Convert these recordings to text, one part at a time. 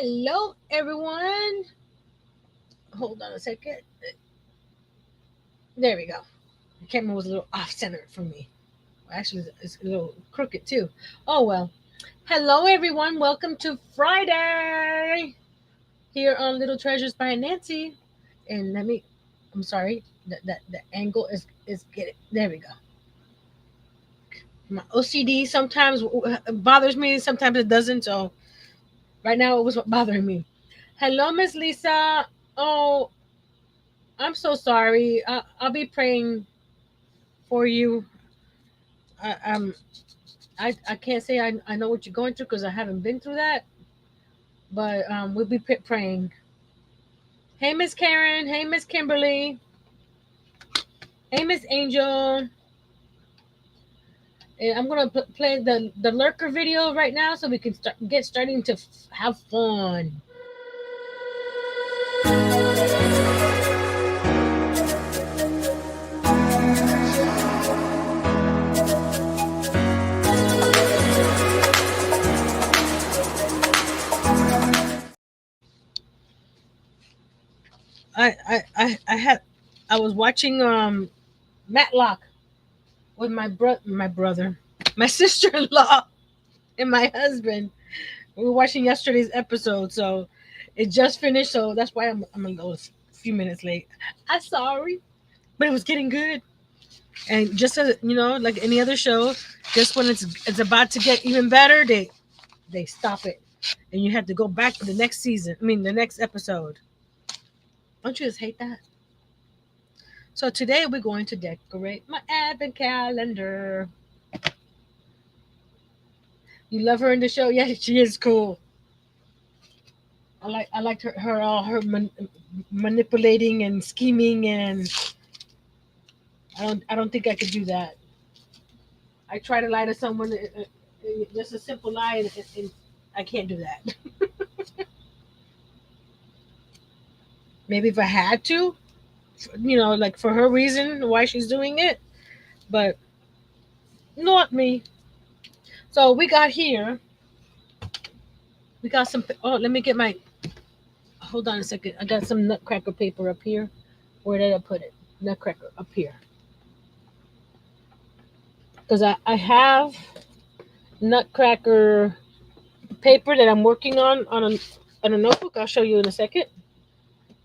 Hello, everyone. Hold on a second. There we go. The camera was a little off center for me. Well, actually, it's a little crooked too. Oh well. Hello, everyone. Welcome to Friday here on Little Treasures by Nancy. And I'm sorry. That the angle is getting. There we go. My OCD sometimes bothers me. Sometimes it doesn't. So right now it was bothering me. Hello, Miss Lisa. Oh, I'm so sorry. I'll be praying for you. I, um, I can't say I know what you're going through because I haven't been through that, but we'll be praying. Hey, Miss Karen. Hey, Miss Kimberly. Hey, Miss Angel. And I'm gonna play the lurker video right now so we can get starting to have fun. I had I was watching Matlock with my brother, my sister-in-law, and my husband. We were watching yesterday's episode, so it just finished. So that's why I'm a little few minutes late. I'm sorry, but it was getting good. And just as like any other show, just when it's about to get even better, they stop it, and you have to go back to the next season. I mean, the next episode. Don't you just hate that? So today we're going to decorate my advent calendar. You love her in the show? Yeah, she is cool. I liked her all her manipulating and scheming, and I don't think I could do that. I try to lie to someone, just a simple lie, and I can't do that. Maybe if I had to, like for her reason why she's doing it, but not me. So we got some. Oh, let me get my. Hold on a second. I got some nutcracker paper up here. Where did I put it? Nutcracker up here. Because I have nutcracker paper that I'm working on a notebook. I'll show you in a second.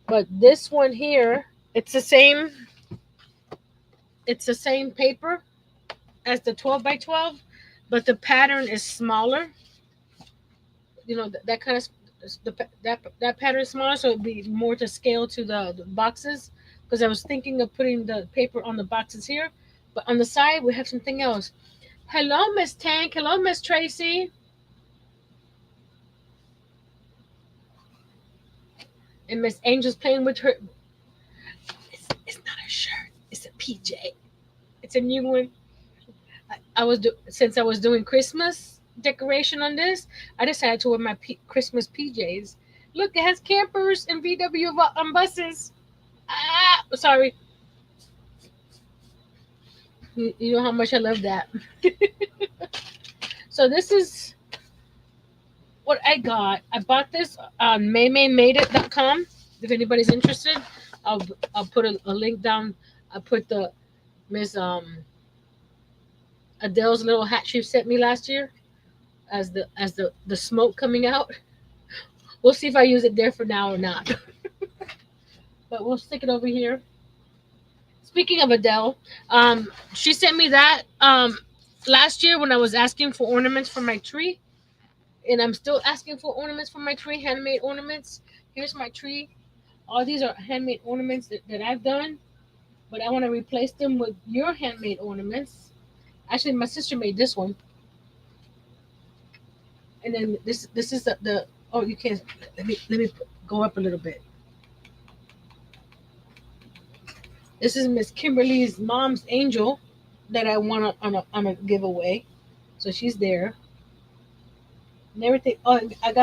But this one here, it's the same. It's the same paper as the 12 by 12, but the pattern is smaller. That kind of that pattern is smaller, so it'd be more to scale to the boxes. Because I was thinking of putting the paper on the boxes here, but on the side we have something else. Hello, Miss Tank. Hello, Miss Tracy. And Miss Angel's playing with her. It's not a shirt. It's a PJ. It's a new one. Since I was doing Christmas decoration on this, I decided to wear my Christmas PJs. Look, it has campers and VW on buses. Ah, sorry. You know how much I love that. So this is what I got. I bought this on maymaymadeit.com. If anybody's interested, I'll I'll put a link down. I put the Miss Adele's little hat she sent me last year as the smoke coming out. We'll see if I use it there for now or not. But we'll stick it over here. Speaking of Adele, she sent me that last year when I was asking for ornaments for my tree, and I'm still asking for ornaments for my tree, handmade ornaments. Here's my tree. All these are handmade ornaments that I've done, but I want to replace them with your handmade ornaments. Actually, my sister made this one, and then this is the oh, you can't. Let me go up a little bit. This is Miss Kimberly's mom's angel that I want on a giveaway. So she's there and everything. Oh, I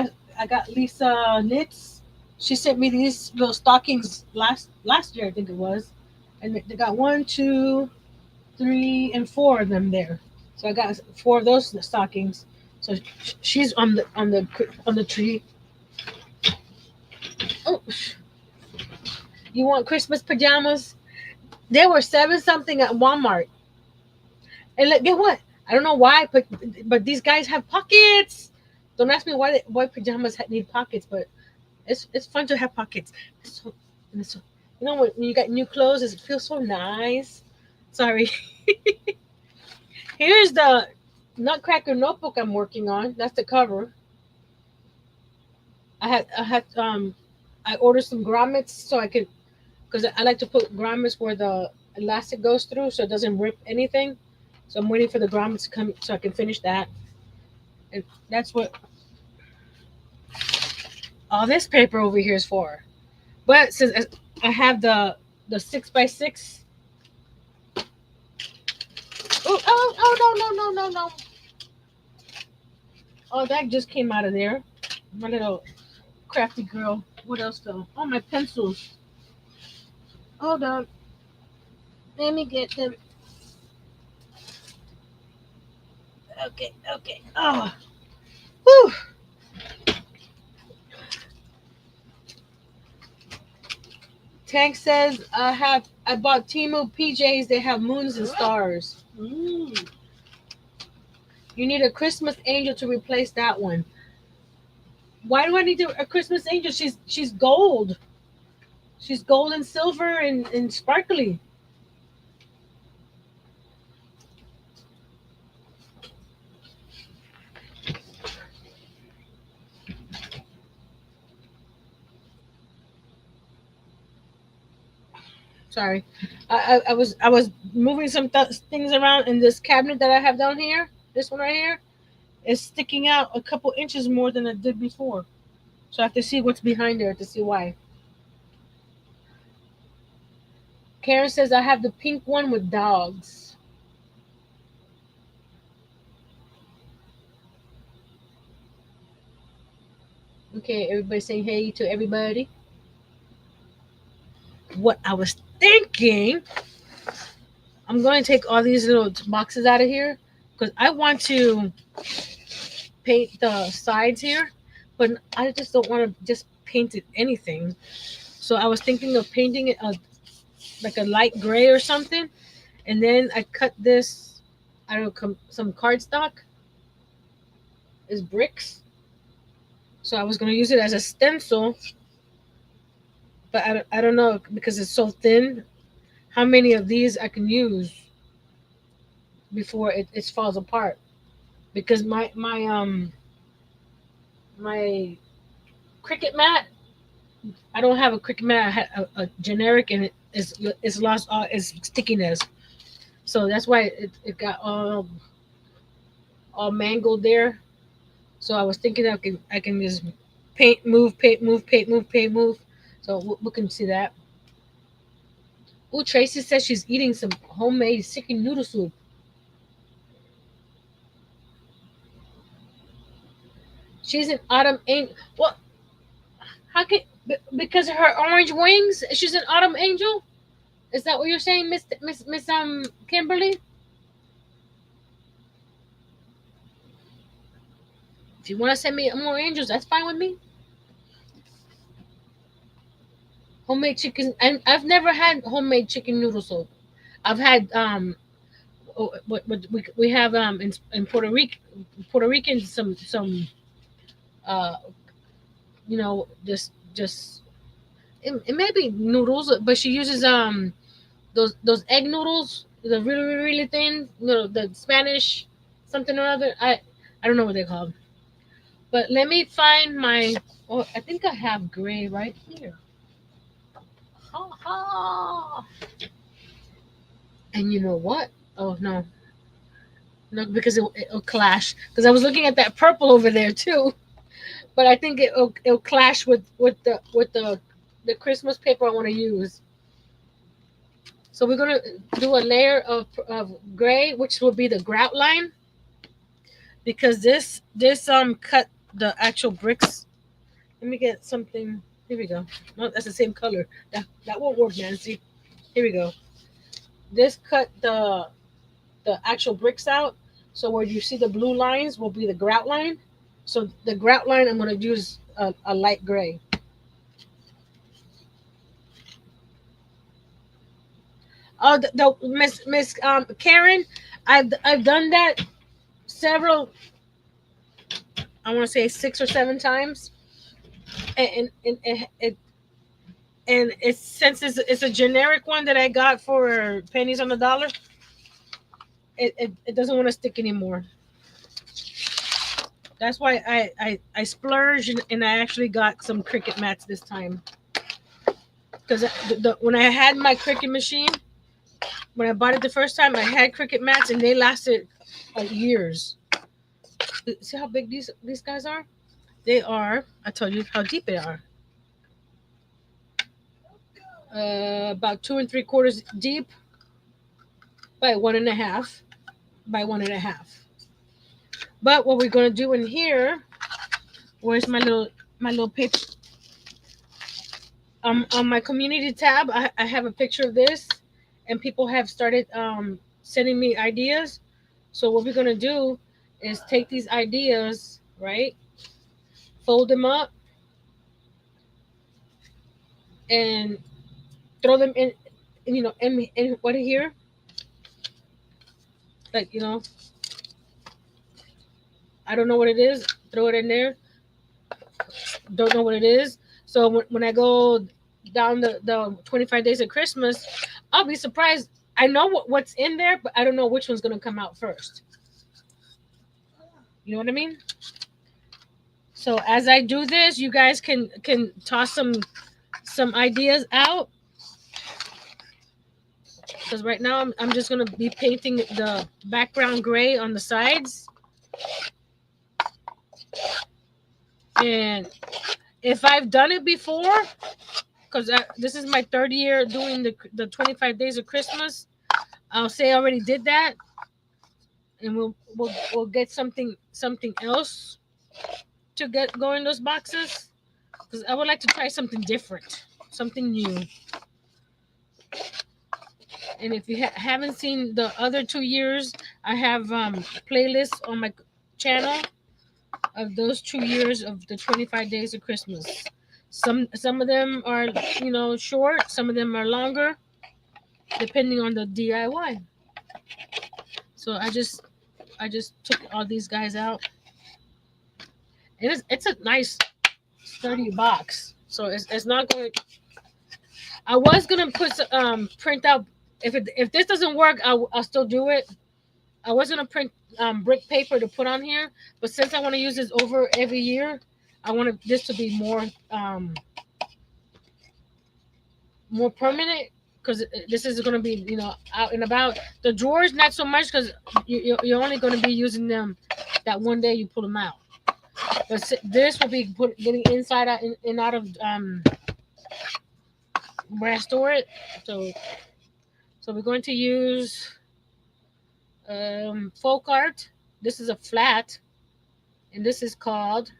got Lisa knits. She sent me these little stockings last year, I think it was, and they got one, two, three, and four of them there. So I got four of those stockings. So she's on the tree. You want Christmas pajamas? They were seven something at Walmart. And look, get what? I don't know why, but these guys have pockets. Don't ask me why pajamas need pockets, but it's fun to have pockets. It's so, and it's so, you know when you got new clothes, it feels so nice. Sorry. Here's the Nutcracker notebook I'm working on. That's the cover. I ordered some grommets so I could, because I like to put grommets where the elastic goes through so it doesn't rip anything. So I'm waiting for the grommets to come so I can finish that. And that's what all this paper over here is for. But since I have the 6x6. Oh, no, no, no, no, no. Oh, that just came out of there. My little crafty girl. What else fell? Oh, my pencils. Hold on. Let me get them. Okay, okay. Oh, whew. Tank says I bought Timu PJs. They have moons and stars. You need a Christmas angel to replace that one. Why do I need a Christmas angel? She's gold. She's gold and silver and sparkly. Sorry, I was moving some things around in this cabinet that I have down here. This one right here is sticking out a couple inches more than it did before. So I have to see what's behind there to see why. Karen says I have the pink one with dogs. Okay, everybody saying hey to everybody. What I was thinking, I'm going to take all these little boxes out of here because I want to paint the sides here, but I just don't want to just paint it anything. So I was thinking of painting it like a light gray or something, and then I cut this. I don't know some cardstock is bricks, so I was going to use it as a stencil, but I don't know because it's so thin. How many of these I can use before it falls apart? Because my Cricut mat. I don't have a Cricut mat. I had a generic, and it's lost all its stickiness. So that's why it got all mangled there. So I was thinking I can just paint, move, paint, move, paint, move, paint, move. So we can see that. Oh, Tracy says she's eating some homemade chicken noodle soup. She's an autumn angel. Well, how can because of her orange wings? She's an autumn angel. Is that what you're saying, Miss Kimberly? If you want to send me more angels, that's fine with me. Homemade chicken, and I've never had homemade chicken noodle soup. I've had what we have in Puerto Rican some uh just it may be noodles, but she uses those egg noodles, the really really really thin, the Spanish something or other. I don't know what they're called, but let me find my. Oh, I think I have gray right here. Ha ha! And you know what? Oh no, no, because it'll clash. Because I was looking at that purple over there too, but I think it'll clash with the Christmas paper I want to use. So we're gonna do a layer of gray, which will be the grout line, because this cut the actual bricks. Let me get something. Here we go. No, that's the same color. That won't work, Nancy. Here we go. This cut the actual bricks out. So where you see the blue lines will be the grout line. So the grout line, I'm going to use a light gray. Oh, the Miss Karen, I've done that several. I want to say 6 or 7 times, and and it's since it's a generic one that I got for pennies on the dollar. It doesn't want to stick anymore. That's why I splurged and I actually got some cricket mats this time. Because when I had my cricket machine, when I bought it the first time, I had cricket mats and they lasted years. See how big these guys are? They are. I told you how deep they are. About 2 3/4 deep by 1.5 by 1.5. But what we're gonna do in here? Where's my little paper? On my community tab, I have a picture of this, and people have started sending me ideas. So what we're gonna do is take these ideas, right? Fold them up and throw them in what here, like I don't know what it is. Throw it in there. Don't know what it is. So when I go down the 25 days of Christmas, I'll be surprised. I know what's in there, but I don't know which one's gonna come out first. You know what I mean? So as I do this, you guys can toss some ideas out. Because right now I'm just gonna be painting the background gray on the sides. And if I've done it before, because this is my third year doing the 25 days of Christmas, I'll say I already did that, and we'll get something else to get go in those boxes, because I would like to try something different, something new. And if you haven't seen the other 2 years, I have playlists on my channel of those 2 years of the 25 days of Christmas. Some of them are short, some of them are longer, depending on the DIY. So I just took all these guys out. And it's a nice sturdy box. So it's not going. I was gonna print out if this doesn't work, I'll still do it. I was gonna print brick paper to put on here, but since I want to use this over every year, I want this to be more permanent, because this is going to be out and about. The drawers not so much, because you're only going to be using them that one day you pull them out. But this will be getting inside out and out of where I store it. So we're going to use folk art. This is a flat, and this is called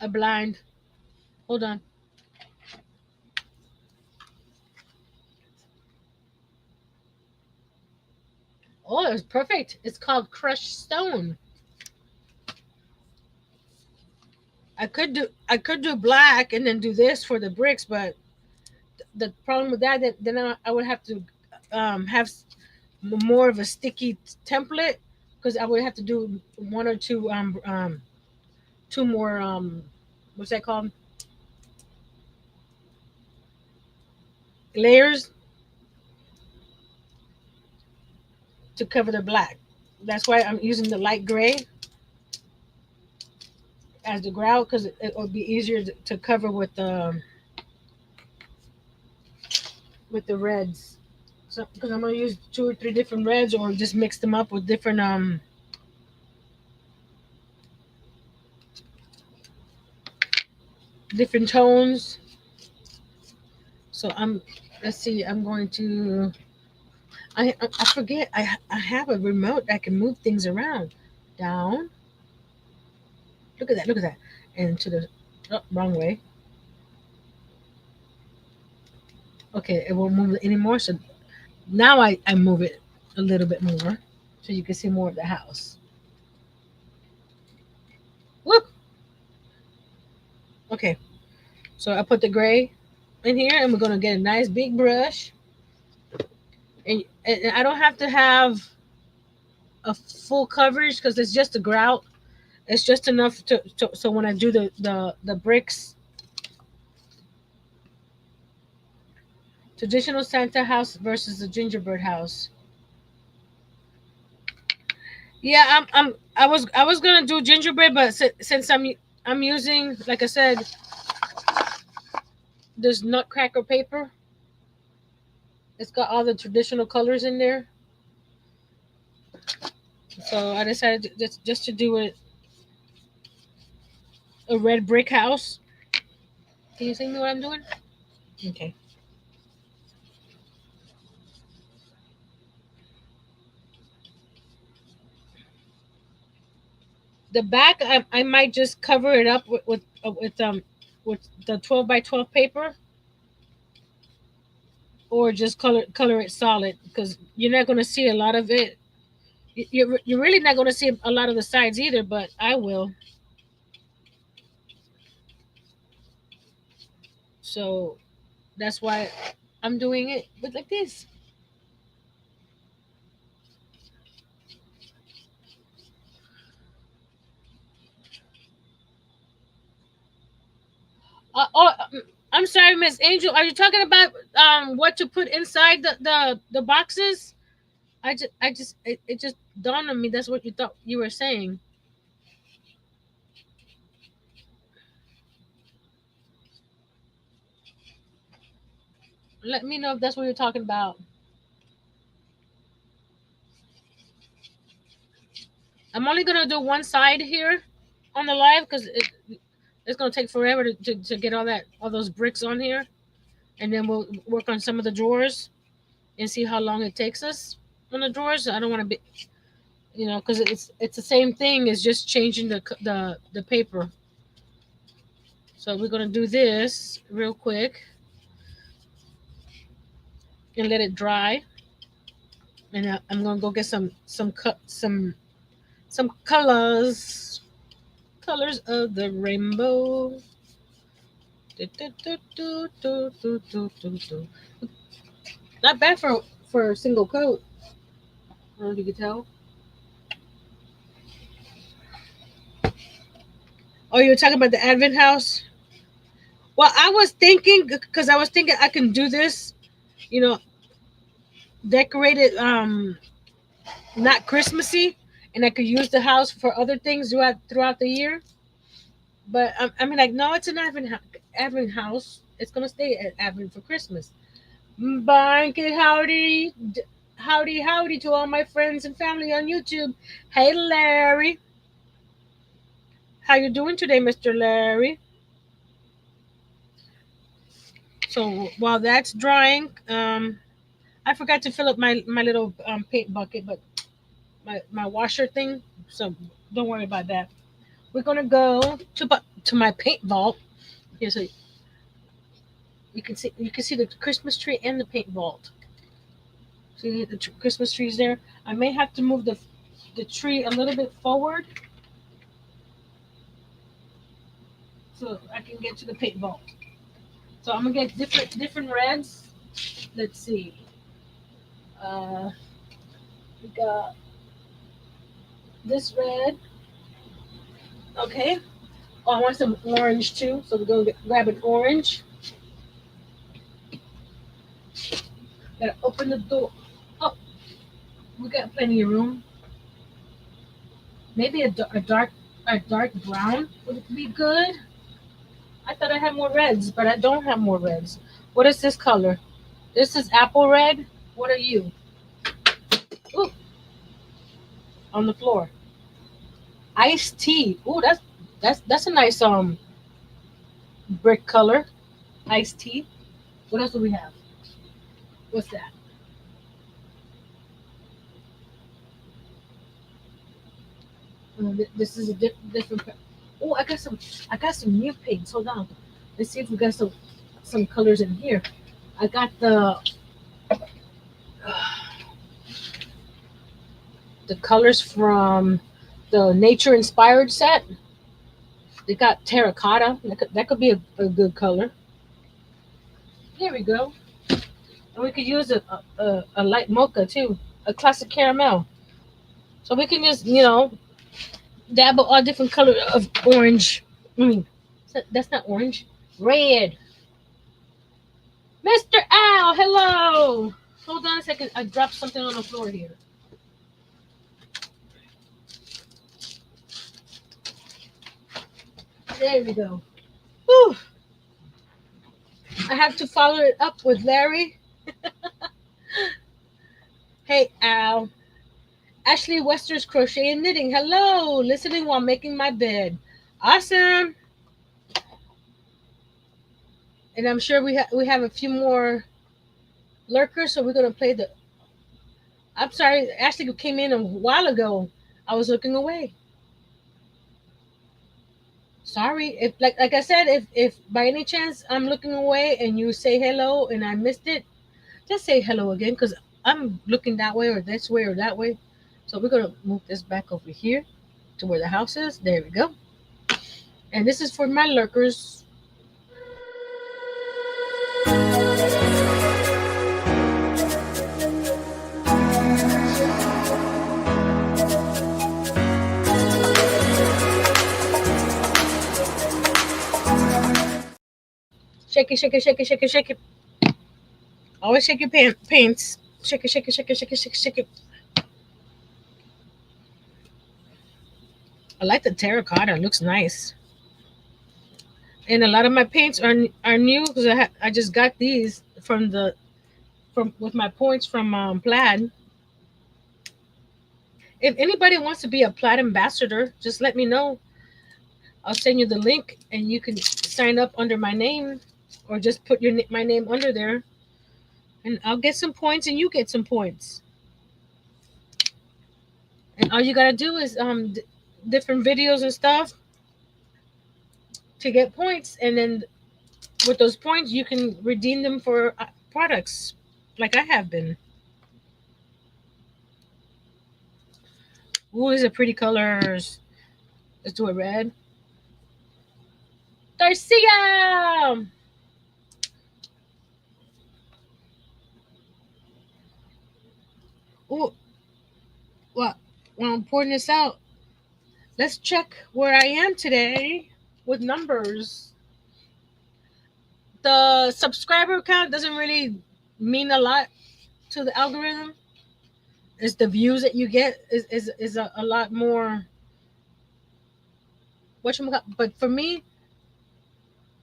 a blind. Hold on. Oh, it's perfect. It's called crushed stone. I could do black and then do this for the bricks, but the problem with that then I would have to have more of a sticky template, because I would have to do one or two more what's that called, layers to cover the black. That's why I'm using the light gray as the grout, because it would be easier to cover with the reds. So because I'm gonna use 2 or 3 different reds, or just mix them up with different tones. So let's see, I'm going to. I forget. I have a remote that can move things around. Down. Look at that. Look at that. And to the wrong way. Okay, it won't move anymore. So now I move it a little bit more, so you can see more of the house. Whoop. Okay, so I put the gray in here, and we're gonna get a nice big brush, and I don't have to have a full coverage because it's just a grout. It's just enough to so when I do the bricks, traditional Santa house versus the gingerbread house. Yeah, I was gonna do gingerbread, but since I'm using, like I said, this nutcracker paper. It's got all the traditional colors in there, so I decided just to do a red brick house. Can you see me what I'm doing? Okay. The back, I might just cover it up with the 12 by 12 paper, or just color it solid because you're not gonna see a lot of it. You're really not gonna see a lot of the sides either, but I will. So that's why I'm doing it with like this. I'm sorry, Miss Angel. Are you talking about what to put inside the boxes? It just dawned on me that's what you thought you were saying. Let me know if that's what you're talking about. I'm only gonna do one side here on the live because it's gonna take forever to get all those bricks on here, and then we'll work on some of the drawers and see how long it takes us on the drawers. I don't want to be, because it's the same thing as just changing the paper. So we're gonna do this real quick and let it dry, and I'm gonna go get some colors of the rainbow. Do, do, do, do, do, do, do, do, do. Not bad for a single coat. I don't know if you can tell. Oh, you were talking about the Advent house? Well, I was thinking because I was thinking I can do this, you know, decorate it not Christmassy, and I could use the house for other things throughout the year. But I mean, like, no, it's an Advent house. It's gonna stay at Advent for Christmas. Blanket howdy, howdy to all my friends and family on YouTube. Hey, Larry, how you doing today, Mr. Larry? So while that's drying, I forgot to fill up my little paint bucket, but my washer thing. So don't worry about that. We're gonna go to my paint vault. Here, so you can see the Christmas tree and the paint vault. See the Christmas trees there. I may have to move the tree a little bit forward so I can get to the paint vault. So I'm gonna get different reds. Let's see. Uh, we got this red. Okay. Oh, I want some orange too. So we're gonna grab an orange. Gotta open the door. Oh, we got plenty of room. Maybe a dark brown would be good. I thought I had more reds, but I don't have more reds. What is this color? This is apple red. What are you? Ooh, on the floor. Iced tea. Ooh, that's a nice brick color. Iced tea. What else do we have? What's that? This is a different. Oh, I got some new paints. Hold on. Let's see if we got some colors in here. I got the colors from the nature inspired set. They got terracotta. That could be a good color. There we go. And we could use a light mocha too, a classic caramel. So we can just dabble all different color of orange. I mean, that's not orange. Red. Mr. Al, hello. Hold on a second. I dropped something on the floor here. There we go. Whew. I have to follow it up with Larry. Hey, Al. Ashley Wester's Crochet and Knitting. Hello. Listening while making my bed. Awesome. And I'm sure we have a few more lurkers, so we're gonna play the. I'm sorry, Ashley came in a while ago. I was looking away. Sorry, if like I said, if by any chance I'm looking away and you say hello and I missed it, just say hello again because I'm looking that way or this way or that way. So we're gonna move this back over here to where the house is. There we go. And this is for my lurkers. Shake it, shake it, shake it, shake it, shake it. Always shake your paints. Shake it, shake it, shake it, shake it, shake it, shake it. I like the terracotta. It looks nice. And a lot of my paints are new because I just got these from with my points from Plaid. If anybody wants to be a Plaid ambassador, just let me know. I'll send you the link and you can sign up under my name, or just put my name under there, and I'll get some points and you get some points. And all you gotta do is different videos and stuff to get points, and then with those points you can redeem them for products, like I have been. Ooh, these are pretty colors. Let's do a red. Garcia! Ooh, well, while I'm pouring this out, let's check where I am today with numbers. The subscriber count doesn't really mean a lot to the algorithm. It's the views that you get is a lot more. But for me,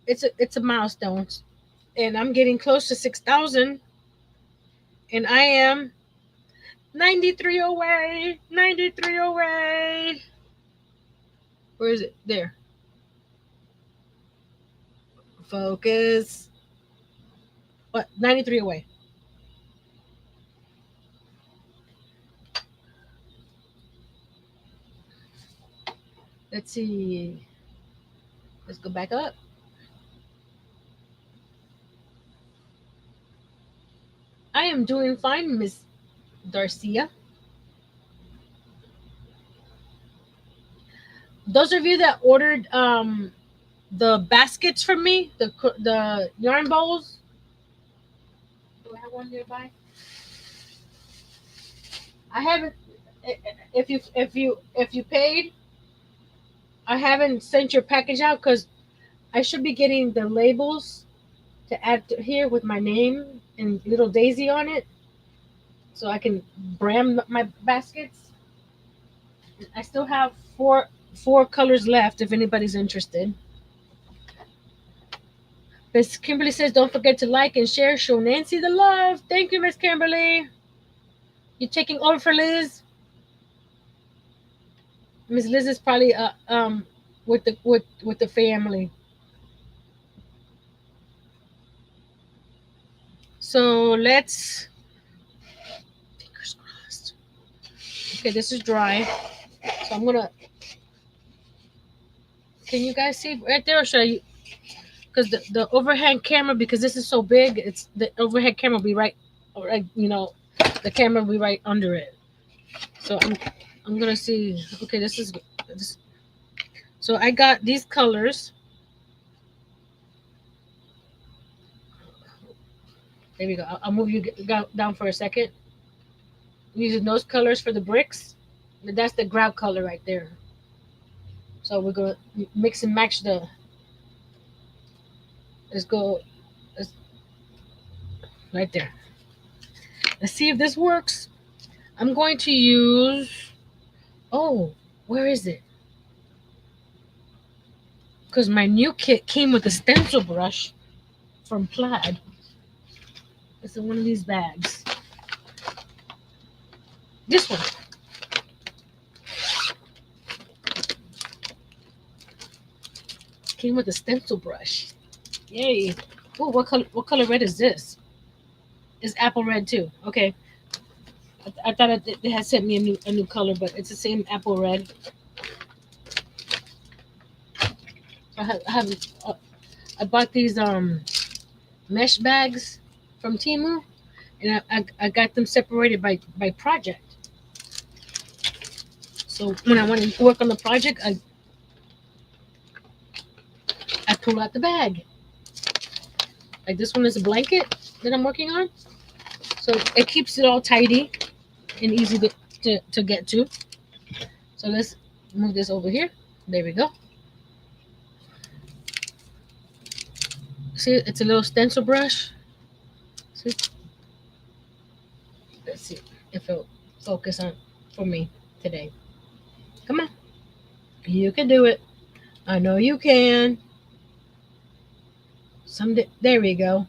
it's a milestone, and I'm getting close to 6,000, and I am 93 away. 93 away. Where is it? There. Focus. What? 93 away. Let's see. Let's go back up. I am doing fine, Miss Darcia. Those of you that ordered the baskets from me, the yarn bowls. Do I have one nearby? I haven't. If you paid, I haven't sent your package out because I should be getting the labels to add to here with my name and little daisy on it, so I can brand my baskets. I still have four colors left if anybody's interested. Miss Kimberly says, "Don't forget to like and share. Show Nancy the love." Thank you, Miss Kimberly. You taking over for Liz? Miss Liz is probably with the family. So let's, fingers crossed. Okay, this is dry. So I'm gonna. Can you guys see right there, or should I? Because the overhead camera, because this is so big, it's the overhead camera will be right. The camera will be right under it. So I'm gonna see. Okay, this is this. So I got these colors. There we go. I'll move you down for a second. Using those colors for the bricks. That's the grout color right there. So we're gonna mix and match the. Let's go. Let's, right there. Let's see if this works. I'm going to use. Oh, where is it? Because my new kit came with a stencil brush from Plaid. It's in one of these bags. This one came with a stencil brush. Yay! Oh, what color? What color red is this? It's apple red too. Okay, I thought it had sent me a new color, but it's the same apple red. I have uh, I bought these mesh bags from Timu, and I got them separated by project. So when I want to work on the project, I pull out the bag. Like this one is a blanket that I'm working on, so it keeps it all tidy and easy to get to. So let's move this over here. There we go. See, it's a little stencil brush. See? Let's see if it'll focus on for me today. Come on. You can do it. I know you can. Someday. There we go.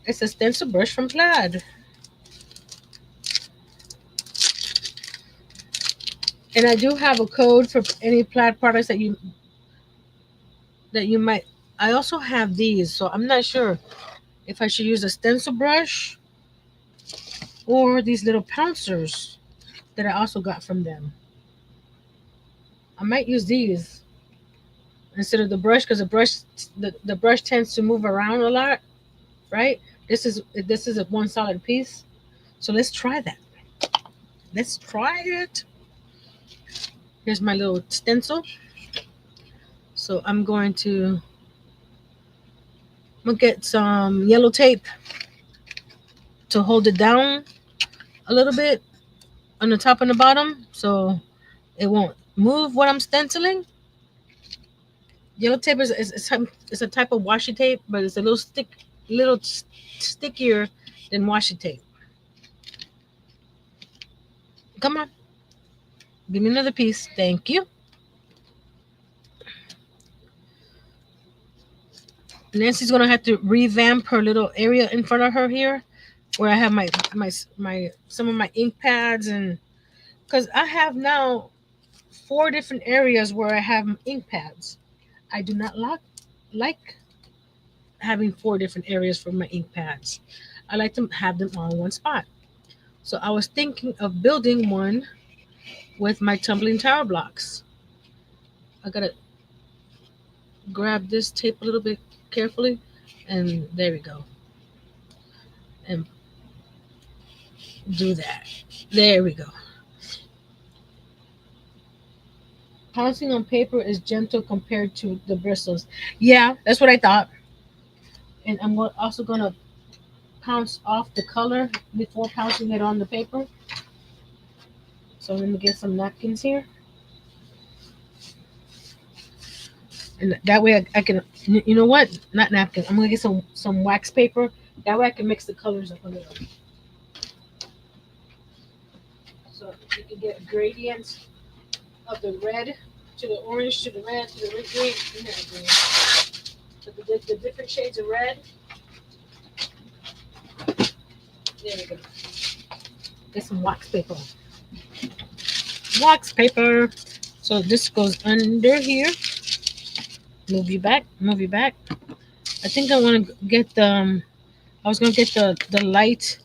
It's a stencil brush from Plaid. And I do have a code for any Plaid products that you might. I also have these, so I'm not sure if I should use a stencil brush or these little pouncers that I also got from them. I might use these instead of the brush because the brush tends to move around a lot, right? This is a one solid piece. So let's try that. Let's try it. Here's my little stencil. So I'm gonna get some yellow tape to hold it down a little bit on the top and the bottom so it won't move what I'm stenciling. Yellow tape is a type of washi tape, but it's a little stickier than washi tape. Come on, give me another piece. Thank you. Nancy's gonna have to revamp her little area in front of her here, where I have my some of my ink pads, and because I have now 4 different areas where I have ink pads. I do not like having 4 different areas for my ink pads. I like to have them all in one spot. So I was thinking of building one with my tumbling tower blocks. I gotta grab this tape a little bit carefully, and there we go. And do that. There we go. Pouncing on paper is gentle compared to the bristles. Yeah, that's what I thought. And also gonna pounce off the color before pouncing it on the paper. So let me get some napkins here. And that way I can, you know what? Not napkins. I'm gonna get some wax paper. That way I can mix the colors up a little. So you can get a gradient of the red to the orange to the red to the green. So the different shades of red. There we go. Get some wax paper. Wax paper. So this goes under here. Move you back. Move you back. I think I want to get the. I was gonna get the light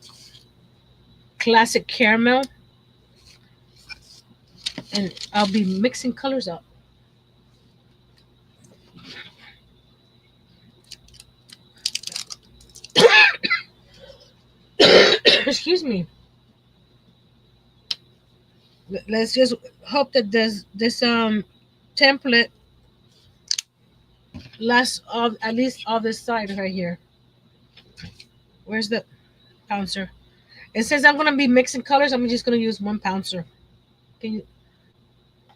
classic caramel, and I'll be mixing colors up. Excuse me. Let's just hope that this template lasts all at least all this side right here. Where's the pouncer? And since I'm gonna be mixing colors, I'm just gonna use one pouncer. Can you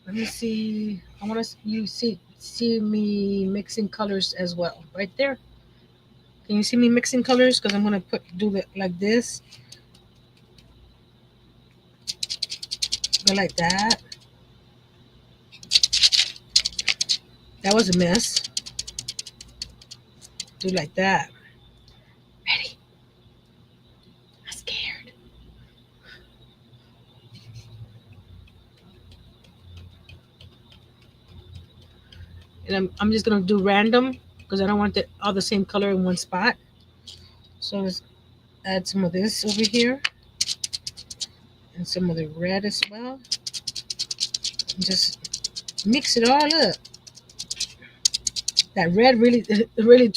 let me see? I want to you see me mixing colors as well, right there. Can you see me mixing colors? Because I'm gonna do it like this, go like that. That was a mess. Do like that. Ready? I'm scared. And I'm just gonna do random because I don't want all the same color in one spot. So let's add some of this over here and some of the red as well. And just mix it all up. That red really, really,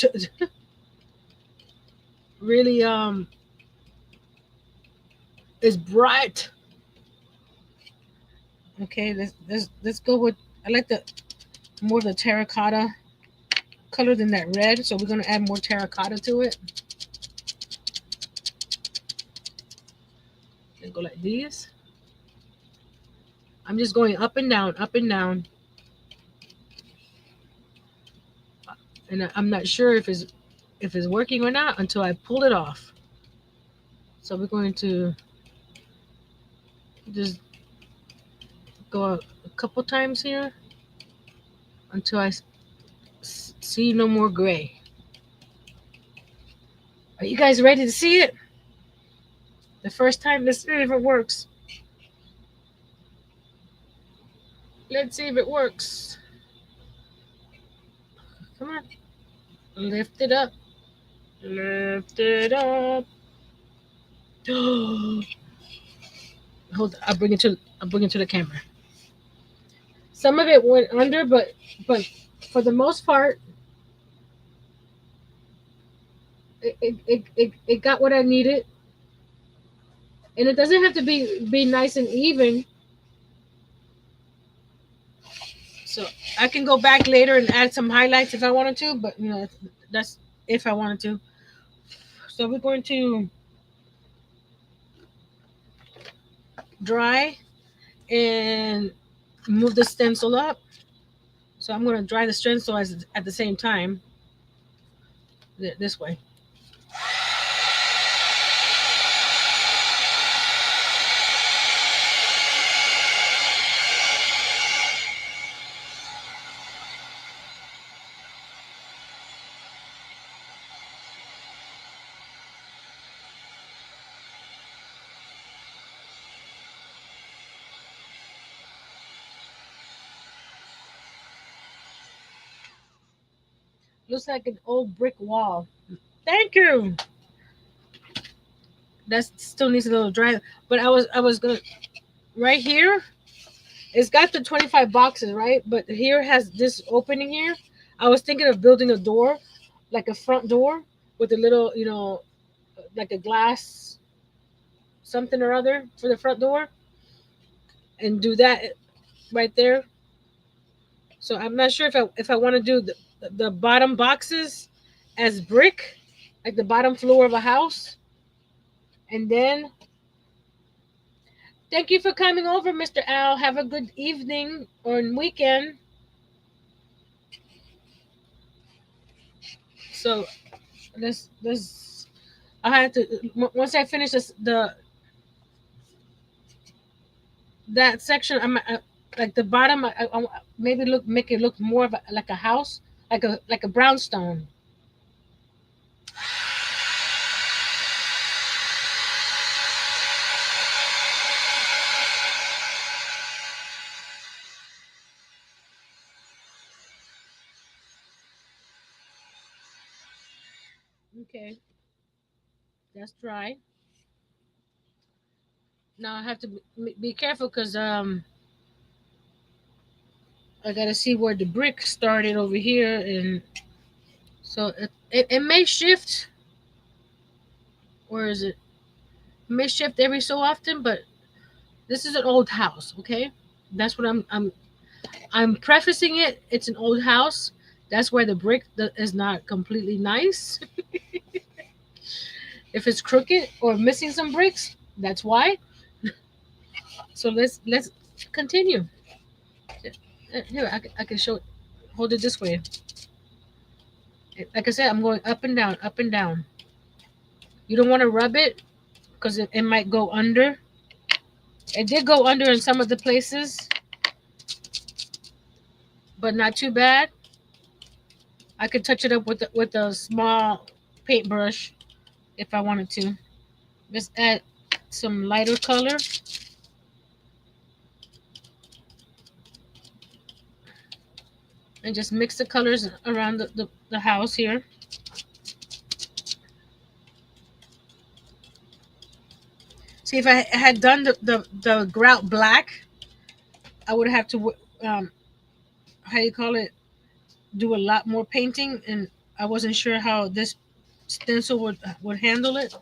really is bright. Okay, let's go with. I like the more of the terracotta color than that red, so we're gonna add more terracotta to it. And go like these. I'm just going up and down, up and down, and I'm not sure if it's working or not until I pull it off. So we're going to just go a couple times here until I see no more gray. Are you guys ready to see it? The first time, let's see if it works. Let's see if it works. Come on. Lift it up. Lift it up. Hold. I'll bring it to the camera. Some of it went under, but for the most part, it got what I needed. And it doesn't have to be nice and even. So I can go back later and add some highlights if I wanted to, but that's if I wanted to. So we're going to dry and move the stencil up. So I'm going to dry the stencil at the same time this way. Looks like an old brick wall. Thank you. That still needs a little dry, but I was gonna right here. It's got the 25 boxes, right? But here has this opening here. I was thinking of building a door, like a front door with a little, like a glass something or other for the front door, and do that right there. So I'm not sure if I want to do the bottom boxes as brick, like the bottom floor of a house, and then thank you for coming over, Mr. Al. Have a good evening or weekend. So let's. I had to once I finish that section. Like the bottom. I maybe make it look more of like a house, like a brownstone. Okay, that's dry. Now I have to be careful because I gotta see where the brick started over here, and so it may shift. Where is it? It may shift every so often, but this is an old house. Okay, that's what I'm I'm prefacing it. It's an old house. That's why the brick is not completely nice. If it's crooked or missing some bricks, that's why. So let's continue. Here, I can show it. Hold it this way. Like I said, I'm going up and down, up and down. You don't want to rub it because it might go under. It did go under in some of the places, but not too bad. I could touch it up with a small paintbrush if I wanted to. Just add some lighter color and just mix the colors around the house here. See, if I had done the grout black, I would have to, how you call it, do a lot more painting, and I wasn't sure how this stencil would handle it.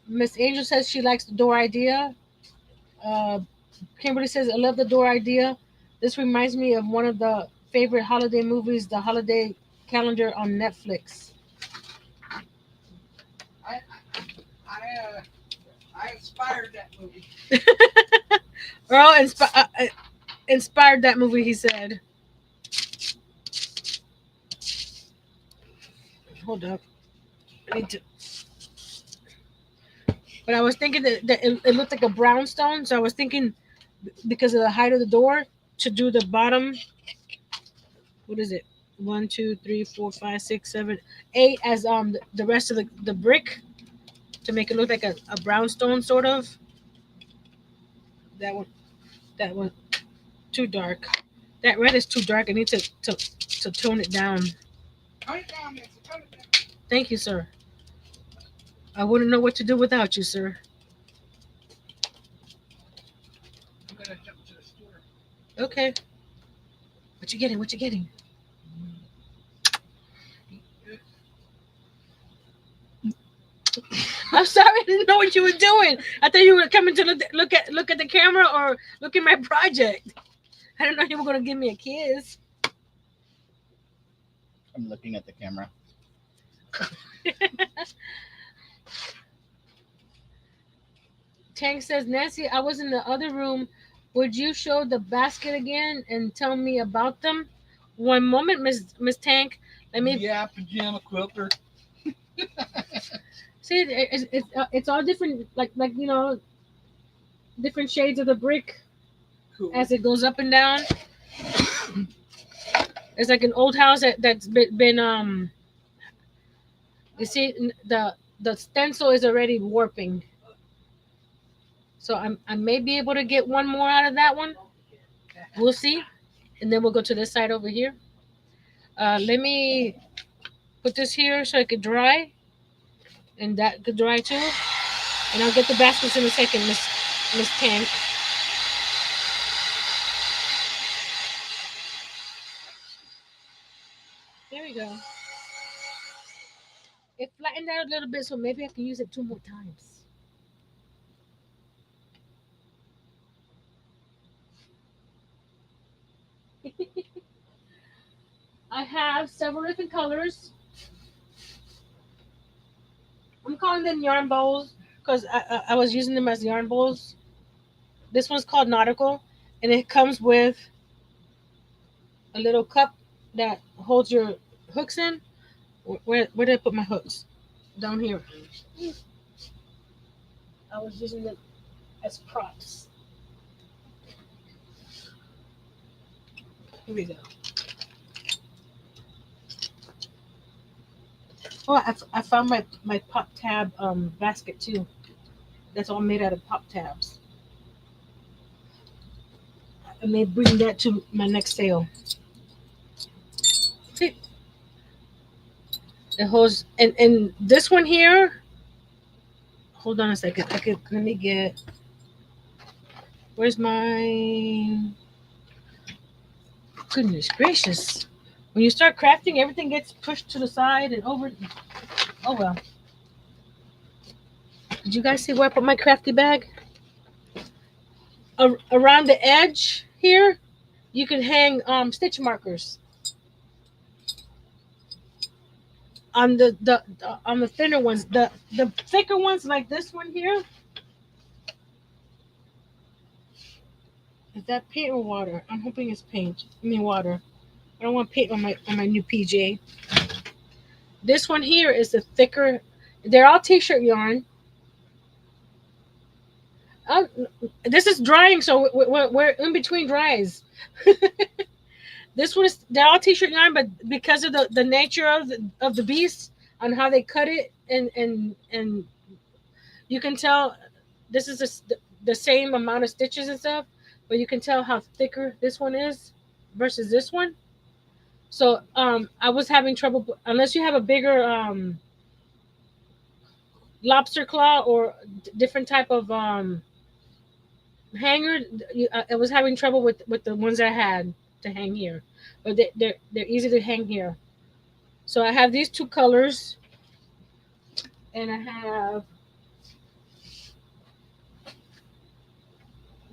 Miss Angel says she likes the door idea. Uh, Kimberly says, I love the door idea. This reminds me of one of the favorite holiday movies, the holiday calendar on Netflix. I I inspired that movie. Earl inspired that movie, he said. Hold up. I need to. But I was thinking that it looked like a brownstone, so I was thinking because of the height of the door to do the bottom. What is it? One, two, three, four, five, six, seven, eight as the rest of the brick to make it look like a brownstone sort of. That one, that one, too dark. That red is too dark. I need to tone it down. Tone it down, Nancy. Tone it down. Thank you, sir. I wouldn't know what to do without you, sir. I'm gonna jump to the store. Okay. What you getting? What you getting? I'm sorry, I didn't know what you were doing. I thought you were coming to look at the camera or look at my project. I didn't know you were gonna give me a kiss. I'm looking at the camera. Tank says, Nancy, I was in the other room. Would you show the basket again and tell me about them? One moment, Miss Tank. Let me. Yeah, pajama quilter. See, it's all different, like different shades of the brick Cool. as it goes up and down. It's like an old house that's been. You see, the stencil is already warping, so I may be able to get one more out of that one. We'll see, and then we'll go to this side over here. Let me put this here so it could dry, and that could dry too. And I'll get the baskets in a second, Miss Tank. There we go. It flattened out a little bit, so maybe I can use it two more times. I have several different colors. I'm calling them yarn bowls because I was using them as yarn bowls. This one's called Nautical, and it comes with a little cup that holds your hooks in. Where did I put my hooks? Down here. I was using them as props. Here we go. Oh, I found my pop tab basket too. That's all made out of pop tabs. I may bring that to my next sale. See, it holds and this one here. Hold on a second. Let me get. Where's my? Goodness gracious! When you start crafting, everything gets pushed to the side and over. Oh well. Did you guys see where I put my crafty bag? around the edge here, you can hang stitch markers on the on the thinner ones. The thicker ones like this one here. Is that paint or water? I'm hoping it's paint. I mean water. I don't want paint on my new PJ. This one here is the thicker. They're all t-shirt yarn. Uh, this is drying, so we're in between dries. This one is they're all t-shirt yarn, but because of the nature of the beast on how they cut it, and you can tell this is the same amount of stitches and stuff, but you can tell how thicker this one is versus this one. So I was having trouble unless you have a bigger lobster claw or different type of hanger. I was having trouble with the ones I had to hang here, but they're easy to hang here. So I have these two colors, and I have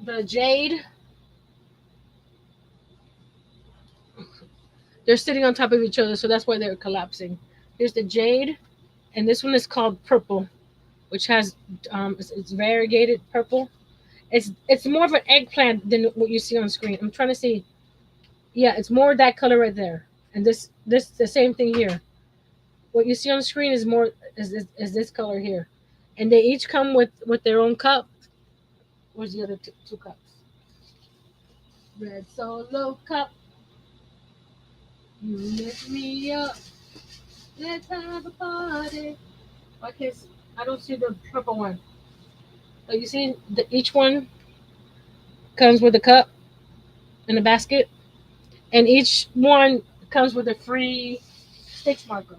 the jade. They're sitting on top of each other, so that's why they're collapsing. Here's the jade, and this one is called purple, which has it's variegated purple. It's more of an eggplant than what you see on screen. I'm trying to see. Yeah, it's more that color right there, and this the same thing here. What you see on the screen is more is this color here, and they each come with their own cup. Where's the other two cups? Red solo cup, you lift me up. Let's have a party. Okay, I don't see the purple one. But you see, each one comes with a cup and a basket, and each one comes with a free stitch marker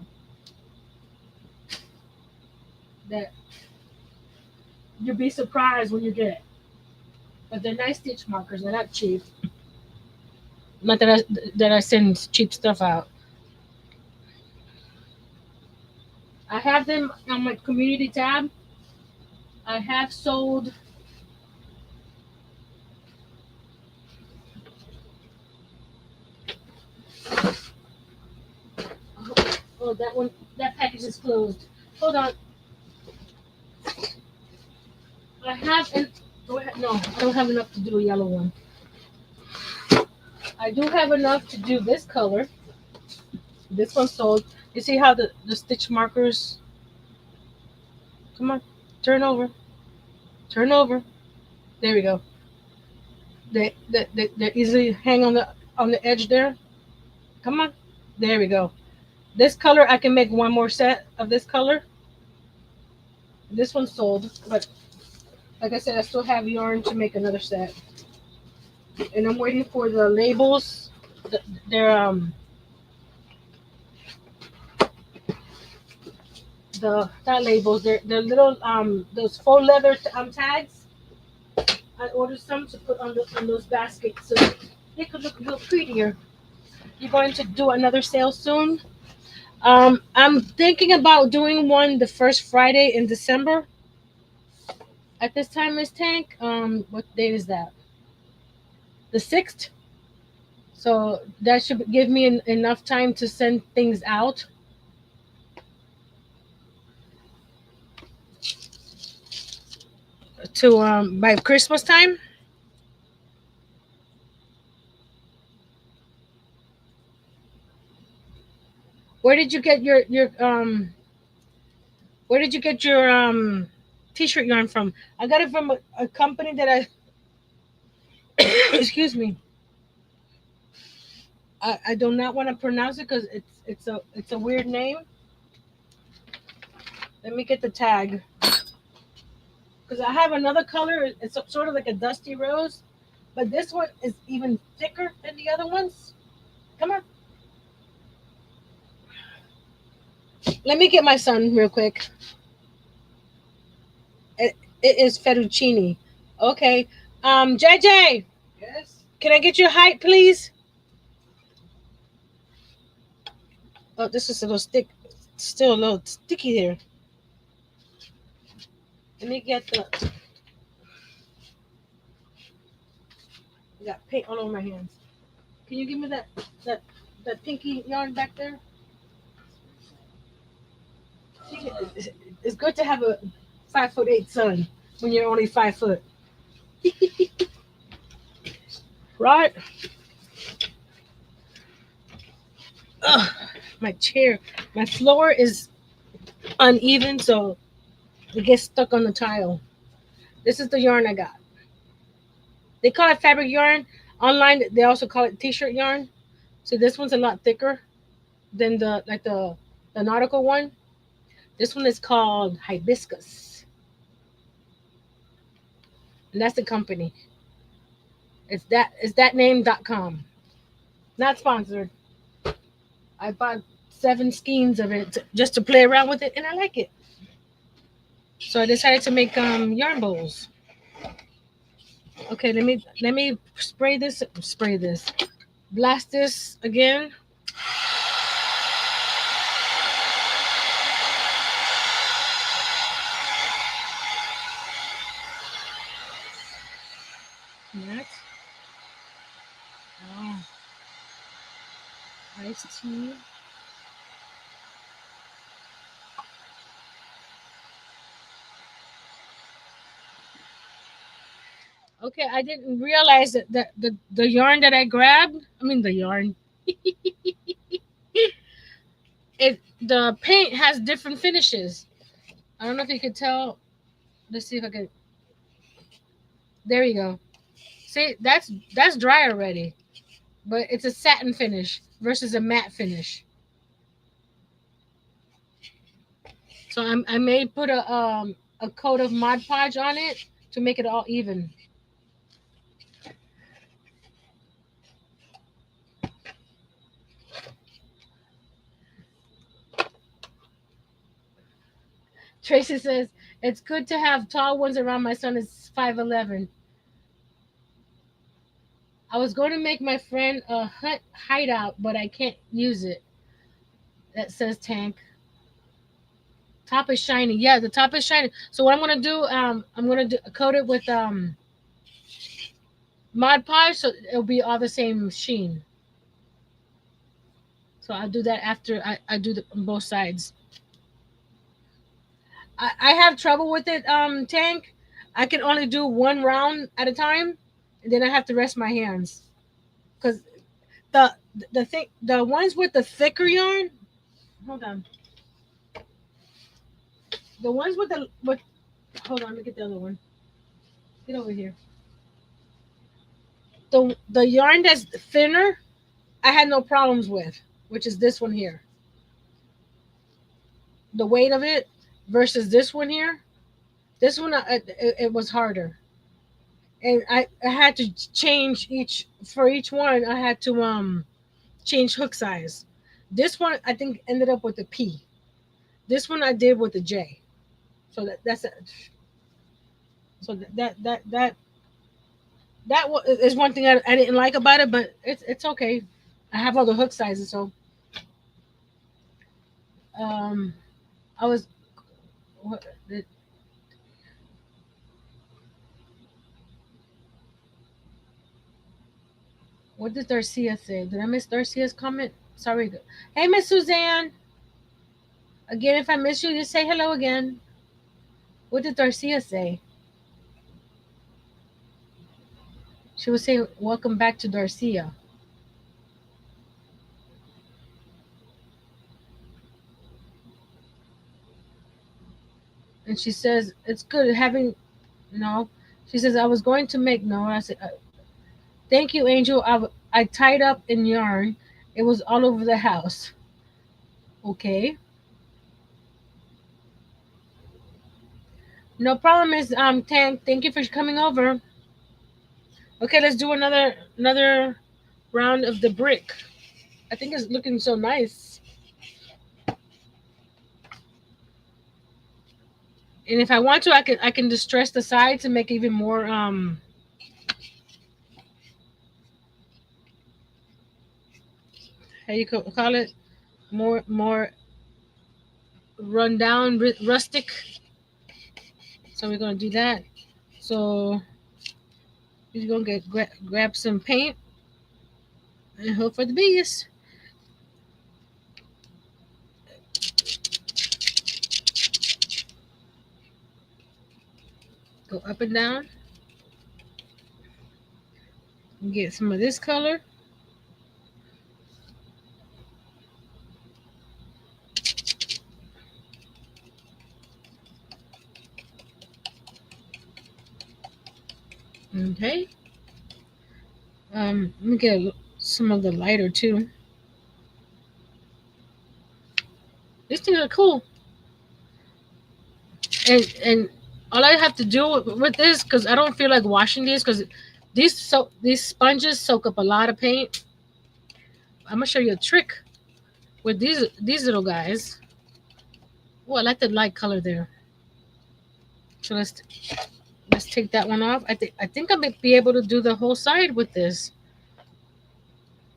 that you'll be surprised when you get it. But they're nice stitch markers. They're not cheap. Not that I send cheap stuff out. I have them on my community tab. I have sold. Oh, that one. That package is closed. Hold on. I have an. No, I don't have enough to do a yellow one. I do have enough to do this color. This one sold. You see how the stitch markers. Come on, turn over. Turn over. There we go. They easily hang on the edge there. Come on. There we go. This color I can make one more set of this color. This one sold, but like I said, I still have yarn to make another set. And I'm waiting for the labels. They're the not labels. They're little those faux leather tags. I ordered some to put on those baskets so they could look a little prettier. You're going to do another sale soon. I'm thinking about doing one the first Friday in December. At this time, Miss Tank. What date is that? The 6th. So that should give me enough time to send things out. To by Christmas time. Where did you get your Where did you get your t-shirt yarn from? I got it from a company that I excuse me. I do not want to pronounce it because it's a weird name. Let me get the tag because I have another color. It's sort of like a dusty rose, but this one is even thicker than the other ones. Come on, let me get my son real quick. It is fettuccine. Okay, JJ, Yes? can I get your height, please? Oh, this is a little still a little sticky here. Let me get the. I got paint all over my hands. Can you give me that that pinky yarn back there? See, it's good to have a 5'8" son when you're only 5 foot, right? Ugh, my chair, my floor is uneven, so it gets stuck on the tile. This is the yarn I got. They call it fabric yarn. Online, they also call it t-shirt yarn. So this one's a lot thicker than the nautical one. This one is called hibiscus, and that's the company. It's that name.com. Not sponsored. I bought 7 skeins of it just to play around with it, and I like it. So I decided to make yarn bowls. Okay, let me spray this, blast this again. That. Oh, iced tea. Okay, I didn't realize that the yarn that I grabbed. I mean the yarn. The paint has different finishes. I don't know if you could tell. Let's see if I can. There you go. See, that's dry already, but it's a satin finish versus a matte finish. So I may put a coat of Mod Podge on it to make it all even. Tracy says it's good to have tall ones around. My son is 5'11". I was going to make my friend a hut hideout, but I can't use it. That says Tank. Top is shiny. Yeah, the top is shiny. So what I'm gonna do, I'm gonna coat it with Mod Podge, so it'll be all the same sheen. So I'll do that after I do on both sides. I have trouble with it, Tank. I can only do one round at a time, and then I have to rest my hands because the the ones with the thicker yarn. Hold on. The ones with the with. Hold on. Let me get the other one. Get over here. The yarn that's thinner, I had no problems with, which is this one here. The weight of it versus this one here. This one, it was harder, and I had to change each for each one. I had to change hook size. This one I think ended up with a P. This one I did with a J. So so is one thing I didn't like about it, but it's okay. I have all the hook sizes, so um I was what what did Darcia say? Did I miss Darcia's comment? Sorry. Hey, Miss Suzanne. Again, if I miss you, just say hello again. What did Darcia say? She was saying, "Welcome back to Darcia," and she says it's good having. No, she says I was going to make no. I said, "Thank you, Angel. I tied up in yarn. It was all over the house." Okay, no problem, Miss Tank. Thank you for coming over. Okay, let's do another round of the brick. I think it's looking so nice. And if I want to, I can distress the sides and make even more how you call it, more run down, rustic. So we're gonna do that. So He's gonna grab some paint and hope for the bees. Go up and down and get some of this color. Okay. Let me get some of the lighter too. These things are cool. And all I have to do with this, because I don't feel like washing these, because these sponges soak up a lot of paint. I'm gonna show you a trick with these little guys. Oh, I like the light color there. So let's take that one off. I think I might be able to do the whole side with this.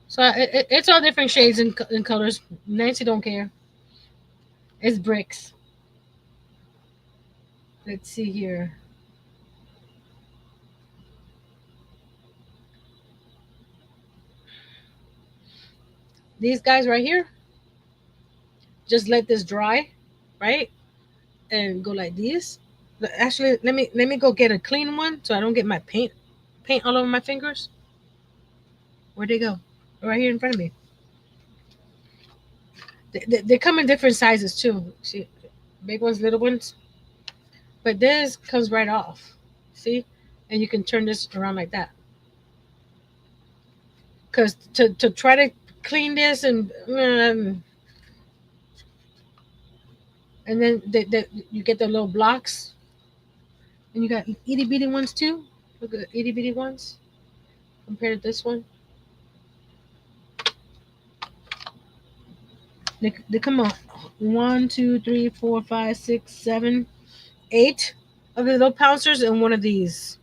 So it's all different shades and colors. Nancy don't care. It's bricks. Let's see here. These guys right here. Just let this dry, right? And go like this. Actually, let me go get a clean one so I don't get my paint all over my fingers. Where'd they go? Right here in front of me. They come in different sizes too. See, big ones, little ones. But this comes right off. See, and you can turn this around like that. Cause to try to clean this and then you get the little blocks, and you got itty bitty ones too. Look at the itty bitty ones compared to this one. They come on 1, 2, 3, 4, 5, 6, 7, 8 of the little pouncers and one of these.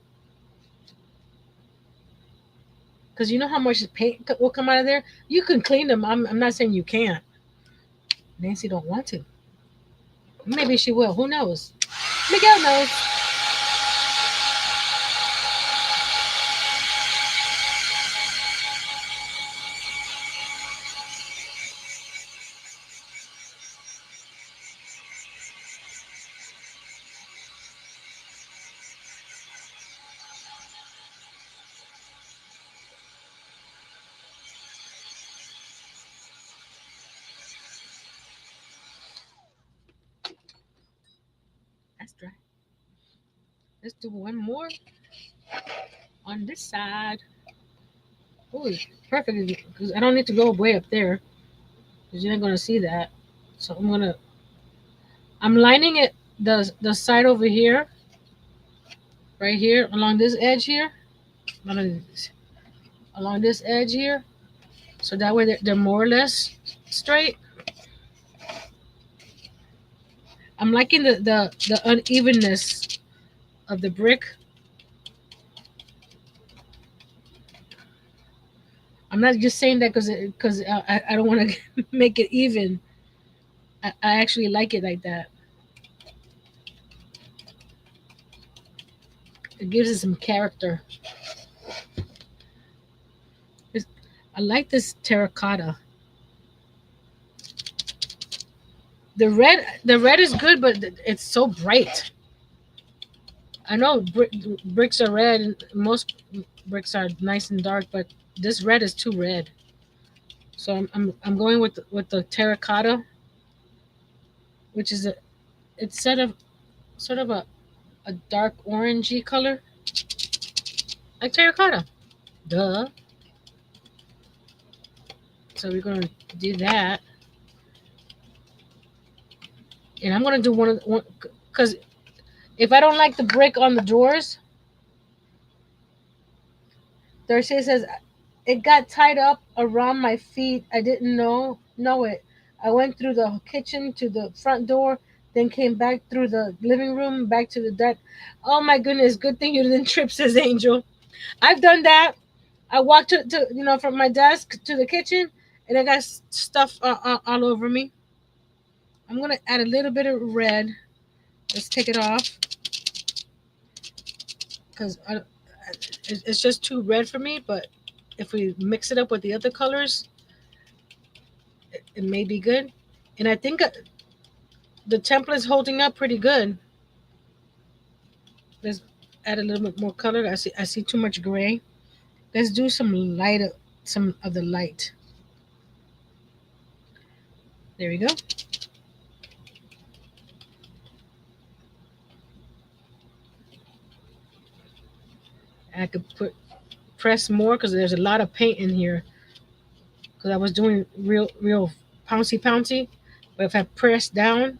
Because you know how much paint will come out of there. You can clean them. I'm not saying you can't. Nancy don't want to. Maybe she will. Who knows? Miguel knows. That's dry. Let's do one more on this side. Oh, perfect. Because I don't need to go way up there. Because you're not gonna see that. So I'm lining it the side over here, right here along this edge here, along this edge here, so that way they're more or less straight. I'm liking the unevenness of the brick. I'm not just saying that because I don't want to make it even. I actually like it like that. It gives it some character. It's, I like this terracotta. The red is good, but it's so bright. I know bricks are red, and most bricks are nice and dark, but this red is too red. So I'm going with the terracotta, which is it's sort of a dark orangey color, like terracotta. Duh. So we're gonna do that, and I'm gonna do one because if I don't like the brick on the doors, Darcy says it got tied up around my feet. I didn't know it. I went through the kitchen to the front door, then came back through the living room, back to the deck. Oh my goodness! Good thing you didn't trip, says Angel. I've done that. I walked to from my desk to the kitchen, and I got stuff all over me. I'm gonna add a little bit of red. Let's take it off because It's just too red for me. But if we mix it up with the other colors, it may be good. And I think the template's holding up pretty good. Let's add a little bit more color. I see too much gray. Let's do some of the light. There we go. I could press more because there's a lot of paint in here. Because I was doing real pouncy pouncy, but if I press down,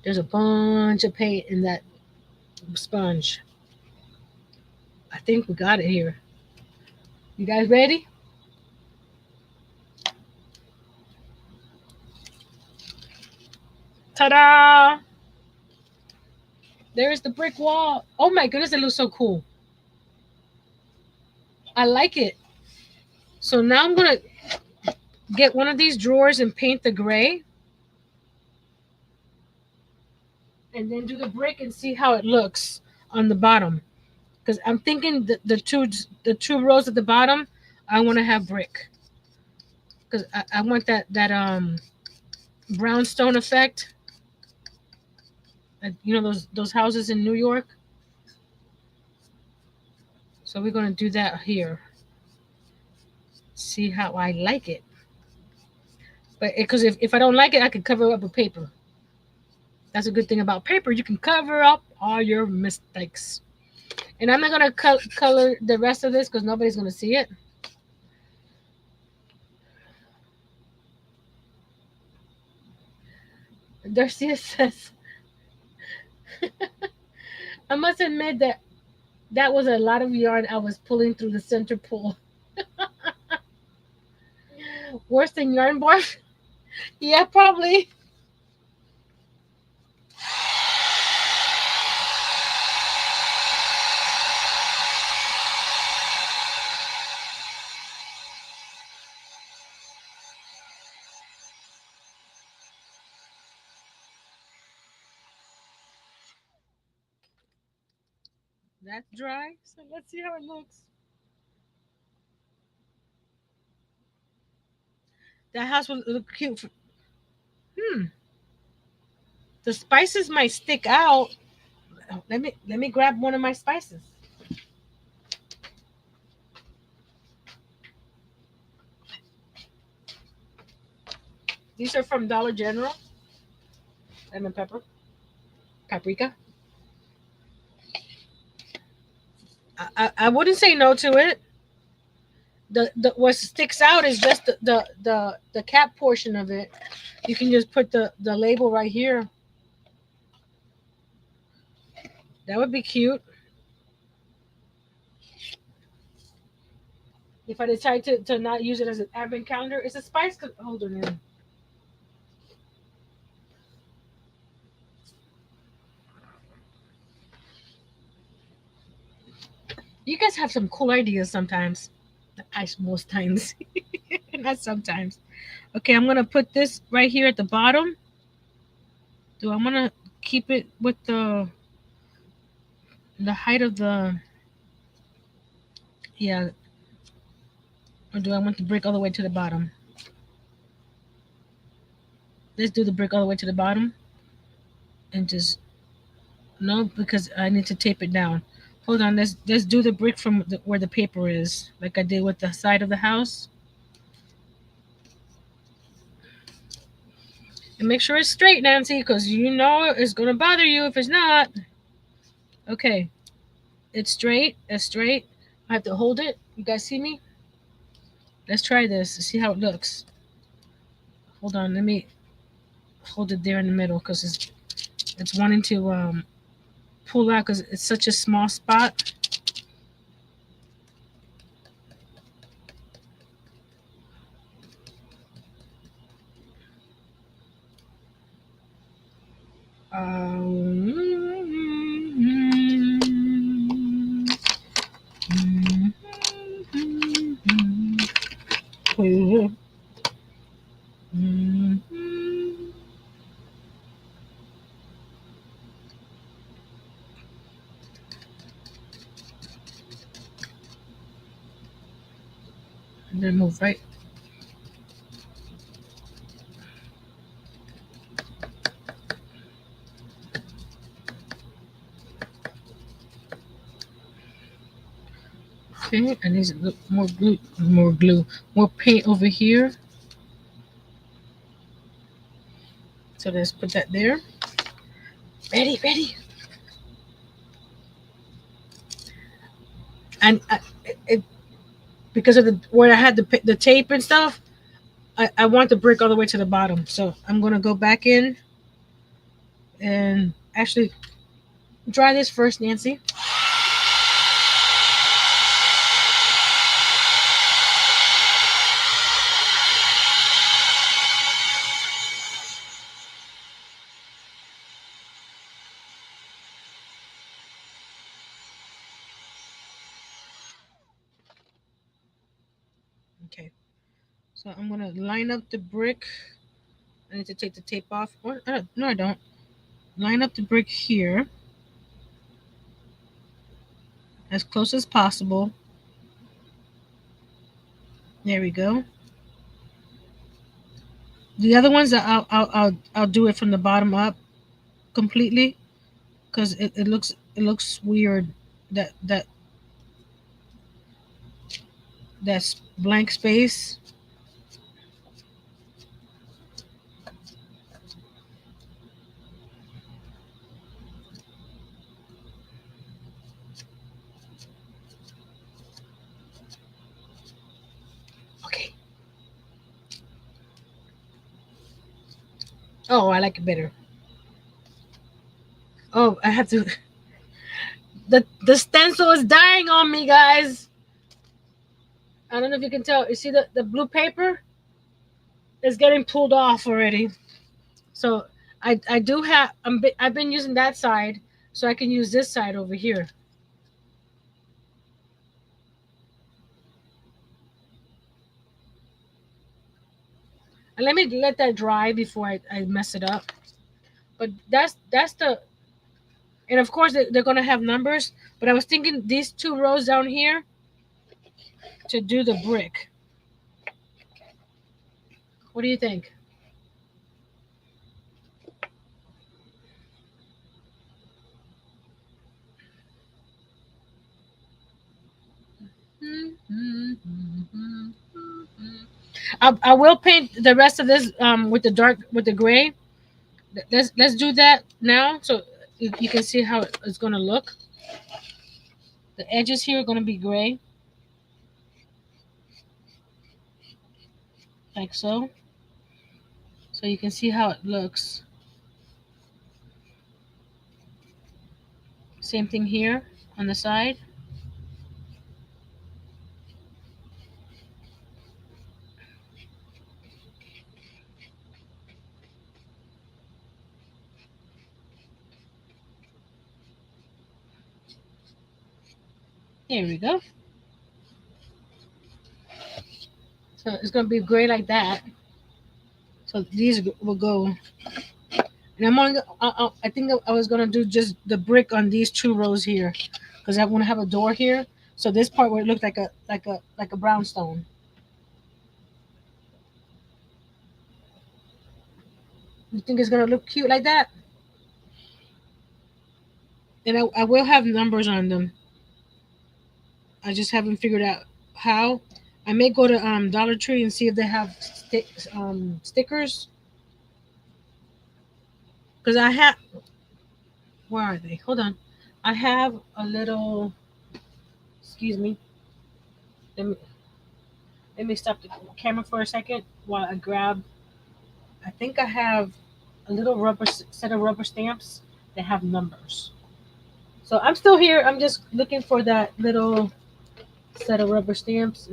there's a bunch of paint in that sponge. I think we got it here. You guys ready? Ta-da! There's the brick wall. Oh my goodness, it looks so cool. I like it. So now I'm gonna get one of these drawers and paint the gray, and then do the brick and see how it looks on the bottom. Because I'm thinking the two rows at the bottom, I want to have brick. Because I want that brownstone effect. Those houses in New York. So we're gonna do that here. See how I like it. But because if I don't like it, I can cover it up with paper. That's a good thing about paper. You can cover up all your mistakes. And I'm not gonna color the rest of this because nobody's gonna see it. Darcia says, I must admit that was a lot of yarn I was pulling through the center pull. Worse than yarn barf? Yeah, probably. That's dry. So let's see how it looks. That house will look cute. Hmm. The spices might stick out. Let me grab one of my spices. These are from Dollar General. Lemon pepper, paprika. I wouldn't say no to it. The what sticks out is just the cap portion of it. You can just put the label right here. That would be cute. If I decide to not use it as an advent calendar, it's a spice holder now. You guys have some cool ideas sometimes. I most times, not sometimes. Okay, I'm gonna put this right here at the bottom. Do I want to keep it with the height of the, yeah, or do I want the brick all the way to the bottom? Let's do the brick all the way to the bottom and just no, because I need to tape it down. Hold on, let's do the brick from where the paper is, like I did with the side of the house, and make sure it's straight, Nancy, because you know it's gonna bother you if it's not. Okay, it's straight. It's straight. I have to hold it. You guys see me? Let's try this. See how it looks. Hold on. Let me hold it there in the middle because it's wanting to pull out because it's such a small spot. Didn't move, right? Okay, I need more glue, more paint over here. So let's put that there. Ready, ready. And it, because of the where I had the tape and stuff, I want the brick all the way to the bottom. So I'm gonna go back in and actually dry this first, Nancy. Okay. So I'm gonna line up the brick. I need to take the tape off. Or, no, I don't. Line up the brick here as close as possible. There we go. The other ones, I'll do it from the bottom up completely because it looks weird that that's blank space. Okay. Oh, I like it better. Oh, I have to. The stencil is dying on me, guys. I don't know if you can tell. You see the blue paper is getting pulled off already. So I do have I've been using that side, so I can use this side over here. And let me let that dry before I mess it up. But that's the and of course they're gonna have numbers. But I was thinking these two rows down here to do the brick. What do you think? I will paint the rest of this with the dark with the gray. Let's do that now so you can see how it's gonna look. The edges here are gonna be gray, like so. So you can see how it looks. Same thing here on the side. Here we go. So it's gonna be gray like that. So these will go. And I'm only. I think I was gonna do just the brick on these two rows here, because I want to have a door here. So this part would look like a brownstone. You think it's gonna look cute like that? And I will have numbers on them. I just haven't figured out how. I may go to Dollar Tree and see if they have stickers. Because I have. Where are they? Hold on. I have a little. Excuse me. Let me let me stop the camera for a second while I grab. I think I have a little set of rubber stamps that have numbers. So I'm still here. I'm just looking for that little set of rubber stamps.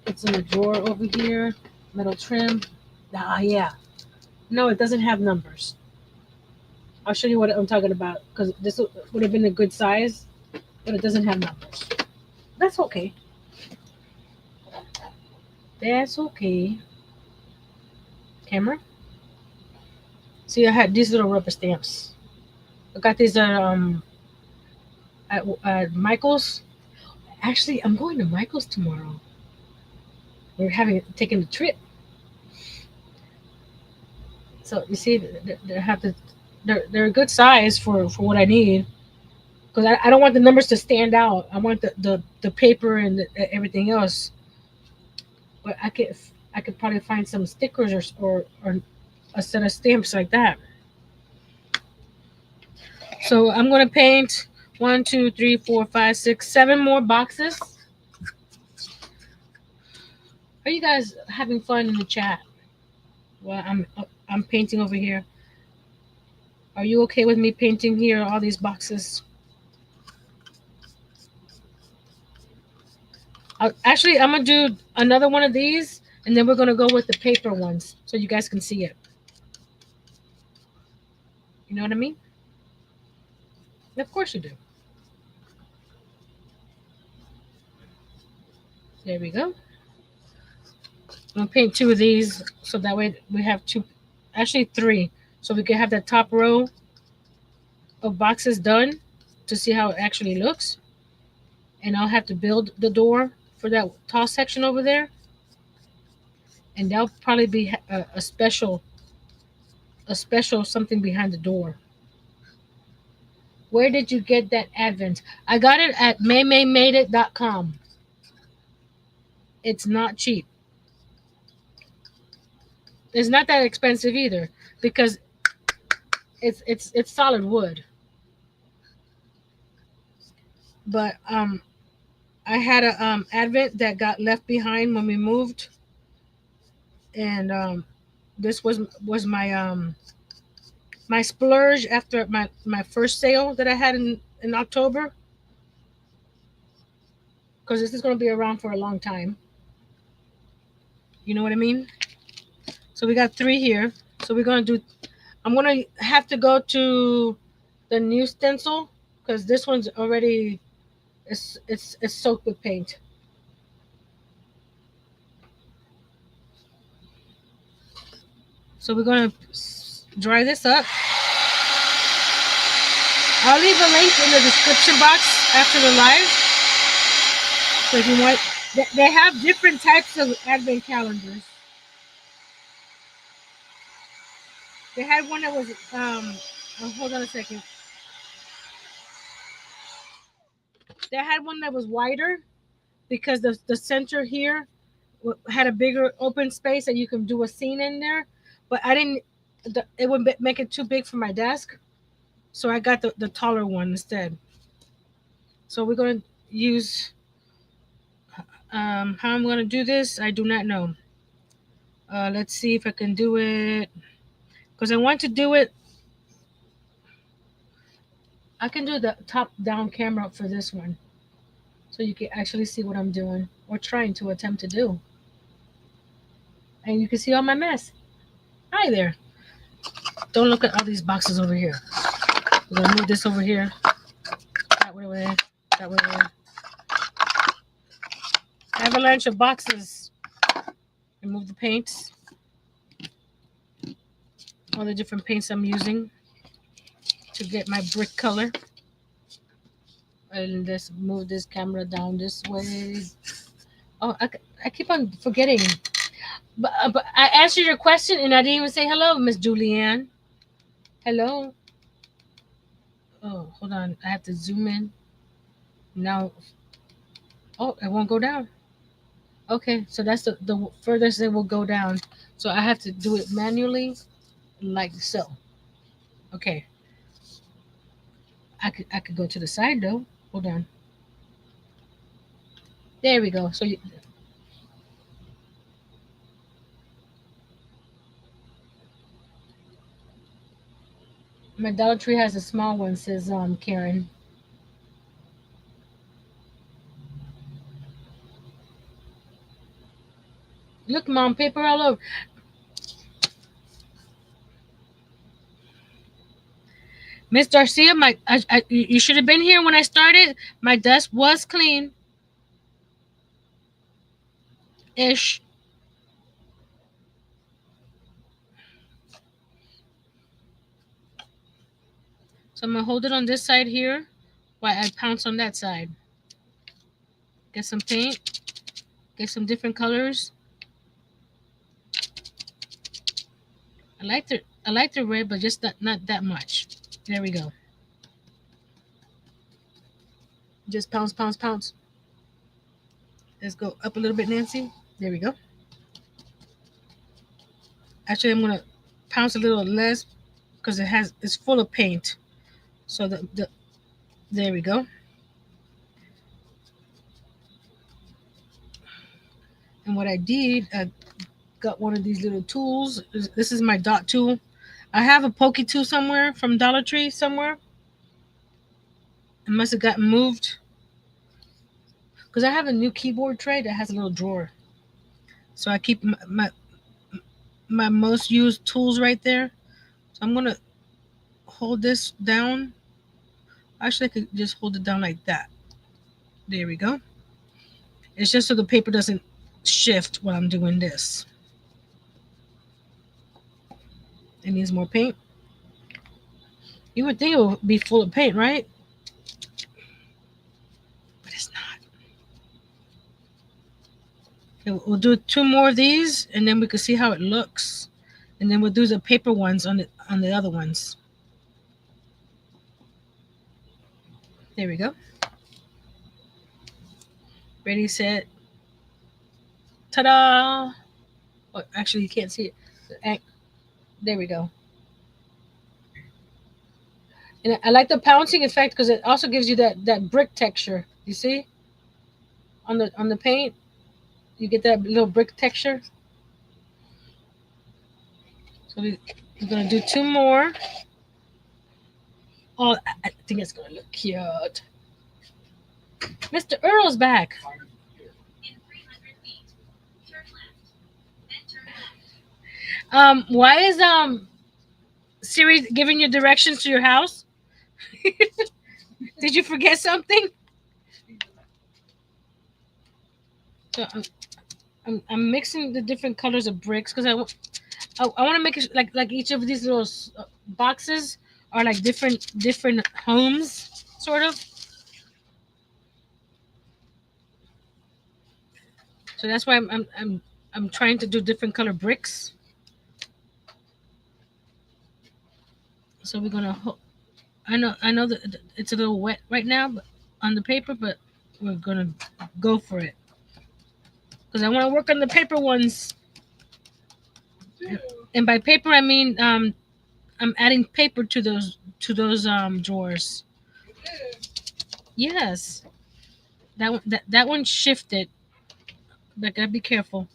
It's in a drawer over here. Metal trim. Ah, yeah. No, it doesn't have numbers. I'll show you what I'm talking about because this would have been a good size, but it doesn't have numbers. That's okay. That's okay. Camera. See, I had these little rubber stamps. I got these at Michael's. Actually, I'm going to Michael's tomorrow. We're having taken a trip. So you see, they have the they're a good size for what I need because I don't want the numbers to stand out. I want the paper and everything else. But I could probably find some stickers or a set of stamps like that. So I'm gonna paint one, two, three, four, five, six, seven more boxes. Are you guys having fun in the chat? Well, I'm painting over here. Are you okay with me painting here all these boxes? Actually, I'm gonna do another one of these, and then we're gonna go with the paper ones so you guys can see it. You know what I mean? Of course you do. There we go. I'm gonna paint two of these so that way we have two, actually three, so we can have that top row of boxes done to see how it actually looks. And I'll have to build the door for that tall section over there, and that'll probably be a special something behind the door. Where did you get that Advent? I got it at maymaymadeit.com. It's not cheap. It's not that expensive either because it's solid wood. But I had a Advent that got left behind when we moved, and this was my splurge after my first sale that I had in October, because this is going to be around for a long time. You know what I mean? So we got three here. So we're going to do. I'm going to have to go to the new stencil because this one's already it's soaked with paint. So we're going to dry this up. I'll leave a link in the description box after the live. So if you want, they have different types of advent calendars. They had one that was oh, hold on a second. They had one that was wider because the center here had a bigger open space that you can do a scene in there. But I didn't. It would make it too big for my desk, so I got the taller one instead. So we're gonna use how I'm gonna do this. I do not know. Let's see if I can do it because I want to do it. I can do the top down camera for this one so you can actually see what I'm doing or trying to attempt to do. And you can see all my mess. Hi there. Don't look at all these boxes over here. We're gonna move this over here. That way, that way. Avalanche of boxes. Remove the paints. All the different paints I'm using to get my brick color. And let's move this camera down this way. Oh, I keep on forgetting. But I answered your question and I didn't even say hello, Miss Julianne. Hello. Oh, hold on. I have to zoom in. Now, oh, it won't go down. Okay, so that's the furthest it will go down. So I have to do it manually, like so. Okay. I could go to the side though. Hold on. There we go. So my Dollar Tree has a small one, says Karen. Look, mom, paper all over. Miss Darcia, you should have been here when I started. My desk was clean ish. So I'm gonna hold it on this side here while I pounce on that side. Get some paint, get some different colors. I like the red, but just not that much. There we go. Just pounce, pounce, pounce. Let's go up a little bit, Nancy. There we go. Actually, I'm gonna pounce a little less because it's full of paint. So there we go. And what I did, I got one of these little tools. This is my dot tool. I have a pokey tool somewhere from Dollar Tree somewhere. It must have gotten moved because I have a new keyboard tray that has a little drawer. So I keep my most used tools right there. So I'm gonna hold this down. Actually, I could just hold it down like that. There we go. It's just so the paper doesn't shift while I'm doing this. It needs more paint. You would think it would be full of paint, right? But it's not. Okay, we'll do two more of these, and then we can see how it looks. And then we'll do the paper ones on the other ones. There we go. Ready, set, ta-da! Oh, actually, you can't see it. There we go. And I like the pouncing effect because it also gives you that brick texture. You see, on the paint, you get that little brick texture. So we're gonna do two more. Oh, I think it's gonna look cute. Mr. Earl's back. Why is Siri giving you directions to your house? Did you forget something? So I'm mixing the different colors of bricks because I want to make it like each of these little boxes are like different homes, sort of. So that's why I'm trying to do different color bricks. So we're gonna. I know that it's a little wet right now, on the paper, but we're gonna go for it because I want to work on the paper ones. And by paper, I mean I'm adding paper to those drawers. Yes, that one shifted. But gotta be careful.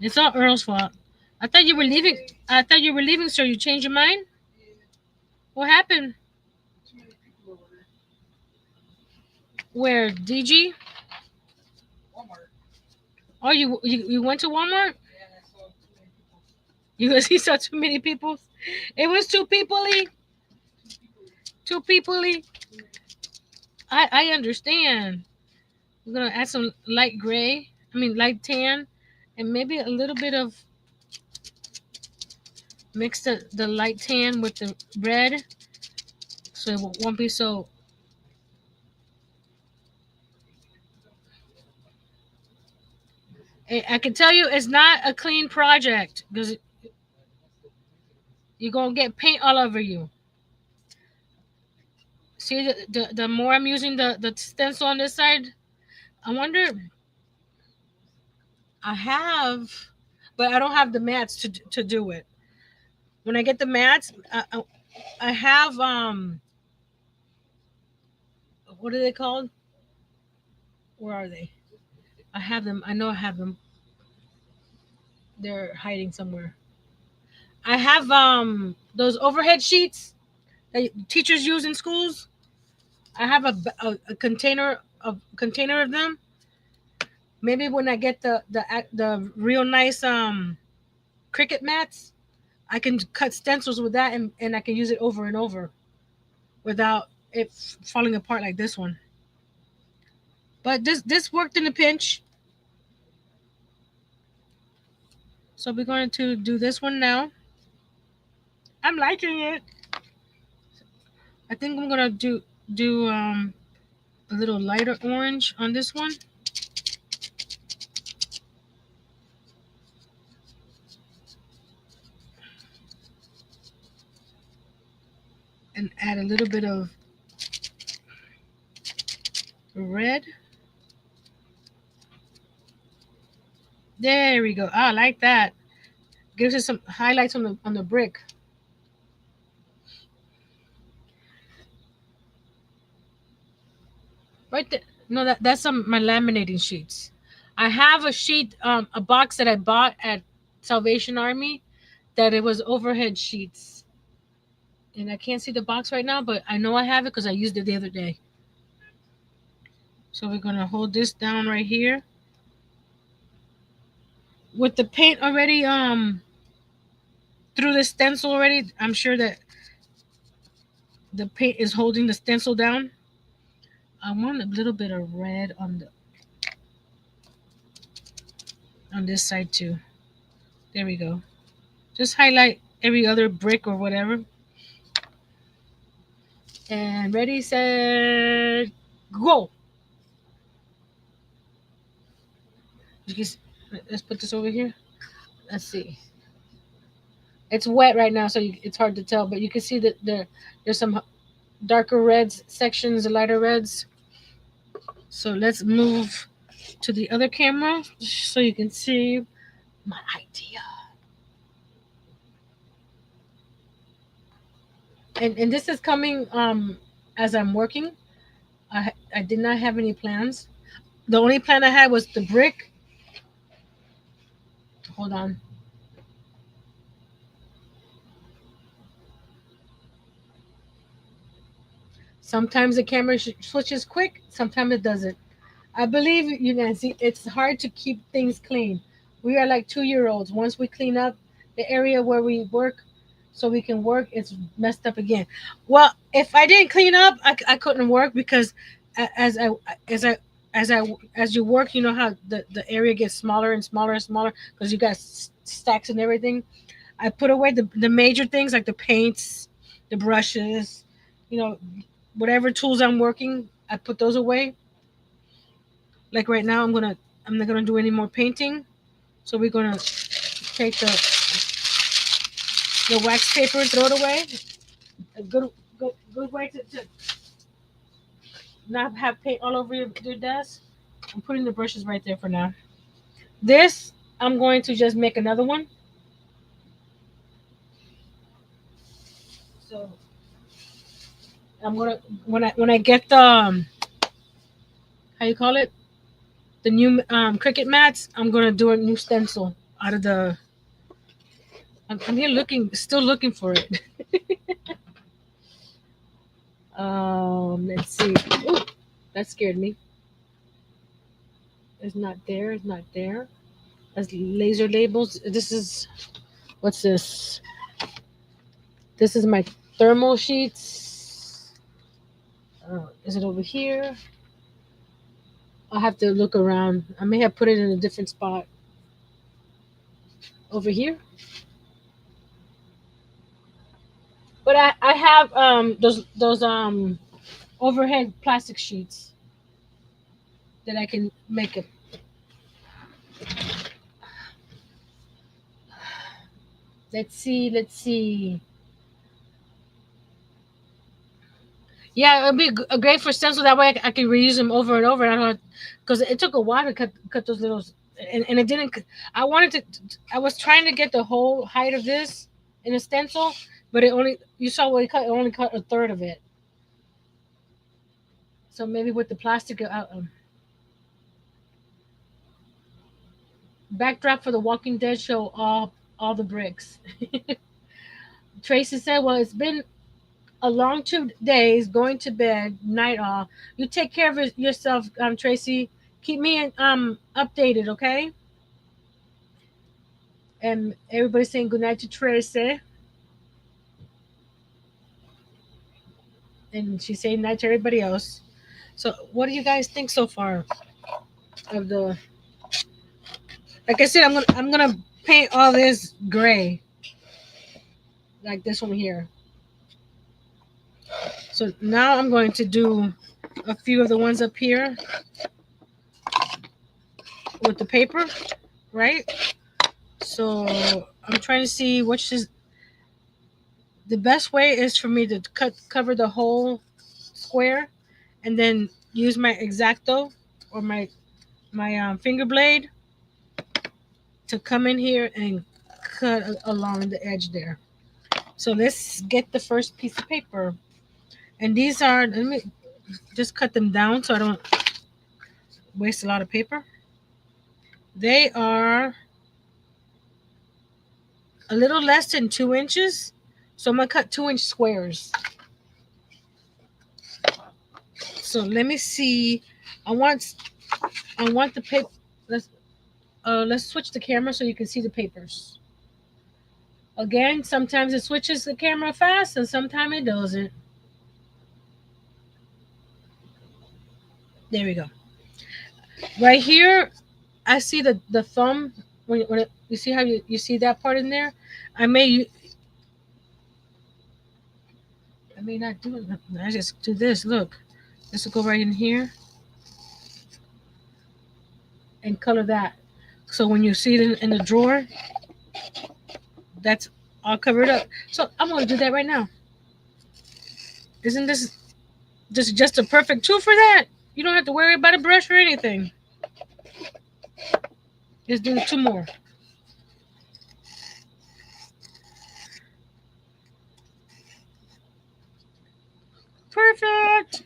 It's all Earl's fault. I thought you were leaving. I thought you were leaving, sir. You changed your mind. What happened? Where DG? Oh, you went to Walmart? You saw too many people. It was too peoply. Too peoply. I understand. We're gonna add some light gray. I mean light tan, and maybe a little bit of mix the light tan with the red, so it won't be so. I can tell you, it's not a clean project because you're gonna get paint all over you. See, the more I'm using the stencil on this side, I wonder. I have, but I don't have the mats to do it. When I get the mats, I have what are they called? Where are they? I have them. I know I have them. They're hiding somewhere. I have those overhead sheets that teachers use in schools. I have a container of them. Maybe when I get the real nice cricket mats, I can cut stencils with that, and I can use it over and over without it falling apart like this one. But this worked in a pinch. So we're going to do this one now. I'm liking it. I think I'm gonna do a little lighter orange on this one. and add a little bit of red. There we go. I like that. Gives us some highlights on the brick. Right there. No, that's some my laminating sheets. I have a sheet, a box that I bought at Salvation Army, that it was overhead sheets, and I can't see the box right now, but I know I have it because I used it the other day. So we're gonna hold this down right here with the paint already through the stencil already. I'm sure that the paint is holding the stencil down. I want a little bit of red on this side too. There we go. Just highlight every other brick or whatever. And ready, set, go. Let's put this over here. Let's see. It's wet right now, so it's hard to tell, but you can see that there's some darker reds sections, the lighter reds. So let's move to the other camera so you can see my idea. And this is coming as I'm working. I did not have any plans. The only plan I had was the brick. Hold on. Sometimes the camera switches quick, sometimes it doesn't. I believe you, Nancy. It's hard to keep things clean. We are like 2 year olds. Once we clean up the area where we work, so we can work, it's messed up again. Well, if I didn't clean up, I couldn't work because as I as I as you work, you know how the area gets smaller and smaller and smaller because you got stacks and everything. I put away the major things like the paints, the brushes, you know, whatever tools I'm working. I put those away. Like right now, I'm not gonna do any more painting. So we're gonna take the wax paper and throw it away. A good way to not have paint all over your desk. I'm putting the brushes right there for now. This I'm going to just make another one. So I'm gonna when I get the how you call it, the new cricket mats, I'm gonna do a new stencil out of the. I'm here looking, still looking for it. Let's see. Ooh, that scared me. It's not there. It's not there. That's laser labels. This is what's this? This is my thermal sheets. Is it over here? I'll have to look around. I may have put it in a different spot. Over here. But I have those overhead plastic sheets that I can make it. Let's see. Let's see. Yeah, it'd be great for stencil. That way, I can reuse them over and over. I don't, because it took a while to cut those little, and it didn't. I wanted to. I was trying to get the whole height of this in a stencil, but it only, you saw what it cut. It only cut a third of it. So maybe with the plastic backdrop for the Walking Dead show, all the bricks. Tracy said, "Well, it's been a long 2 days. Going to bed. Night all. You take care of yourself, Tracy. Keep me updated, okay?" And everybody's saying good night to Tracy, and she's saying night to everybody else. So, what do you guys think so far of the? Like I said, I'm gonna paint all this gray, like this one here. So now I'm going to do a few of the ones up here with the paper, right? So I'm trying to see which is. the best way is for me to cover the whole square, and then use my X-Acto or my finger blade to come in here and cut along the edge there. So let's get the first piece of paper. And these are, let me just cut them down so I don't waste a lot of paper. They are a little less than 2 inches. So I'm gonna cut 2-inch squares. So let me see. I want the paper. Let's switch the camera so you can see the papers. Again, sometimes it switches the camera fast and sometimes it doesn't. There we go. Right here, I see the thumb. You see how you see that part in there? I may I may not do it. I just do this. Look, this will go right in here and color that. So when you see it in the drawer, that's all covered up. So I'm gonna do that right now. Isn't this just a perfect tool for that? You don't have to worry about a brush or anything. Just do 2 more. Perfect.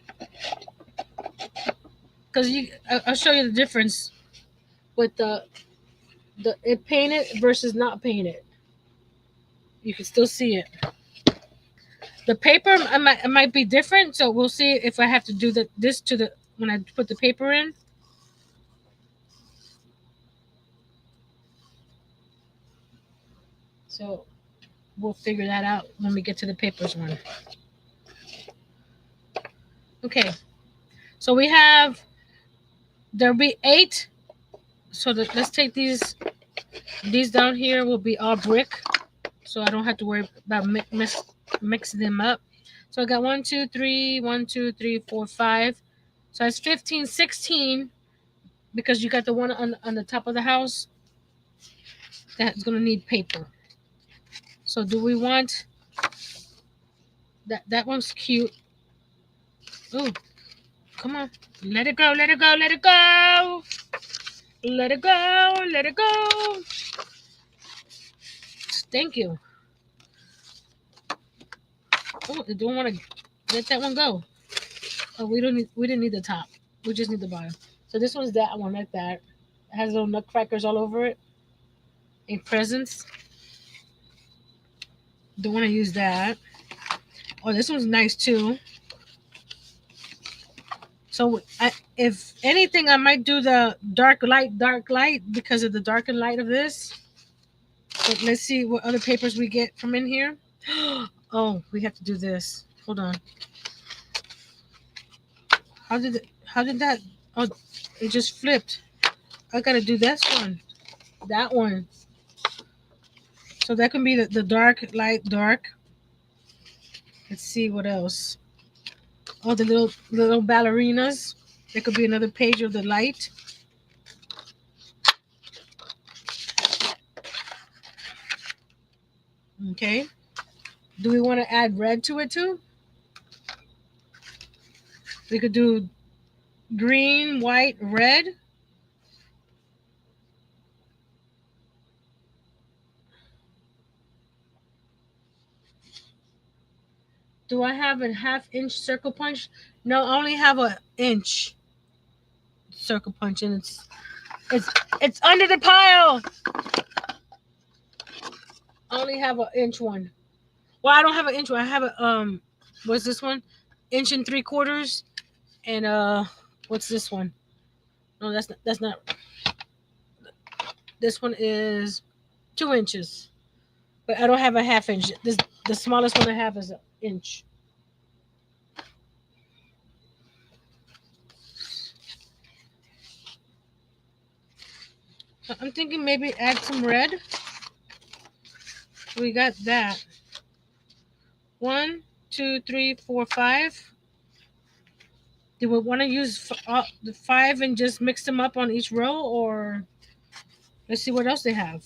Because I'll show you the difference with the it painted versus not painted. You can still see it. The paper it might be different, so we'll see if I have to do this to the when I put the paper in. So we'll figure that out when we get to the papers one. Okay, so we have there'll be 8. So let's take these down here will be all brick, so I don't have to worry about mixing them up. So I got 1, 2, 3, 1, 2, 3, 4, 5. So it's 15, 16 because you got the one on the top of the house that's gonna need paper. So do we want that one's cute. Oh, come on. Let it go, let it go, let it go. Let it go, let it go. Thank you. Oh, I don't want to let that one go. Oh, we didn't need the top. We just need the bottom. So this one's that one like that. It has little nutcrackers all over it. In presents. Don't want to use that. Oh, this one's nice too. So if anything, I might do the dark light because of the dark and light of this. But let's see what other papers we get from in here. Oh, we have to do this. Hold on. How did that? Oh, it just flipped. I gotta do this one. That one. So that can be the dark, light, dark. Let's see what else. Oh, the little ballerinas. There could be another page of the light. Okay. Do we want to add red to it too? We could do green, white, red. Do I have a 1/2 inch circle punch? No, I only have an inch circle punch, and it's it's under the pile. I only have an inch one. Well, I don't have an inch one. I have a what's this one? 1 3/4, and what's this one? No, that's not. This one is 2 inches, but I don't have a 1/2 inch. The smallest one I have is an inch. I'm thinking maybe add some red. We got that. 1, 2, 3, 4, 5. Do we want to use the 5 and just mix them up on each row, or let's see what else they have?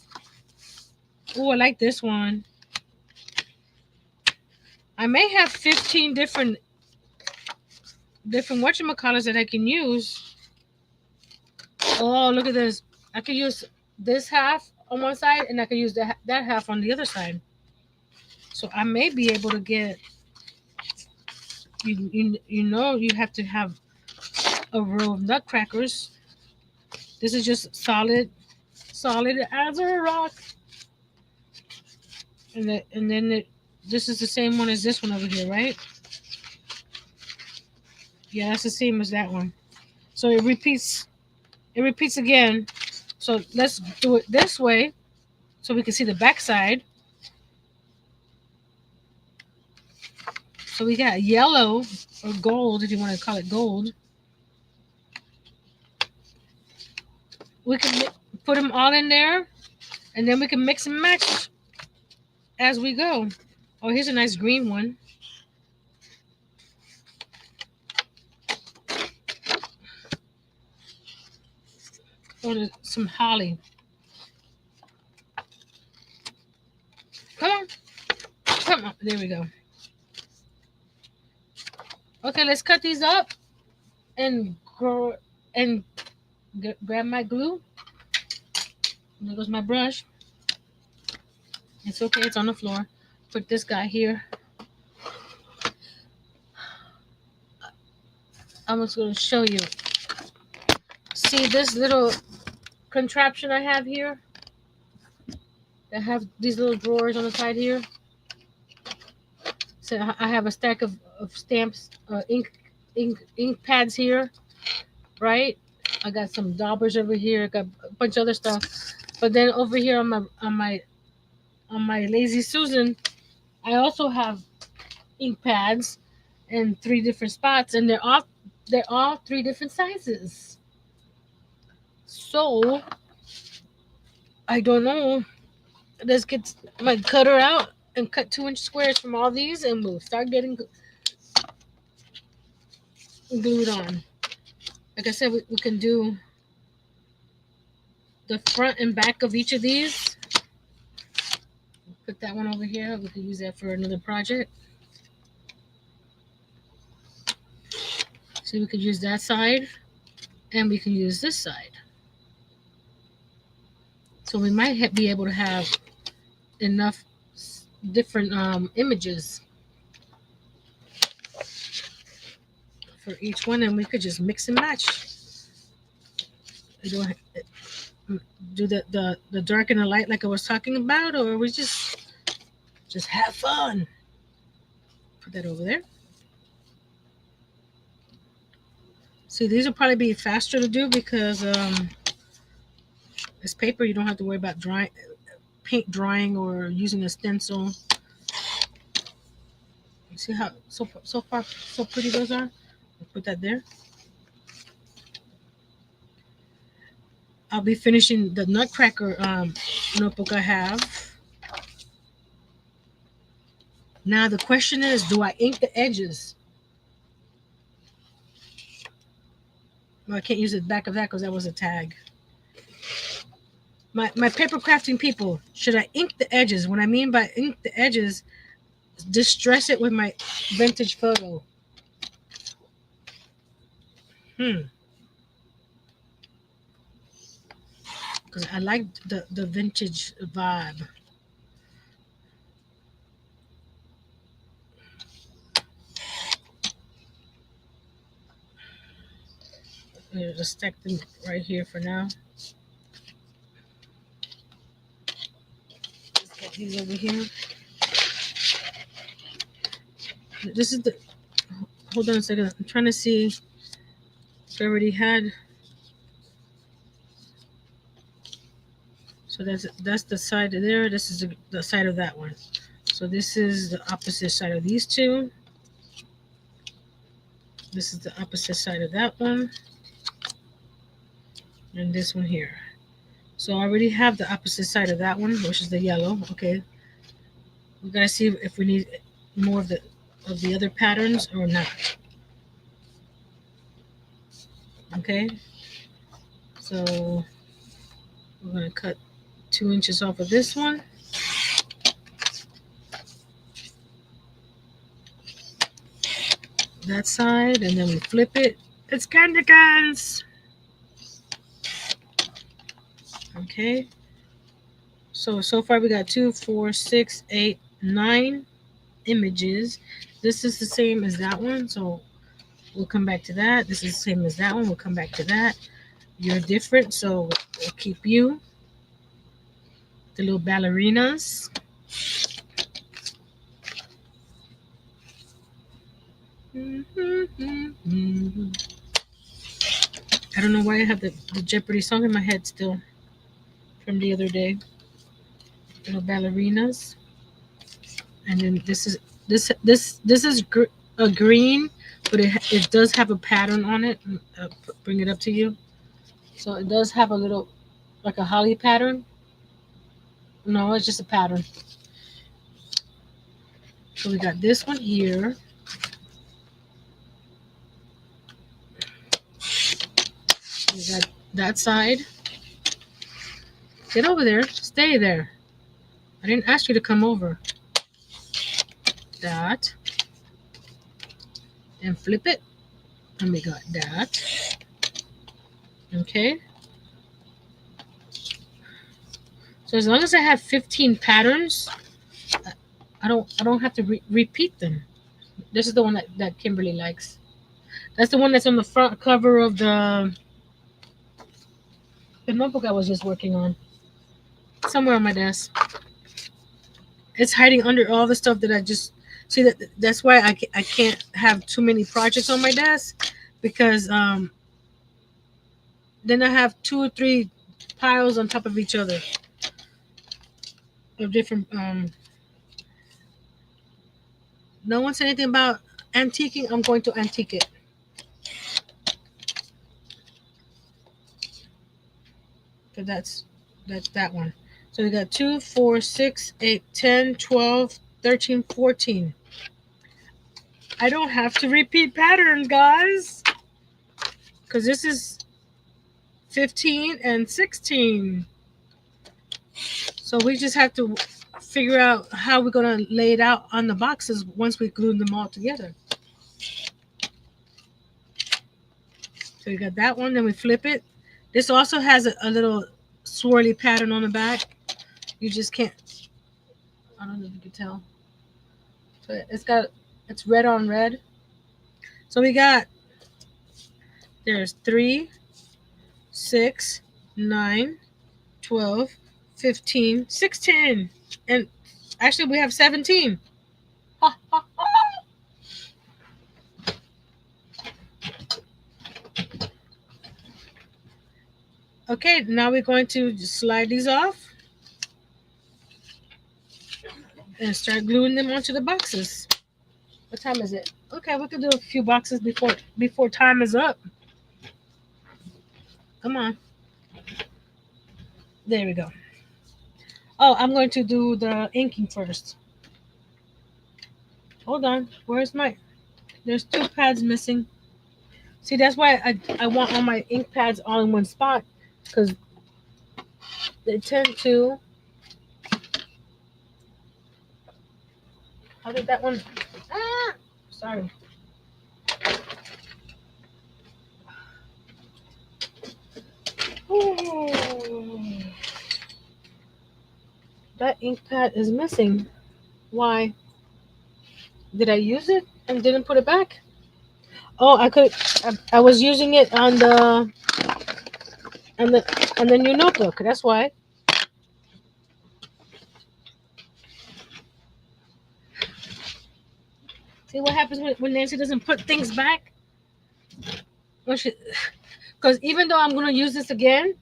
Oh, I like this one. I may have 15 different whatchamacallits that I can use. Oh, look at this. I could use this half on one side and I could use that half on the other side. So I may be able to get you have to have a row of nutcrackers. This is just solid as a rock. This is the same one as this one over here, right? Yeah, that's the same as that one. So it repeats. It repeats again. So let's do it this way so we can see the back side. So we got yellow or gold, if you want to call it gold. We can put them all in there, and then we can mix and match as we go. Oh, here's a nice green one. Or some holly. Come on. Come on. There we go. Okay, let's cut these up and grow and grab my glue. There goes my brush. It's okay, it's on the floor. Put this guy here. I'm just going to show you. See this little contraption I have here? I have these little drawers on the side here. So I have a stack of stamps, ink pads here, right? I got some daubers over here. I got a bunch of other stuff. But then over here on my Lazy Susan, I also have ink pads in 3 different spots, and they're all 3 different sizes. So I don't know. Let's get my cutter out and cut 2-inch squares from all these, and we'll start getting glued on. Like I said, we can do the front and back of each of these. Put that one over here. We can use that for another project. So we could use that side, and we can use this side. So we might be able to have enough different images for each one, and we could just mix and match. Do the dark and the light like I was talking about, or we just have fun. Put that over there. See, these will probably be faster to do because it's paper. You don't have to worry about paint drying or using a stencil. You see how so far so pretty those are? Put that there. I'll be finishing the Nutcracker notebook I have. Now the question is, do I ink the edges? Well, I can't use the back of that because that was a tag. My paper crafting people, should I ink the edges? What I mean by ink the edges, distress it with my vintage photo. Because I like the vintage vibe. I'm going to just stack them right here for now. Let's get these over here. This is the... Hold on a second. I'm trying to see if I already had... So that's the side there. This is the side of that one. So this is the opposite side of these two. This is the opposite side of that one. And this one here. So I already have the opposite side of that one, which is the yellow. Okay. We're gonna see if we need more of the other patterns or not. Okay. So we're gonna cut 2 inches off of this one. that side, and then we flip it. It's candy cans. Okay. So far we got 2, 4, 6, 8, 9 images. This is the same as that one, so we'll come back to that. This is the same as that one. We'll come back to that. You're different, so we'll keep you. The little ballerinas. I don't know why I have the Jeopardy song in my head still from the other day. Little ballerinas, and then this is a green, but it does have a pattern on it. Bring it up to you. So it does have a little like a holly pattern. No, it's just a pattern. So we got this one here. We got that side. Get over there. Stay there. I didn't ask you to come over. That. And flip it. And we got that. Okay. So as long as I have 15 patterns, I don't have to repeat them. This is the one that Kimberly likes. That's the one that's on the front cover of the notebook I was just working on. Somewhere on my desk. It's hiding under all the stuff that I just see. That's why I can't have too many projects on my desk, because then I have 2 or 3 piles on top of each other of different. No one said anything about antiquing. I'm going to antique it. So that's that one. So we got 2, 4, 6, 8, 10, 12, 13, 14. I don't have to repeat patterns, guys, because this is 15 and 16. So we just have to figure out how we're going to lay it out on the boxes once we glue them all together. So we got that one, then we flip it. This also has a little swirly pattern on the back. You just can't, I don't know if you can tell. So it's red on red. So we got, there's 3, 6, 9, 12, 15, 16. And actually we have 17. Okay, now we're going to slide these off and start gluing them onto the boxes. What time is it? Okay, we can do a few boxes before time is up. Come on. There we go. Oh, I'm going to do the inking first. Hold on. Where's my... There's 2 pads missing. See, that's why I want all my ink pads all in one spot, because they tend to... How did that one... Ah! Sorry. Ooh. That ink pad is missing. Why? Did I use it and didn't put it back? Oh, I was using it on the new notebook. That's why. See what happens when Nancy doesn't put things back? Because even though I'm gonna use this again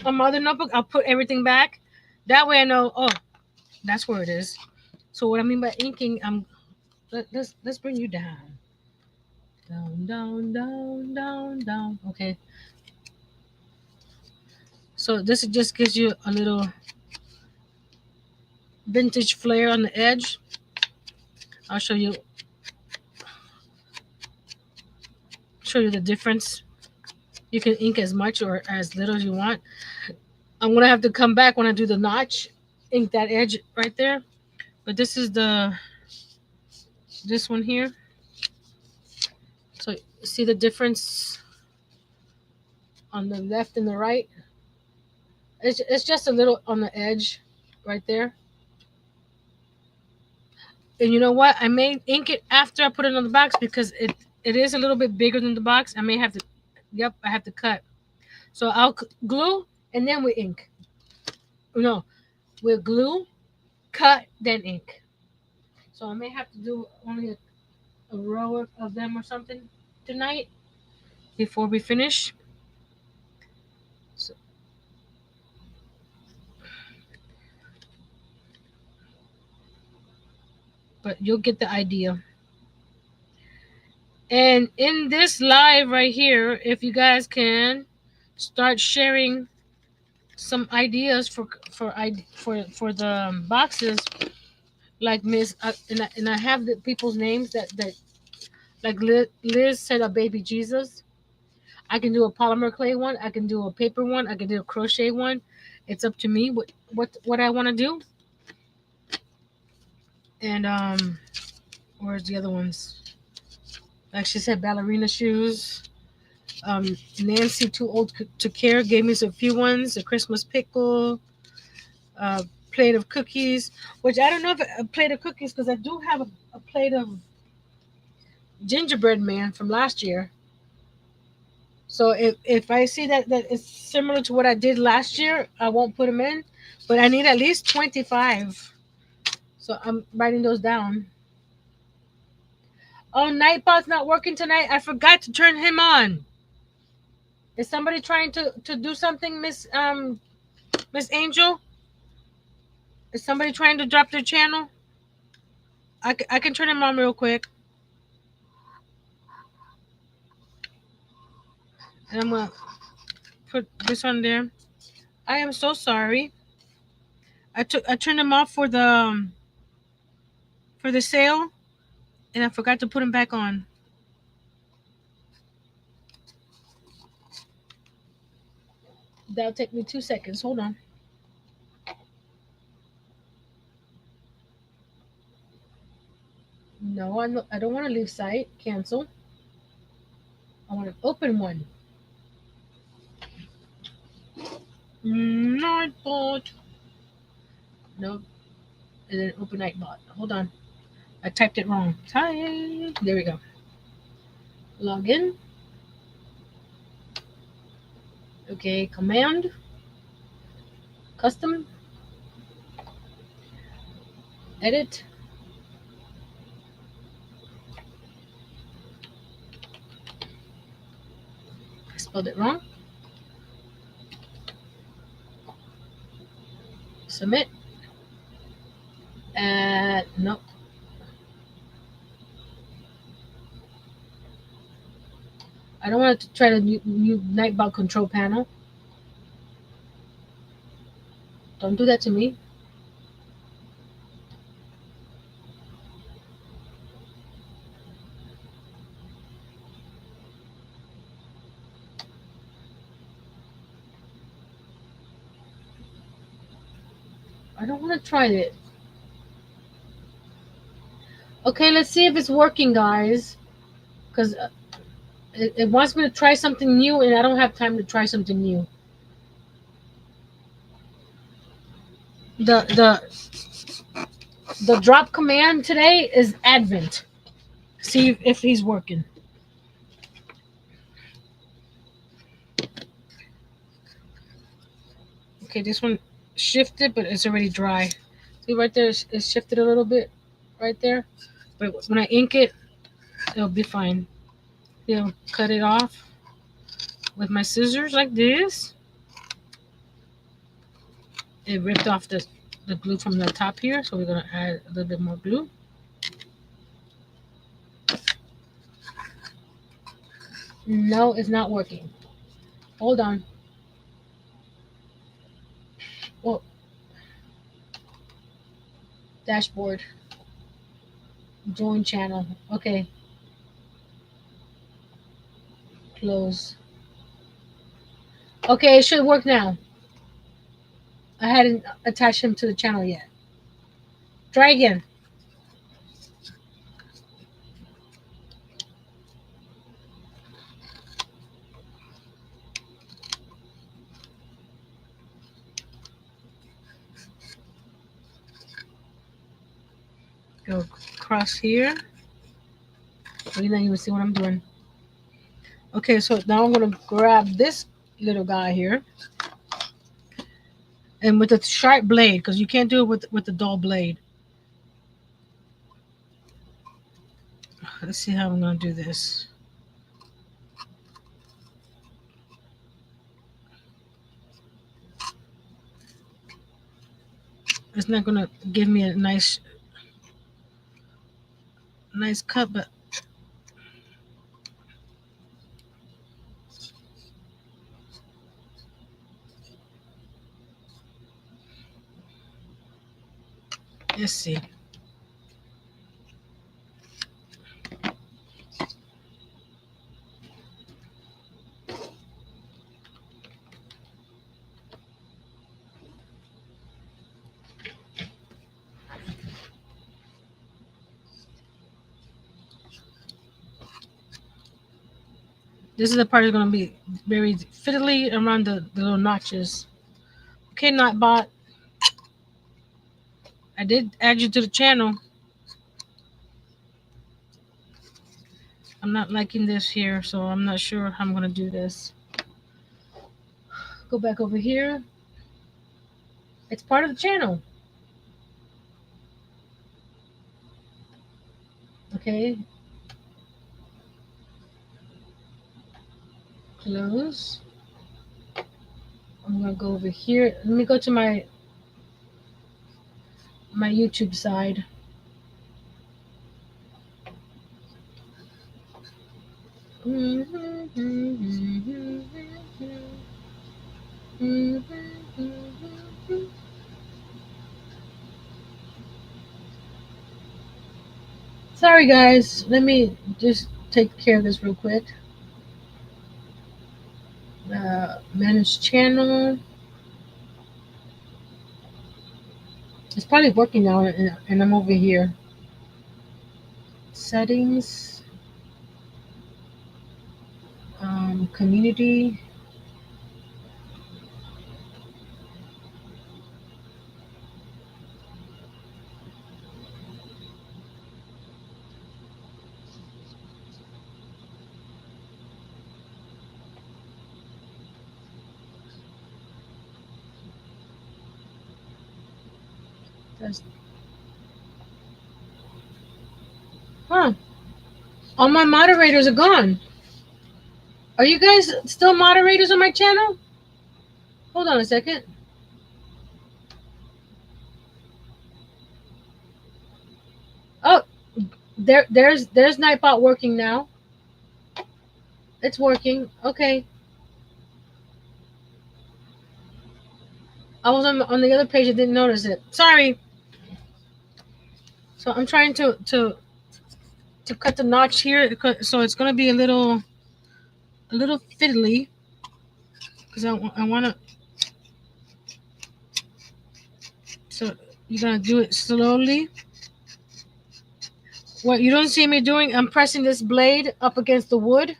on my other notebook, I'll put everything back. That way I know. Oh, that's where it is. So what I mean by inking, let's bring you down, down, down, down, down, down. Okay. So this just gives you a little vintage flair on the edge. I'll show you the difference. You can ink as much or as little as you want. I'm gonna have to come back when I do the notch, ink that edge right there. But this is this one here. So see the difference on the left and the right? It's just a little on the edge right there. And you know what? I may ink it after I put it on the box because it is a little bit bigger than the box. I may have to, yep, I have to cut. So I'll glue and then we ink. No, we'll glue, cut, then ink. So I may have to do only a row of them or something tonight before we finish. So, but you'll get the idea. And in this live right here, if you guys can start sharing some ideas for the boxes, like Miss and I have the people's names that like Liz said a baby Jesus. I can do a polymer clay one. I can do a paper one. I can do a crochet one. It's up to me what I want to do. And where's the other ones? Like she said, ballerina shoes. Nancy, too old to care, gave me a few ones. A Christmas pickle, a plate of cookies, which I don't know if a plate of cookies because I do have a plate of gingerbread man from last year. So if I see that it's similar to what I did last year, I won't put them in. But I need at least 25. So I'm writing those down. Oh, Nightbot's not working tonight. I forgot to turn him on. Is somebody trying to do something, Miss Angel? Is somebody trying to drop their channel? I can turn him on real quick. And I'm gonna put this on there. I am so sorry. I turned him off for the sale, and I forgot to put him back on. That'll take me 2 seconds. Hold on. No, I don't want to leave site. Cancel. I want to open one. Nightbot. No, and then open Nightbot. Hold on. I typed it wrong. Hi. There we go. Log in. Okay, command. Custom. Edit. I spelled it wrong. Submit. Nope. I don't want to try to new Nightbot control panel. Don't do that to me. I don't want to try it. Okay, let's see if it's working, guys. Because it wants me to try something new, and I don't have time to try something new. The the drop command today is Advent. See if he's working. Okay, this one shifted, but it's already dry. See right there, it's shifted a little bit, right there. But when I ink it, it'll be fine. You'll cut it off with my scissors like this. It ripped off the glue from the top here, so we're gonna add a little bit more glue. No, it's not working. Hold on. Well, dashboard. Join channel. Okay. Close. Okay, it should work now. I hadn't attached him to the channel yet. Try again. across here. So you don't even see what I'm doing. Okay, so now I'm gonna grab this little guy here, and with a sharp blade, because you can't do it with the dull blade. Let's see how I'm gonna do this. It's not gonna give me a nice cut, but let's see. This is the part that's gonna be very fiddly around the little notches. Okay, Nightbot. I did add you to the channel. I'm not liking this here, so I'm not sure how I'm gonna do this. Go back over here. It's part of the channel. Okay. Close. I'm gonna go over here. Let me go to my YouTube side. Sorry guys, let me just take care of this real quick. Manage channel. It's probably working now, and I'm over here. Settings. Community. That's, huh. All my moderators are gone. Are you guys still moderators on my channel? Hold on a second. Oh, there's Nightbot working now. It's working. Okay. I was on the other page. I didn't notice it. Sorry. So I'm trying to cut the notch here, so it's gonna be a little fiddly, because I want to. So you're gonna do it slowly. What you don't see me doing, I'm pressing this blade up against the wood.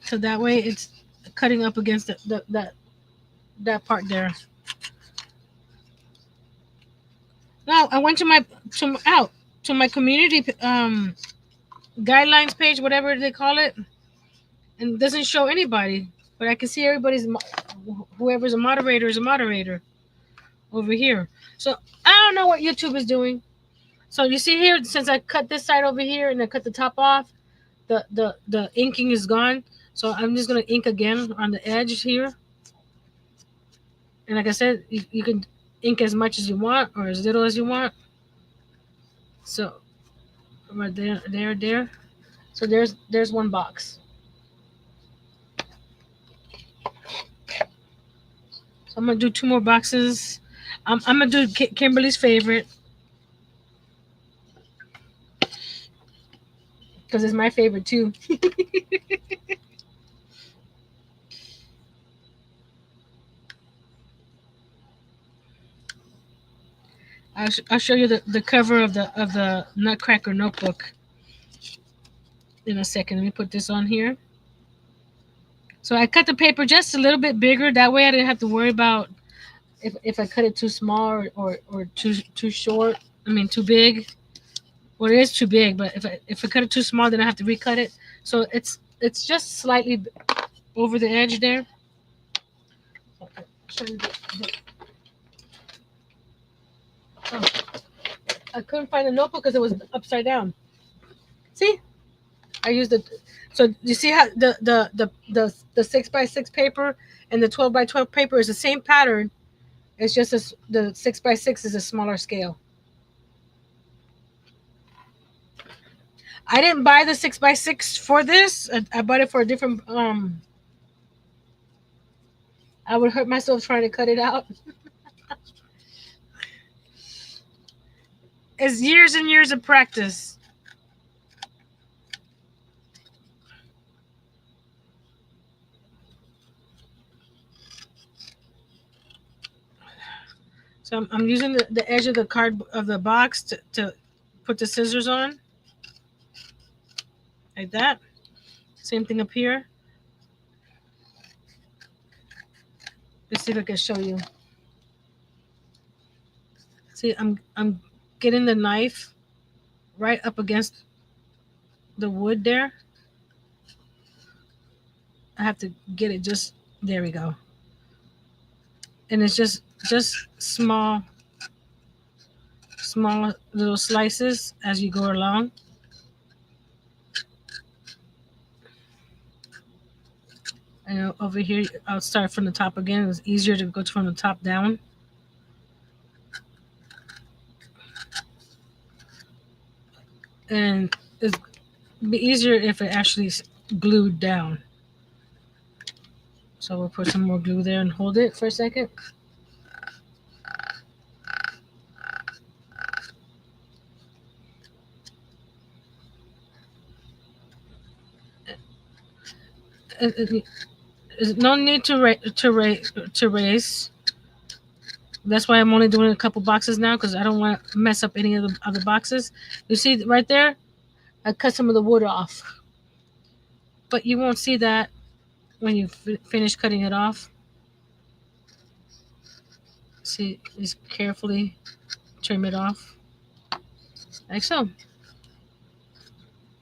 So that way it's cutting up against that part there. Now I went to my community guidelines page, whatever they call it, and it doesn't show anybody, but I can see everybody's whoever's a moderator is a moderator over here. So I don't know what YouTube is doing. So you see here, since I cut this side over here and I cut the top off, the inking is gone. So I'm just gonna ink again on the edge here. And like I said, you can ink as much as you want or as little as you want. So right there. So there's one box. So I'm gonna do two more boxes. I'm gonna do Kimberly's favorite because it's my favorite too. I'll show you the cover of the Nutcracker notebook in a second. Let me put this on here. So I cut the paper just a little bit bigger. That way I didn't have to worry about if I cut it too small or too short. I mean too big. Well, it is too big, but if I cut it too small, then I have to recut it. So it's just slightly over the edge there. Okay, show you oh, I couldn't find the notebook because it was upside down. See, I used it. So you see how the 6x6 paper and the 12x12 paper is the same pattern. It's just the 6x6 is a smaller scale. I didn't buy the 6x6 for this. I bought it for a different. I would hurt myself trying to cut it out. It's years and years of practice. So I'm using the edge of the card of the box to put the scissors on, like that. Same thing up here. Let's see if I can show you. See, I'm getting the knife right up against the wood there. I have to get it just there we go. And it's just small little slices as you go along. And over here, I'll start from the top again. It's easier to go from the top down. And it's be easier if it actually glued down. So we'll put some more glue there and hold it for a second. There's no need to raise. That's why I'm only doing a couple boxes now because I don't want to mess up any of the other boxes. You see right there, I cut some of the wood off, but you won't see that when you finish cutting it off. See, just carefully trim it off, like so.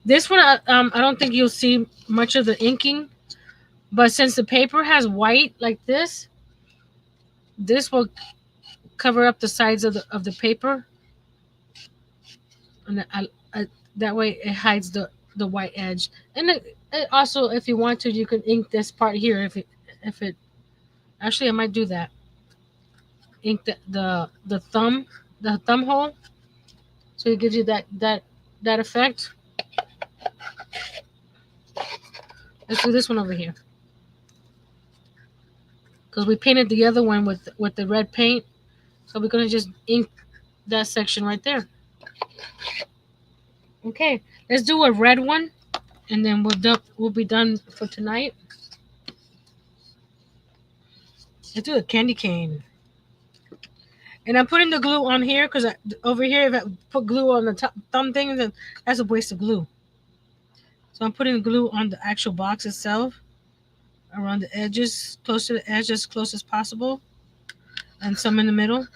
This one, I don't think you'll see much of the inking, but since the paper has white like this will cover up the sides of the paper, and that way it hides the white edge. And it also, if you want to, you can ink this part here. If it actually, I might do that. Ink the thumb hole, so it gives you that effect. Let's do this one over here because we painted the other one with the red paint, so we're gonna just ink that section right there. Okay, let's do a red one, and then we'll be done for tonight. Let's do a candy cane. And I'm putting the glue on here because over here, if I put glue on the top thumb thing, then that's a waste of glue. So I'm putting glue on the actual box itself, around the edges, close to the edge, as close as possible, and some in the middle.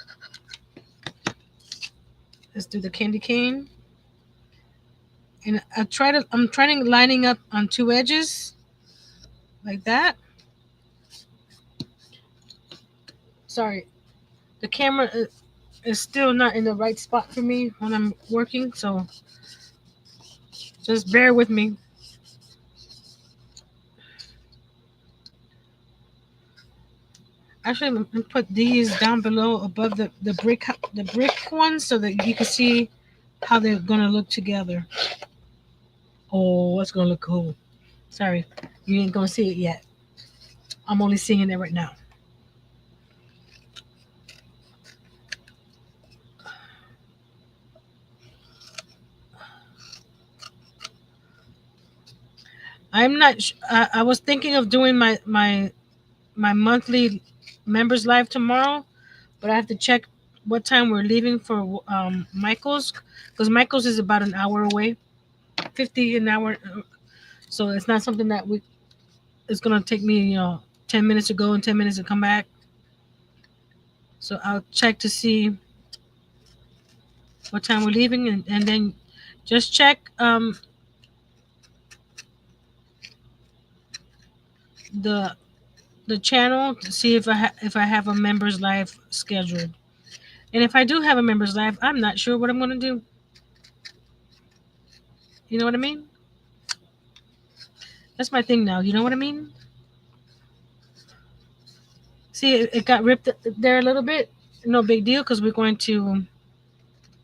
Let's do the candy cane. And I'm trying to lining up on two edges, like that. Sorry, the camera is still not in the right spot for me when I'm working, so just bear with me. Actually, I'm gonna put these down below above the brick ones so that you can see how they're gonna look together. Oh, that's gonna look cool. Sorry, you ain't gonna see it yet. I'm only seeing it right now. I'm not. I was thinking of doing my monthly members live tomorrow, but I have to check what time we're leaving for Michael's because Michael's is about an hour away, 50 an hour. So it's not something that we. It's gonna take me 10 minutes to go and 10 minutes to come back. So I'll check to see what time we're leaving, and then just check the the channel to see if I have a members live scheduled. And if I do have a members live, I'm not sure what I'm gonna do. You know what I mean? That's my thing now. You know what I mean? See, it got ripped there a little bit. No big deal because we're going to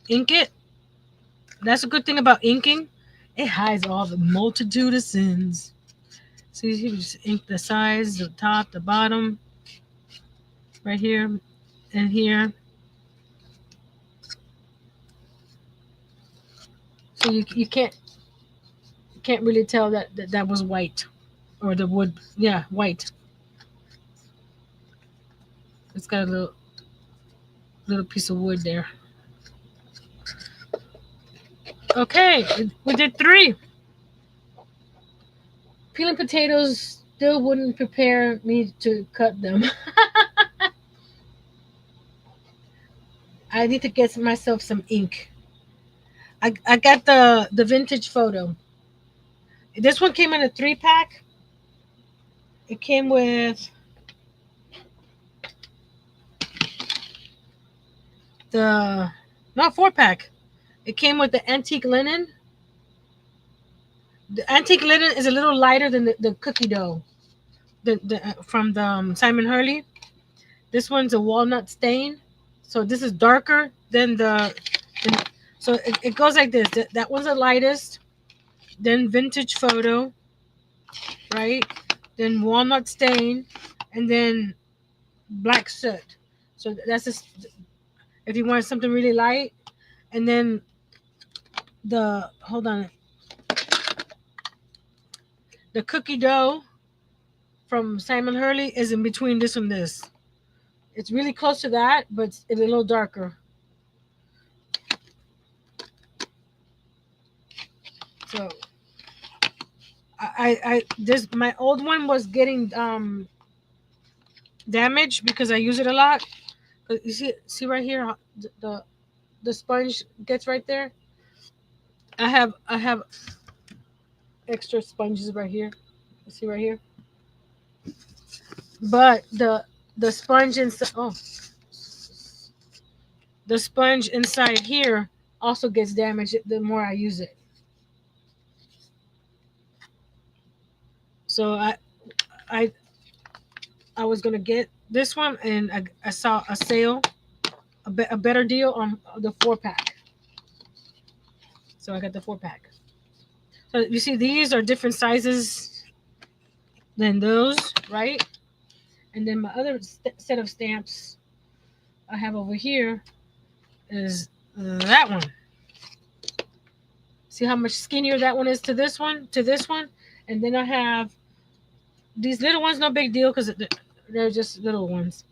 ink it. That's a good thing about inking. It hides all the multitude of sins. See, you just ink the sides, the top, the bottom, right here and here. So you can't really tell that was white or the wood. Yeah, white. It's got a little piece of wood there. Okay, we did 3. Peeling potatoes still wouldn't prepare me to cut them. I need to get myself some ink. I got the vintage photo. This one came in a 3-pack. It came with the not 4-pack. It came with the antique linen. The antique linen is a little lighter than the cookie dough. The from the Simon Hurley. This one's a walnut stain. So this is darker than the so it goes like this. That one's the lightest. Then vintage photo, right? Then walnut stain, and then black soot. So that's just if you want something really light. And then the hold on, the cookie dough from Simon Hurley is in between this and this. It's really close to that, but it's a little darker. So I this my old one was getting damaged because I use it a lot. You see right here the sponge gets right there. I have extra sponges right here. You see right here. But the sponge inside the sponge inside here also gets damaged the more I use it. So I I was gonna get this one, and I saw a sale, a better deal on the 4-pack. So I got the 4-pack. So you see, these are different sizes than those, right? And then my other set of stamps I have over here is that one. See how much skinnier that one is to this one, and then I have these little ones. No big deal because they're just little ones.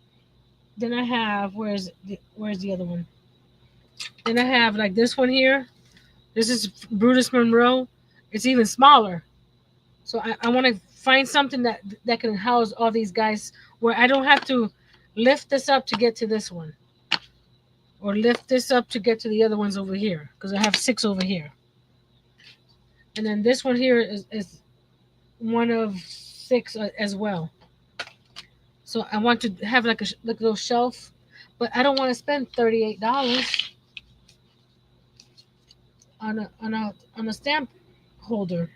Then I have where's the other one? Then I have like this one here. This is Brutus Monroe. It's even smaller. So I want to find something that can house all these guys where I don't have to lift this up to get to this one, or lift this up to get to the other ones over here, because I have 6 over here. And then this one here is one of 6 as well. So I want to have like a little shelf, but I don't want to spend $38 on a stamp holder.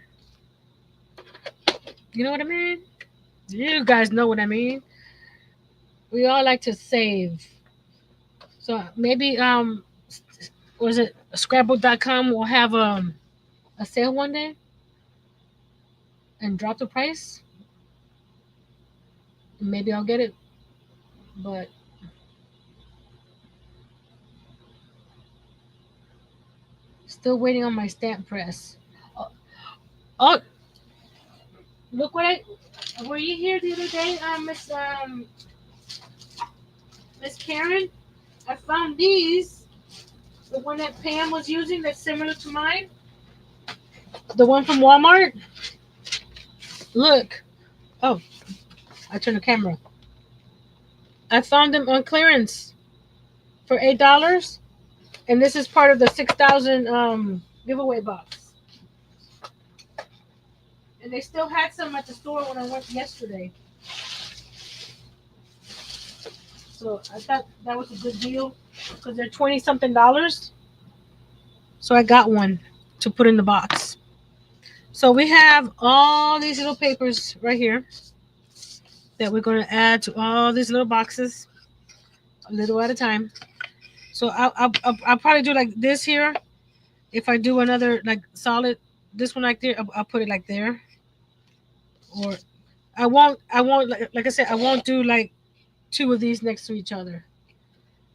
You know what I mean? You guys know what I mean. We all like to save. So maybe was it Scrabble.com will have a sale one day and drop the price. Maybe I'll get it, but still waiting on my stamp press. Oh, oh, look what I. Were you here the other day, Miss Karen? I found these. The one that Pam was using that's similar to mine. The one from Walmart. Look. Oh, I turned the camera. I found them on clearance. for $8, and this is part of the 6,000 giveaway box. And they still had some at the store when I went yesterday, so I thought that was a good deal because they're 20 something dollars. So I got one to put in the box. So we have all these little papers right here that we're going to add to all these little boxes, a little at a time. So I'll probably do like this here. If I do another like solid, this one like there, I'll put it like there. Or I won't like I said, I won't do like two of these next to each other.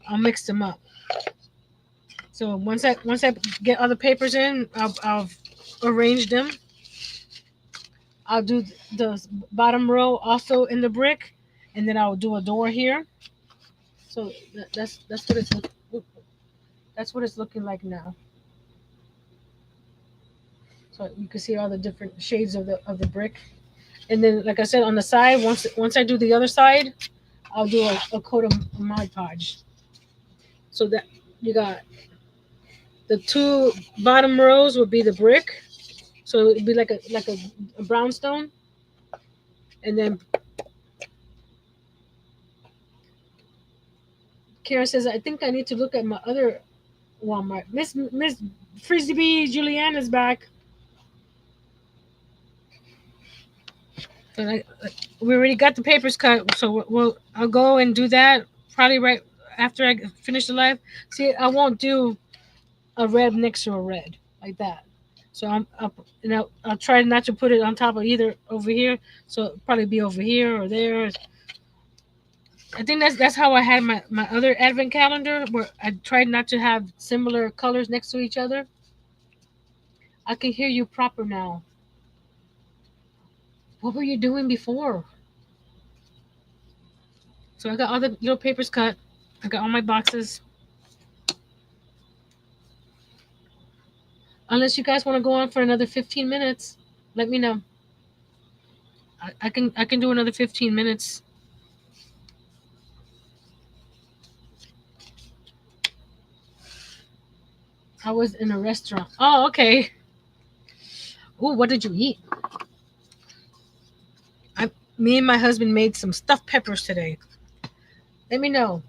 I'll mix them up. So once I get other papers in, I'll arrange them. I'll do the bottom row also in the brick, and then I'll do a door here. So that's what it's looking like now. So you can see all the different shades of the brick. And then, like I said, on the side, once I do the other side, I'll do a coat of Mod Podge. So that you got the two bottom rows will be the brick. So it'd be like a brownstone, and then Karen says, "I think I need to look at my other Walmart." Miss Frisbee Julianne is back. And we already got the papers cut, so I'll go and do that probably right after I finish the live. See, I won't do a red next to a red like that. So I'll try not to put it on top of either over here. So it'll probably be over here or there. I think that's how I had my other advent calendar where I tried not to have similar colors next to each other. I can hear you proper now. What were you doing before? So I got all the little papers cut. I got all my boxes. Unless you guys want to go on for another 15 minutes, let me know. I can do another 15 minutes. I was in a restaurant. Oh, okay. Ooh, what did you eat? Me and my husband made some stuffed peppers today. Let me know.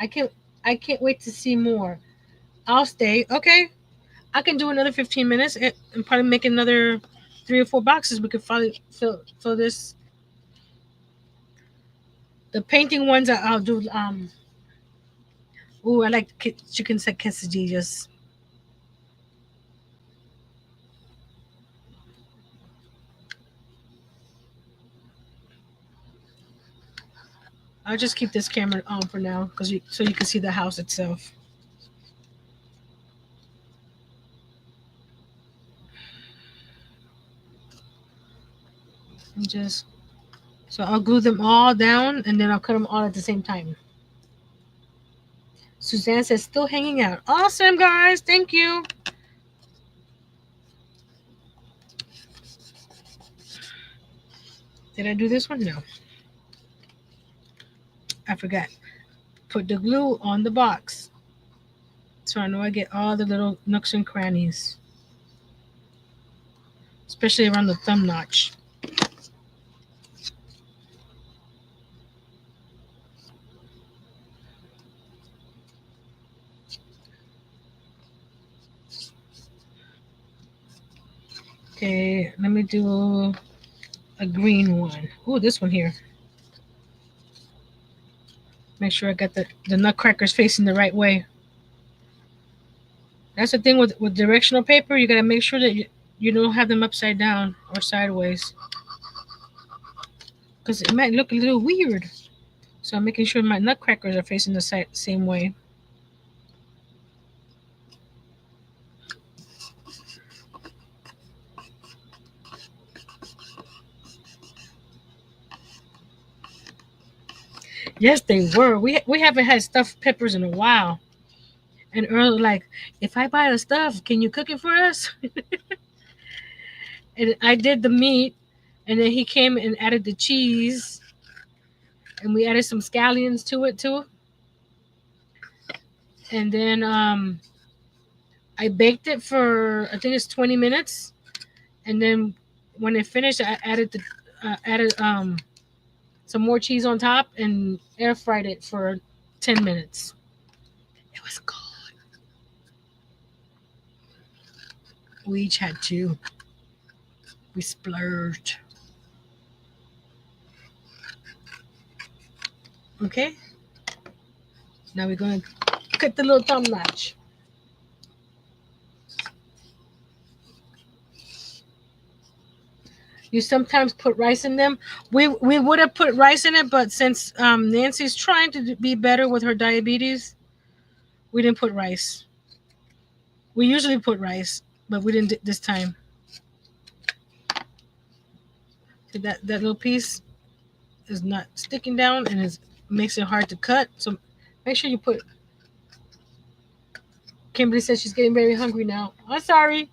I can't I can't wait to see more. I'll stay. Okay. I can do another 15 minutes and probably make another 3 or 4 boxes. We could probably fill this. The painting ones I'll do. Ooh, I like chicken quesadillas. I'll just keep this camera on for now so you can see the house itself. And just so I'll glue them all down and then I'll cut them all at the same time. Suzanne says still hanging out. Awesome, guys. Thank you. Did I do this one? No, I forgot. Put the glue on the box so I know I get all the little nooks and crannies, especially around the thumb notch. Okay, let me do a green one. Ooh, this one here. Make sure I got the nutcrackers facing the right way. That's the thing with directional paper. You gotta make sure that you don't have them upside down or sideways, because it might look a little weird. So I'm making sure my nutcrackers are facing the same way. Yes, they were. We haven't had stuffed peppers in a while. And Earl like, if I buy the stuff, can you cook it for us? And I did the meat, and then he came and added the cheese, and we added some scallions to it too. and then I baked it for I think it's 20 minutes, and then when it finished, I added some more cheese on top and air fried it for 10 minutes. It was good. We each had two. We splurged. Okay, now we're gonna cut the little thumb notch. You sometimes put rice in them. We would have put rice in it, but since Nancy's trying to be better with her diabetes, we didn't put rice. We usually put rice, but we didn't this time. See that little piece is not sticking down and it makes it hard to cut. So make sure you put. Kimberly says she's getting very hungry now. I'm sorry.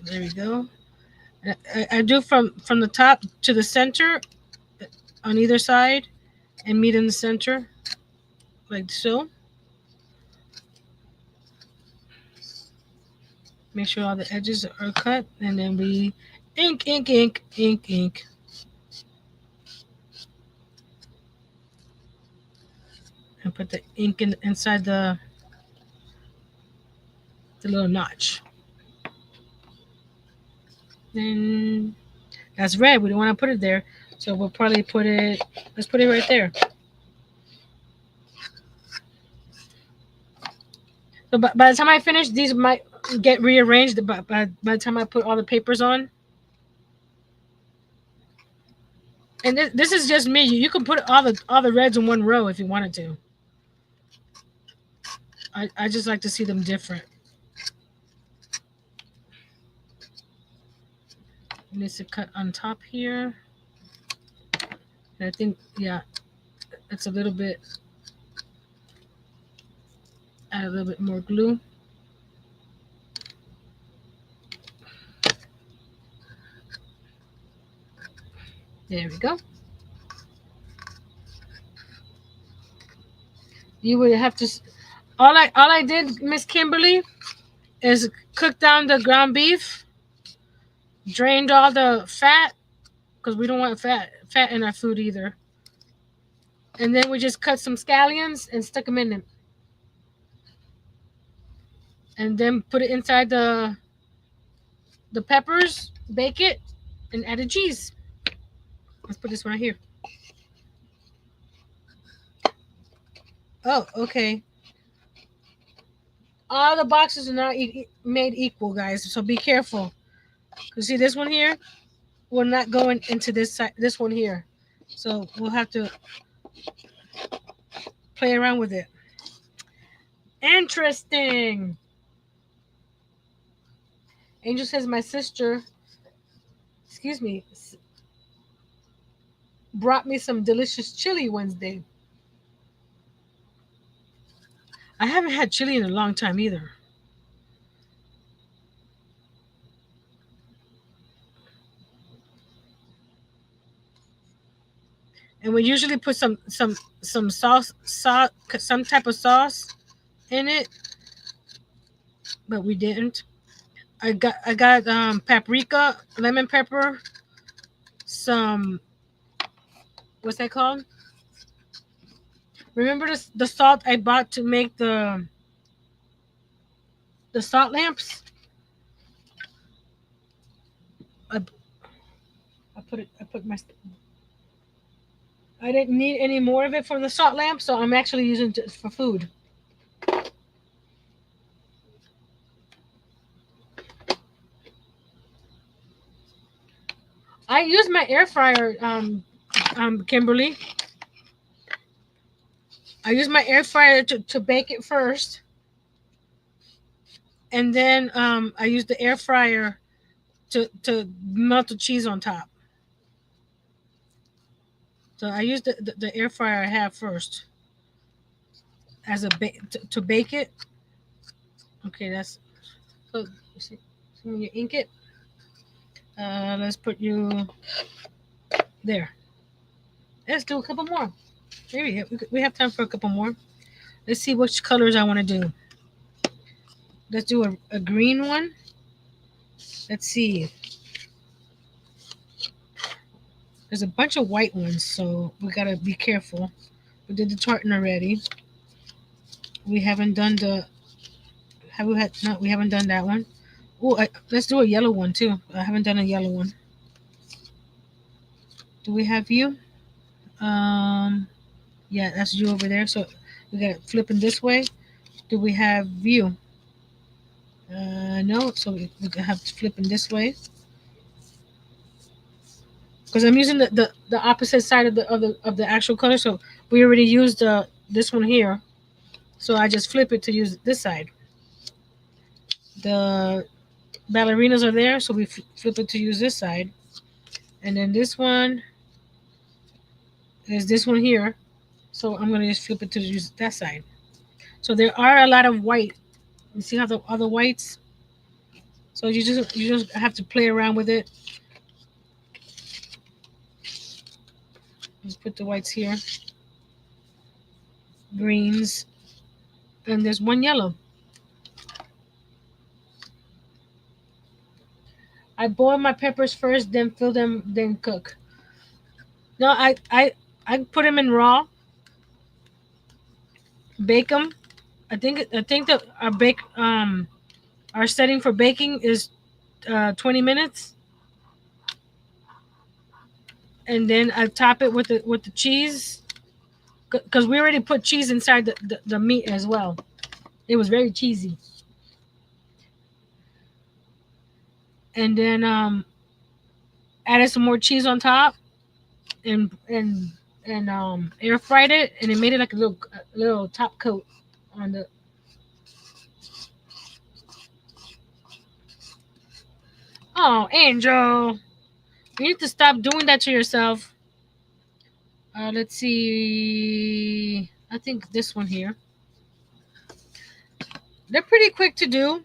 There we go. I do from the top to the center on either side and meet in the center like so. Make sure all the edges are cut, and then we ink, ink, ink, ink, ink, and put the ink inside the little notch. Then that's red. We don't want to put it there, so we'll probably put it. Let's put it right there. So by the time I finish, these might get rearranged. By the time I put all the papers on, and this is just me. You can put all the reds in one row if you wanted to. I just like to see them different. It needs to cut on top here. And I think yeah, it's a little bit. Add a little bit more glue. There we go. You would have to. All I did, Miss Kimberly, is cook down the ground beef, drained all the fat because we don't want fat in our food either. And then we just cut some scallions and stuck them in them, and then put it inside the peppers, bake it, and add the cheese. Let's put this one right here. Oh, okay. All the boxes are not made equal, guys. So be careful. You see this one here will not go into this one here. So we'll have to play around with it. Interesting. Angel says my sister, excuse me, brought me some delicious chili Wednesday. I haven't had chili in a long time either. And we usually put some sauce, some type of sauce in it, but we didn't. I got paprika, lemon pepper, some what's that called? Remember the salt I bought to make the salt lamps? I, I put it. I put my. I didn't need any more of it for the salt lamp, so I'm actually using it for food. I use my air fryer, Kimberly. I use my air fryer to bake it first, and then I use the air fryer to melt the cheese on top. So I use the air fryer I have first as to bake it. Okay, that's so. See, see when you ink it. Let's put you there. Let's do a couple more. Maybe we have time for a couple more. Let's see which colors I want to do. Let's do a green one. Let's see. There's a bunch of white ones, so we gotta be careful. We did the tartan already. We haven't done the. Have we had? No, we haven't done that one. Oh, let's do a yellow one too. I haven't done a yellow one. Do we have you? Um, yeah, that's you over there. So we got it flipping this way. Do we have you? No. So we have to flipping this way because I'm using the opposite side of the actual color. So we already used this one here. So I just flip it to use this side. The ballerinas are there, so we flip it to use this side. And then this one is this one here. So I'm gonna just flip it to use that side. So there are a lot of white. You see how the other whites? So you just have to play around with it. Just put the whites here, greens, and there's one yellow. I boil my peppers first, then fill them, then cook. No, I put them in raw, bake them. I think that our setting for baking is 20 minutes, and then I top it with the cheese because we already put cheese inside the meat as well. It was very cheesy, and then added some more cheese on top, and air fried it, and it made it like a little top coat on the. Oh, Angel, you need to stop doing that to yourself. Let's see. I think this one here. They're pretty quick to do.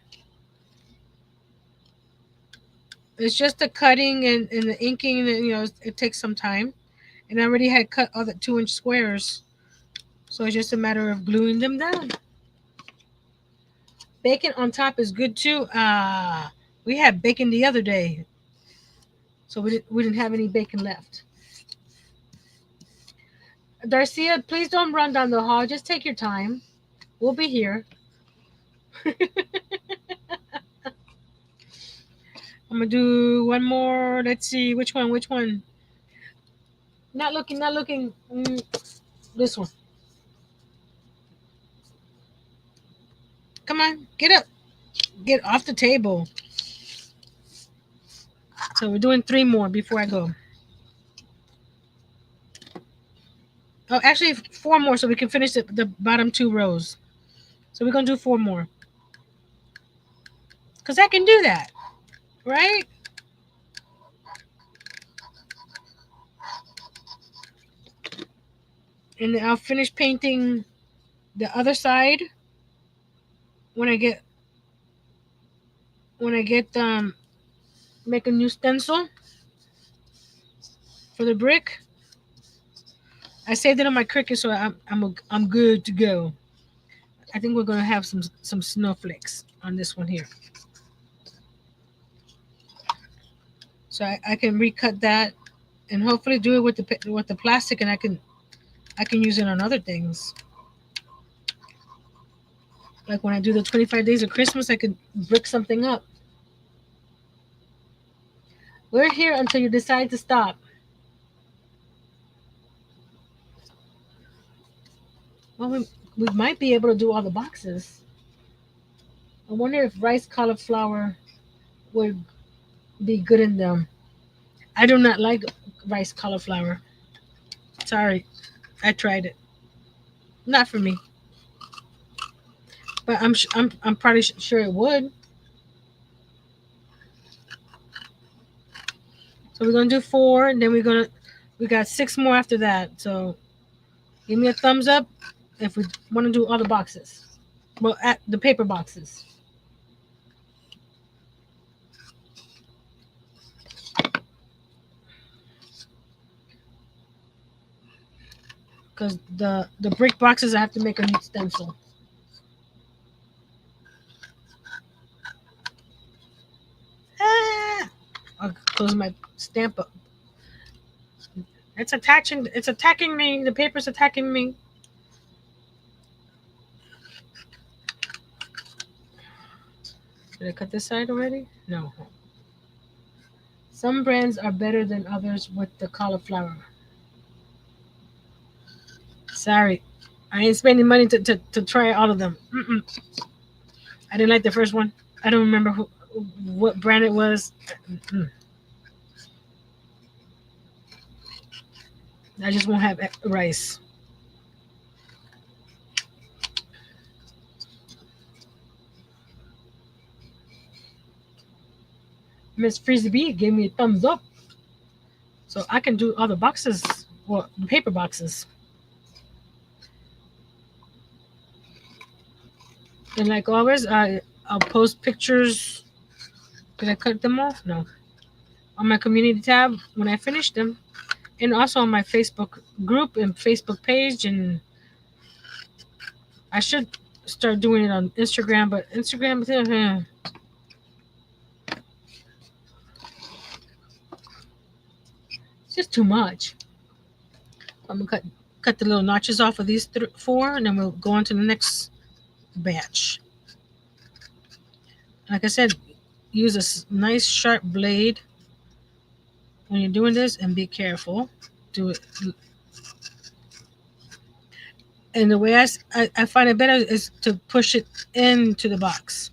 It's just the cutting and the inking, and it takes some time. And I already had cut all the 2-inch squares, so it's just a matter of gluing them down. Bacon on top is good too. We had bacon the other day, so we didn't have any bacon left. Darcia, please don't run down the hall. Just take your time. We'll be here. I'm gonna do one more. Let's see which one. Which one? Not looking. Not looking. This one. Come on, get up. Get off the table. So we're doing 3 more before I go. Oh, actually 4 more, so we can finish the bottom 2 rows. So we're gonna do 4 more. Cause I can do that, right? And then I'll finish painting the other side when I get make a new stencil for the brick. I saved it on my Cricut, so I'm good to go. I think we're gonna have some snowflakes on this one here, so I can recut that and hopefully do it with the plastic, and I can use it on other things. Like when I do the 25 days of Christmas, I could brick something up. We're here until you decide to stop. Well, we might be able to do all the boxes. I wonder if rice cauliflower would be good in them. I do not like rice cauliflower. Sorry, I tried it. Not for me. But I'm probably sure it would. So we're gonna do 4, and then we got 6 more after that. So give me a thumbs up if we want to do all the boxes. Well, at the paper boxes. because the brick boxes I have to make a new stencil. Ah! I'll close my stamp up. It's attaching. It's attacking me. The paper's attacking me. Did I cut this side already? No. Some brands are better than others with the cauliflower. Sorry, I ain't spending money to try all of them. Mm-mm. I didn't like the first one. I don't remember what brand it was. Mm-mm. I just won't have rice. Miss Freezy B gave me a thumbs up, so I can do other boxes, well, paper boxes. And like always, I'll post pictures. Did I cut them off? No. On my community tab when I finish them, and also on my Facebook group and Facebook page. And I should start doing it on Instagram, but Instagram, it's just too much. I'm gonna cut the little notches off of these four, and then we'll go on to the next batch. Like I said, use a nice sharp blade when you're doing this, and be careful. Do it. And the way I find it better is to push it into the box.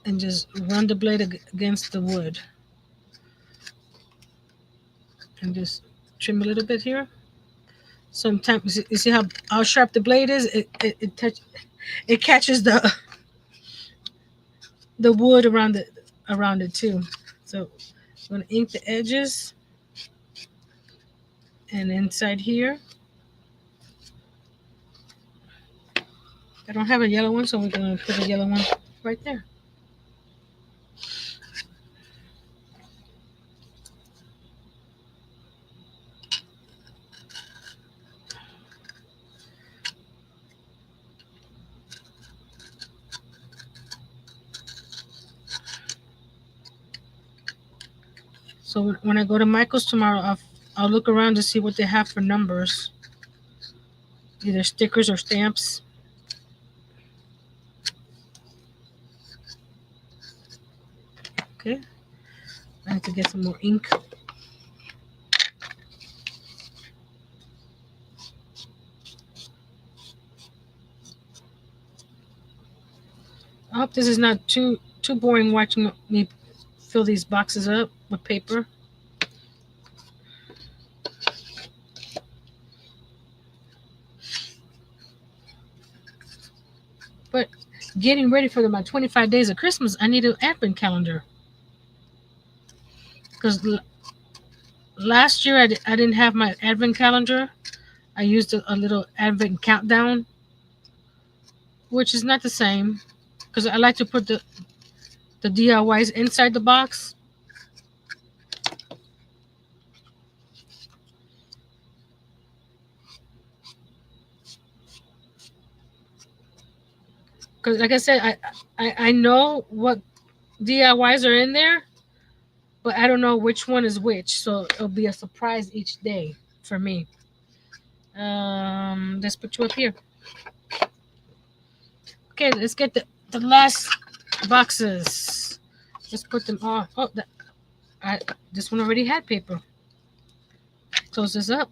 And just run the blade against the wood. And just trim a little bit here. Sometimes you see how sharp the blade is. It catches the wood around it too. So I'm gonna ink the edges and inside here. I don't have a yellow one, so we're gonna put a yellow one right there. So when I go to Michael's tomorrow, I'll look around to see what they have for numbers, either stickers or stamps. Okay, I have to get some more ink. I hope this is not too boring watching me fill these boxes up with paper. But getting ready for my 25 days of Christmas, I need an advent calendar. Because last year I didn't have my advent calendar. I used a little advent countdown, which is not the same. Because I like to put the DIYs inside the box. Because like I said, I know what DIYs are in there, but I don't know which one is which. So it'll be a surprise each day for me. Let's put you up here. Okay, let's get the last boxes. Let's put them all. Oh, this one already had paper. Close this up.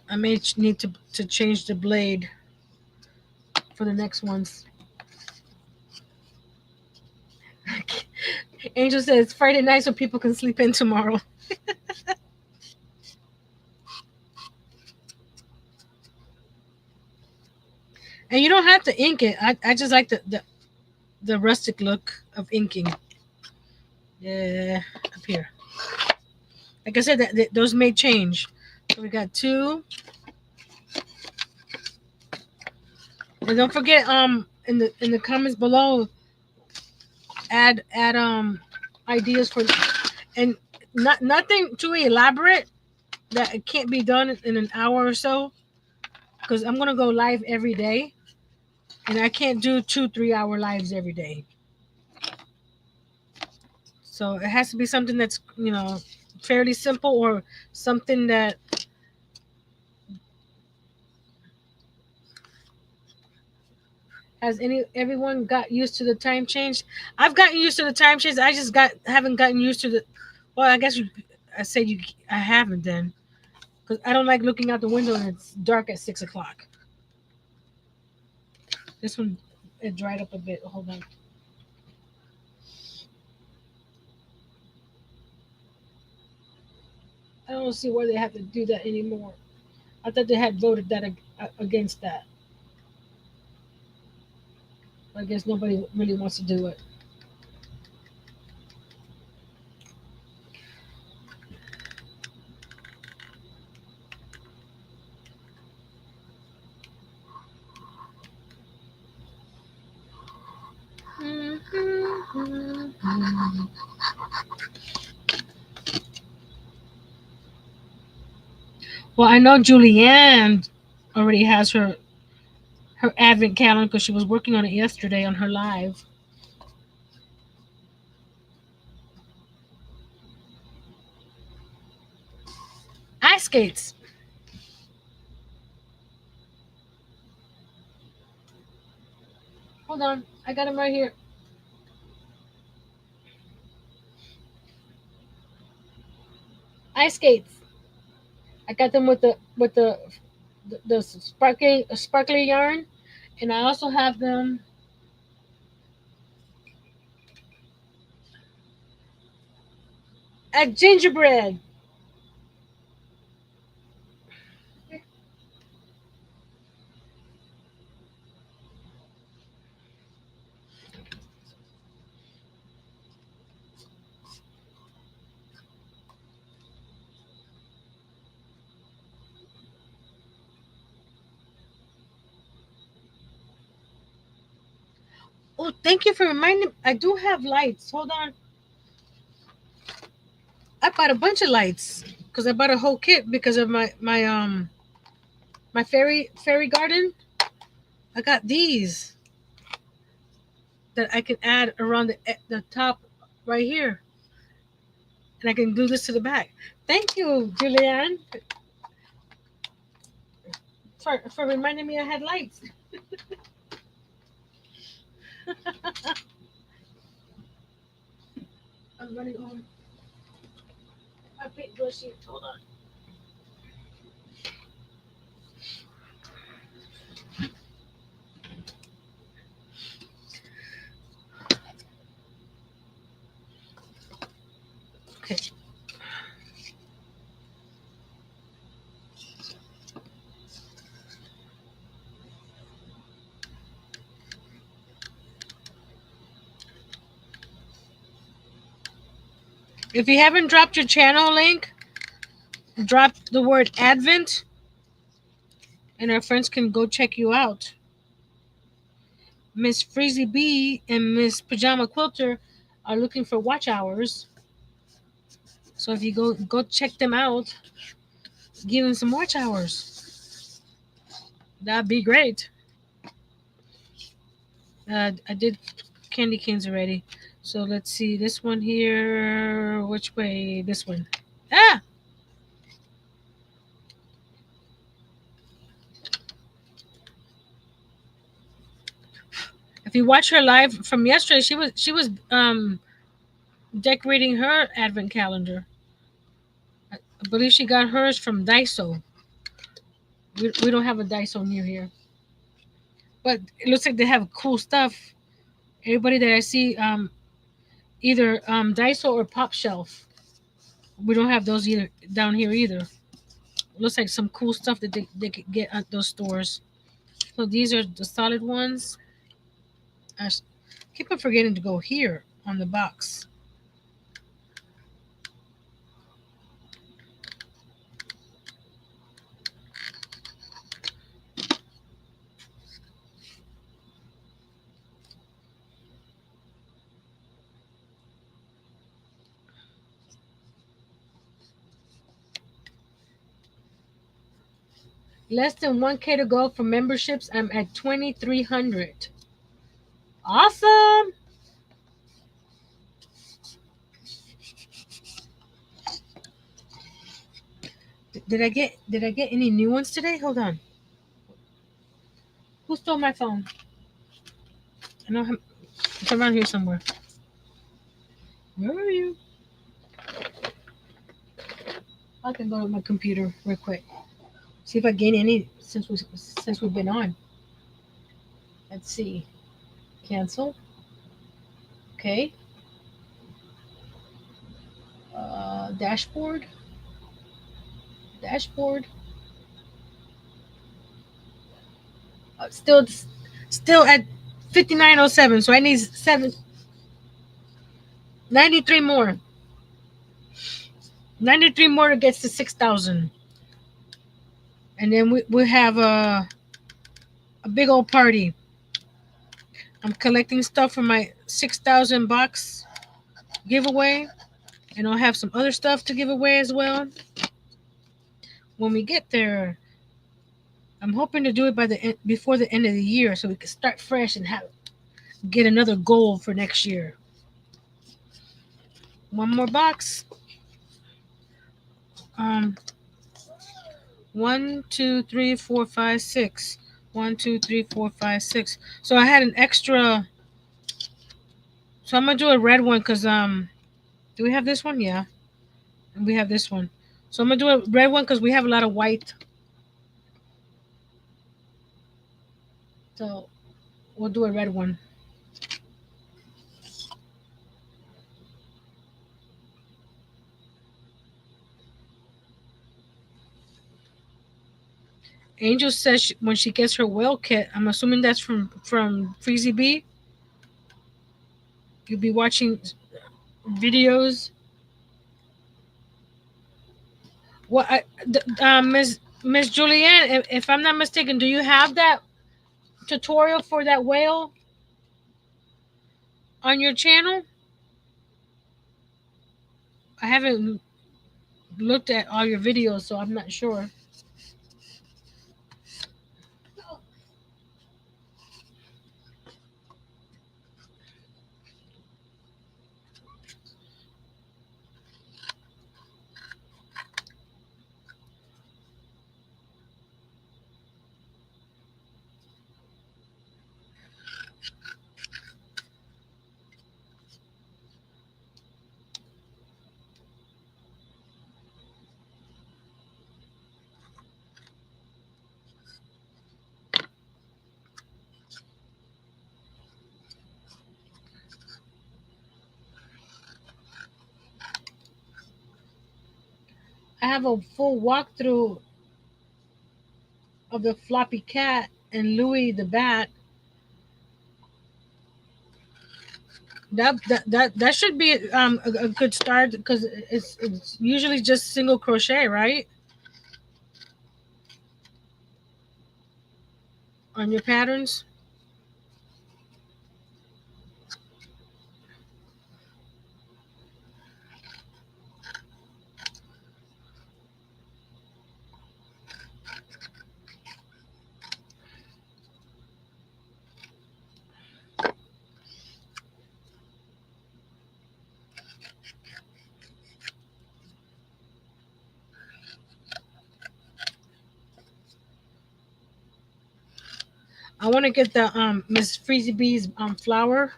I may need to change the blade for the next ones. Angel says it's Friday night so people can sleep in tomorrow. And you don't have to ink it. I just like the the rustic look of inking. Yeah, up here. Like I said, those may change. So we got two, and don't forget in the comments below, add ideas for, and nothing too elaborate that it can't be done in an hour or so, because I'm gonna go live every day, and I can't do 2 3 hour lives every day. So it has to be something that's fairly simple, or something that has everyone got used to the time change. I've gotten used to the time change. I just haven't gotten used to the. Well, I guess I said you. I haven't then, because I don't like looking out the window and it's dark at 6 o'clock. This one, it dried up a bit. Hold on. I don't see why they have to do that anymore. I thought they had voted that against that. I guess nobody really wants to do it. Well, I know Julianne already has her advent calendar, because she was working on it yesterday on her live. Ice skates. Hold on, I got them right here. Ice skates. I got them with the sparkly yarn, and I also have them at gingerbread. Oh, thank you for reminding me. I do have lights. Hold on. I bought a bunch of lights because I bought a whole kit because of my fairy garden. I got these that I can add around the top right here, and I can glue this to the back. Thank you, Julianne, for reminding me I had lights. I'm running on my paintbrush here. Hold on. Okay. If you haven't dropped your channel link, drop the word Advent, and our friends can go check you out. Miss Freezy B and Miss Pajama Quilter are looking for watch hours. So if you go check them out, give them some watch hours. That'd be great. I did candy canes already. So let's see this one here. Which way? This one. Ah! If you watch her live from yesterday, she was decorating her advent calendar. I believe she got hers from Daiso. We don't have a Daiso near here, but it looks like they have cool stuff. Everybody that I see, either Daiso or Pop Shelf. We don't have those either down here either. It looks like some cool stuff that they could get at those stores. So these are the solid ones. Keep on forgetting to go here on the box. Less than 1K to go for memberships. I'm at 2,300. Awesome. Did I get any new ones today? Hold on. Who stole my phone? I know it's around here somewhere. Where are you? I can go to my computer real quick. See if I gain any since we've been on. Let's see. Cancel. Okay. Dashboard. Dashboard. Still at 5907. So I need 93 more. 93 more to get to 6,000. And then we have a big old party. I'm collecting stuff for my 6,000 box giveaway. And I'll have some other stuff to give away as well. When we get there, I'm hoping to do it before the end of the year so we can start fresh and get another goal for next year. One more box. Um, 1, 2, 3, 4, 5, 6. 1, 2, 3, 4, 5, 6. So I had an extra. So I'm gonna do a red one because do we have this one? Yeah, and we have this one. So I'm gonna do a red one because we have a lot of white. So we'll do a red one. Angel says when she gets her whale kit, I'm assuming that's from Freezy B. You'll be watching videos. What, Miss Julianne, if I'm not mistaken, do you have that tutorial for that whale on your channel? I haven't looked at all your videos, so I'm not sure. I have a full walkthrough of the floppy cat and Louis the bat. That should be a good start because it's usually just single crochet, right? On your patterns. I want to get the Miss Freezy Bee's flower.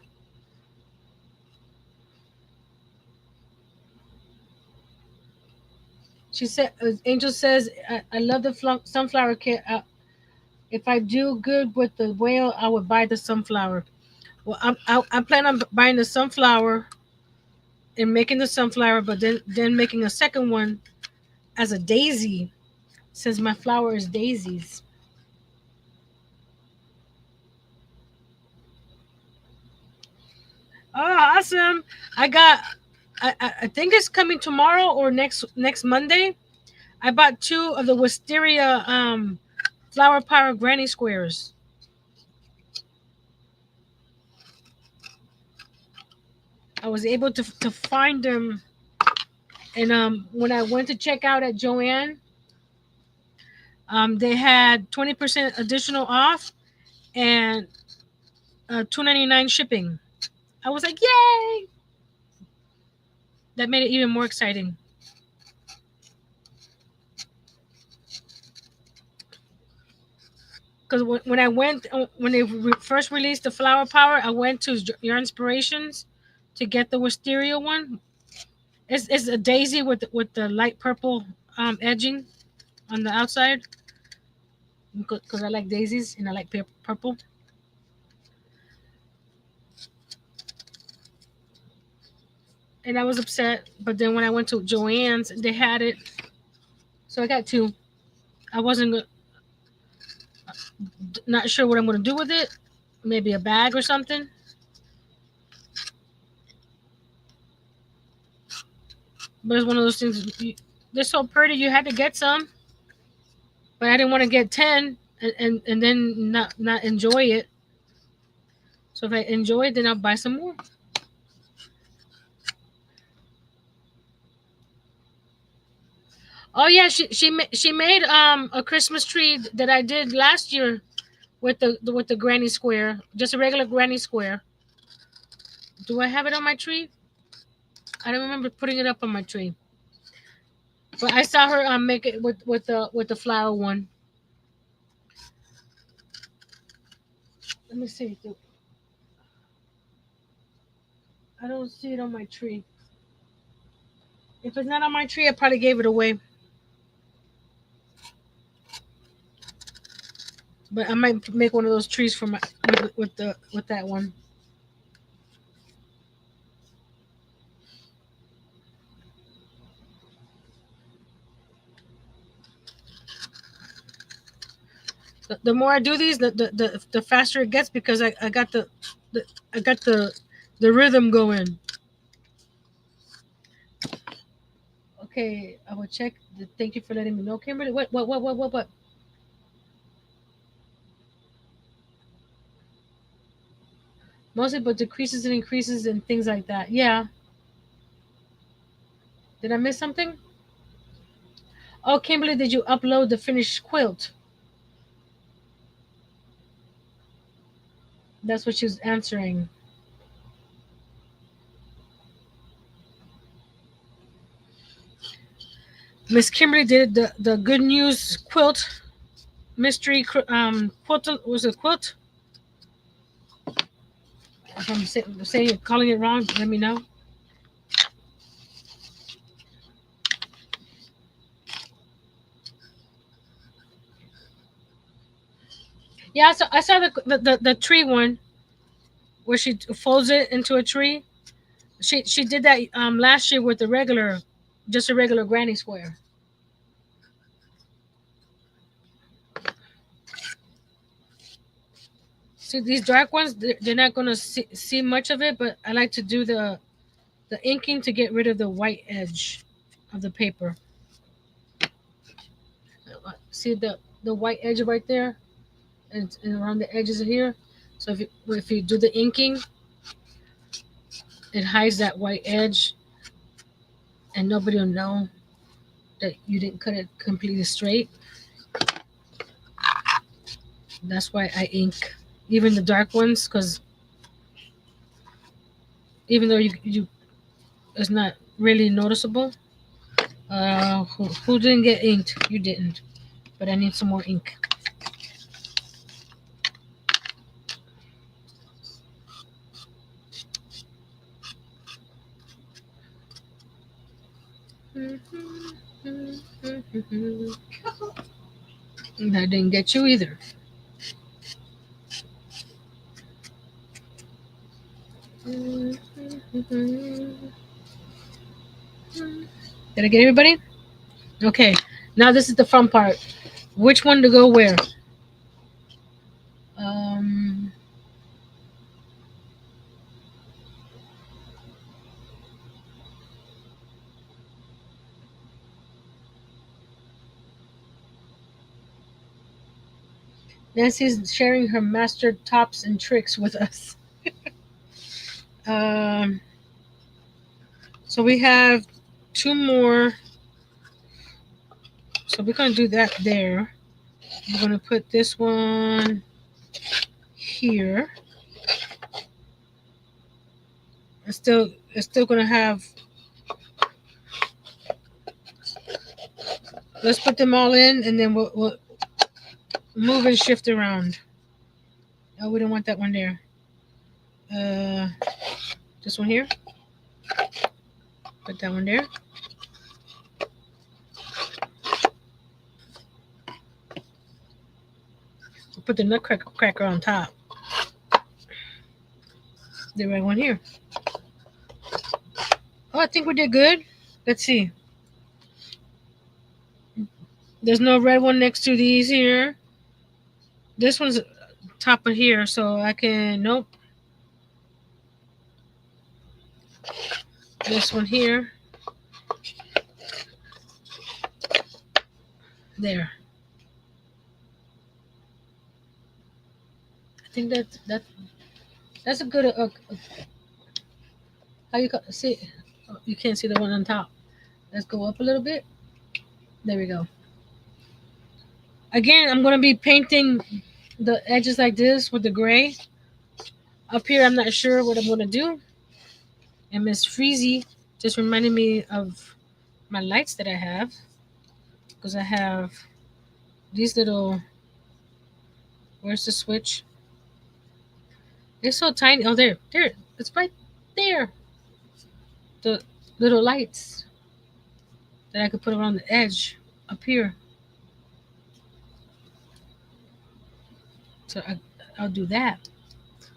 She said, Angel says, I love the sunflower kit. If I do good with the whale, I would buy the sunflower. Well, I plan on buying the sunflower and making the sunflower, but then making a second one as a daisy, since my flower is daisies. awesome. I got. I think it's coming tomorrow or next Monday. I bought two of the wisteria flower power granny squares. I was able to find them, and when I went to check out at Joanne, they had 20% additional off and 2.99 shipping. I was like, yay! That made it even more exciting. Because when I went when they first released the flower power, I went to Your Inspirations to get the wisteria one. It's a daisy with the light purple edging on the outside. Because I like daisies and I like purple. And I was upset, but then when I went to Joann's, they had it, so I got two. I wasn't not sure what I'm gonna do with it. Maybe a bag or something. But it's one of those things. They're so pretty. You had to get some, but I didn't want to get 10 and then not enjoy it. So if I enjoy it, then I'll buy some more. Oh yeah, she made a Christmas tree that I did last year with the granny square, just a regular granny square. Do I have it on my tree? I don't remember putting it up on my tree. But I saw her make it with the flower one. Let me see. I don't see it on my tree. If it's not on my tree, I probably gave it away. But I might make one of those trees for my with that one. The more I do these, the faster it gets because I got the I got the rhythm going. Okay, I will check. Thank you for letting me know, Kimberly. What? Mostly, but decreases and increases and things like that. Yeah. Did I miss something? Oh, Kimberly, did you upload the finished quilt? That's what she was answering. Miss Kimberly did the good news quilt mystery quilt was a quilt. If I'm saying calling it wrong, let me know. Yeah, so I saw the tree one where she folds it into a tree. She did that last year with the regular, just a regular granny square. See these dark ones, they're not gonna see much of it, but I like to do the inking to get rid of the white edge of the paper. See the white edge right there, and around the edges here. So if you do the inking, it hides that white edge, and nobody will know that you didn't cut it completely straight. That's why I ink even the dark ones, because even though you it's not really noticeable. Who didn't get inked? You didn't, but I need some more ink. That didn't get you either. Did I get everybody? Okay. Now this is the fun part. Which one to go where? Um, Nancy's sharing her master tops and tricks with us. Um, so we have two more. So we're gonna do that there. I'm gonna put this one here. It's still gonna have. Let's put them all in, and then we'll move and shift around. Oh, we don't want that one there. Uh, this one here. Put that one there. We'll put the nutcracker on top. The red one here. Oh, I think we did good. Let's see. There's no red one next to these here. This one's top of here, so I can. Nope. This one here. There. I think that's a good. How you see? Oh, you can't see the one on top. Let's go up a little bit. There we go. Again, I'm gonna be painting the edges like this with the gray. Up here, I'm not sure what I'm gonna do. And Miss Freezy just reminded me of my lights that I have, because I have these little. Where's the switch? They're so tiny. Oh, there. It's right there. The little lights that I could put around the edge up here. So I'll do that.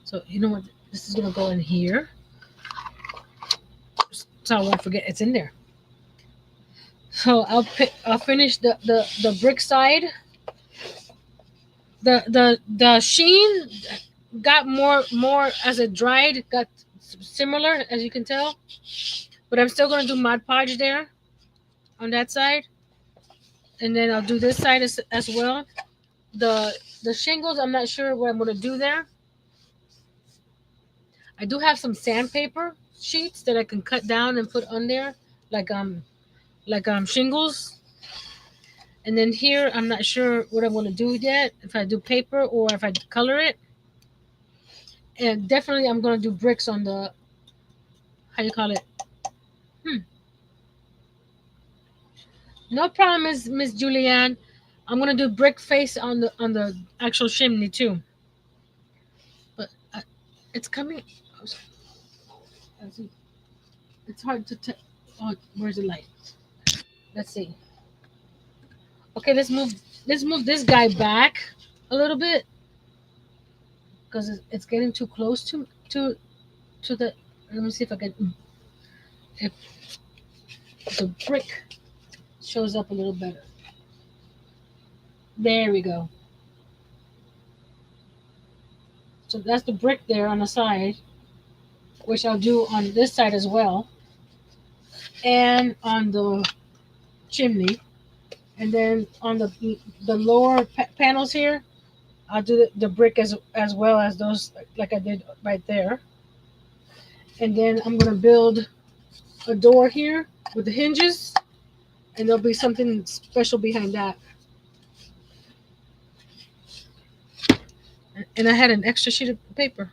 So you know what? This is gonna go in here, so I won't forget it's in there. So I'll finish the brick side. The sheen got more as it dried. Got similar, as you can tell, but I'm still gonna do Mod Podge there on that side, and then I'll do this side as well. The shingles, I'm not sure what I'm gonna do there. I do have some sandpaper sheets that I can cut down and put on there, like shingles. And then here, I'm not sure what I'm gonna do yet. If I do paper or if I color it. And definitely, I'm gonna do bricks on the, how you call it. Hmm. No problem, Miss Julianne. I'm gonna do brick face on the actual chimney too. But it's coming. It's hard to tell. Oh, where's the light? Let's see. Okay, let's move this guy back a little bit, because it's getting too close to the. Let me see if I can. If the brick shows up a little better. There we go. So that's the brick there on the side, which I'll do on this side as well, and on the chimney, and then on the lower panels here, I'll do the brick as well as those, like I did right there. And then I'm gonna build a door here with the hinges, and there'll be something special behind that. And I had an extra sheet of paper,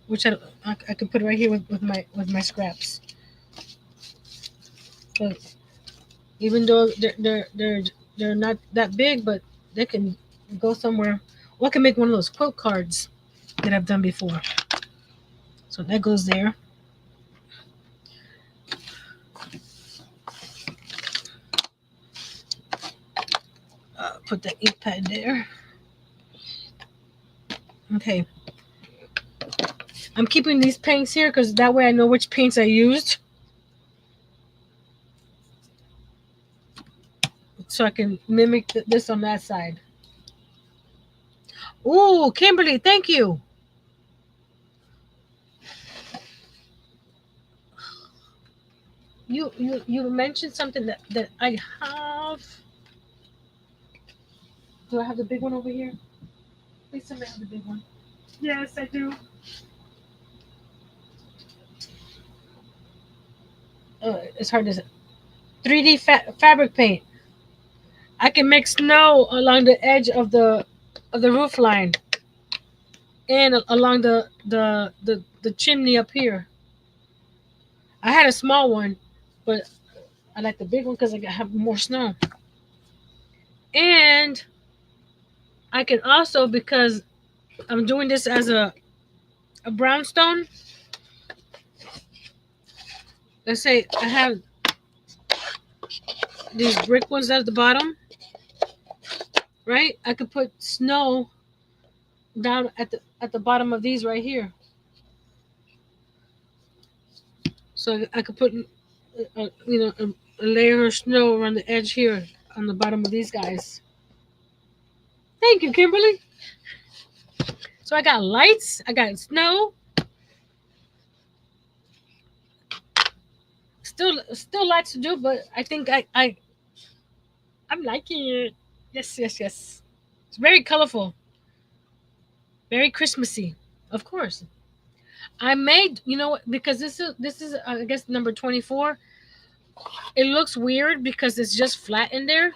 which I could put right here with my scraps. But even though they're not that big, but they can go somewhere. Well, I can make one of those quote cards that I've done before. So that goes there. Put that ink pad there. Okay. I'm keeping these paints here because that way I know which paints I used. So I can mimic this on that side. Ooh, Kimberly, thank you. You mentioned something that I have. Do I have the big one over here? Please tell me I have the big one. Yes, I do. It's hard to say. 3D fabric paint. I can make snow along the edge of the roof line and along the chimney up here. I had a small one, but I like the big one because I have more snow. And I can also, because I'm doing this as a brownstone. Let's say I have these brick ones at the bottom, right? I could put snow down at the bottom of these right here. So I could put a layer of snow around the edge here on the bottom of these guys. Thank you, Kimberly. So I got lights, I got snow. Still lots to do, but I think I'm liking it. Yes, yes, yes. It's very colorful, very Christmassy. Of course. I made, because this is I guess number 24. It looks weird because it's just flat in there.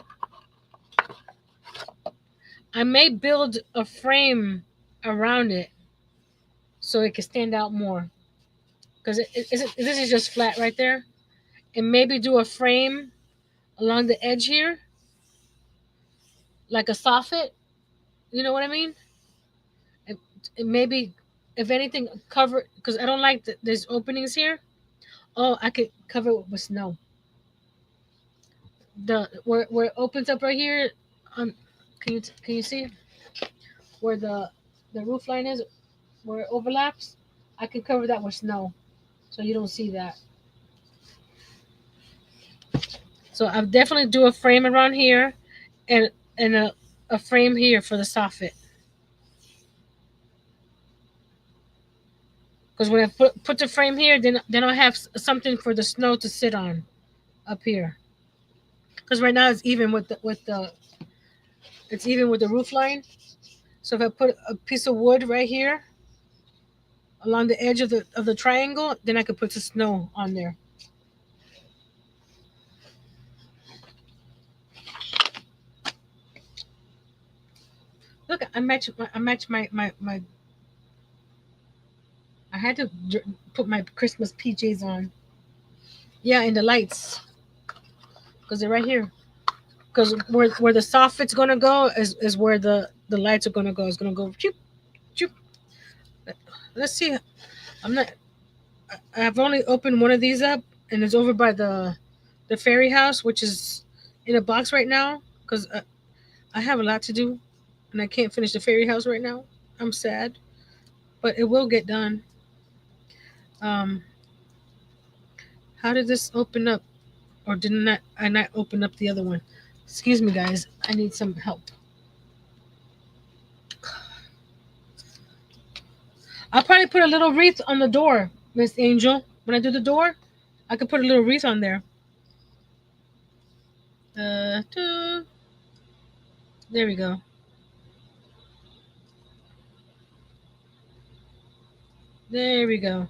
I may build a frame around it so it can stand out more. Because this is just flat right there. And maybe do a frame along the edge here, like a soffit. You know what I mean? And, and maybe, if anything, cover, because I don't like there's openings here. Oh, I could cover it with snow. The where it opens up right here. Um, can you see where the roof line is, where it overlaps? I can cover that with snow, so you don't see that. So I'll definitely do a frame around here, and and a frame here for the soffit. Because when I put the frame here, then I'll have something for the snow to sit on up here. Because right now it's even with the roof line. So if I put a piece of wood right here along the edge of the triangle, then I could put the snow on there. Look, I match my. I had to put my Christmas PJs on. Yeah, and the lights, because they're right here. Because where the soffit's gonna go is where the lights are gonna go. It's gonna go. Choop, choop. Let's see. I'm not. I've only opened one of these up, and it's over by the fairy house, which is in a box right now. Because I have a lot to do, and I can't finish the fairy house right now. I'm sad, but it will get done. Um, how did this open up, or didn't I not open up the other one? Excuse me, guys. I need some help. I'll probably put a little wreath on the door, Miss Angel. When I do the door, I could put a little wreath on there. There we go. There we go.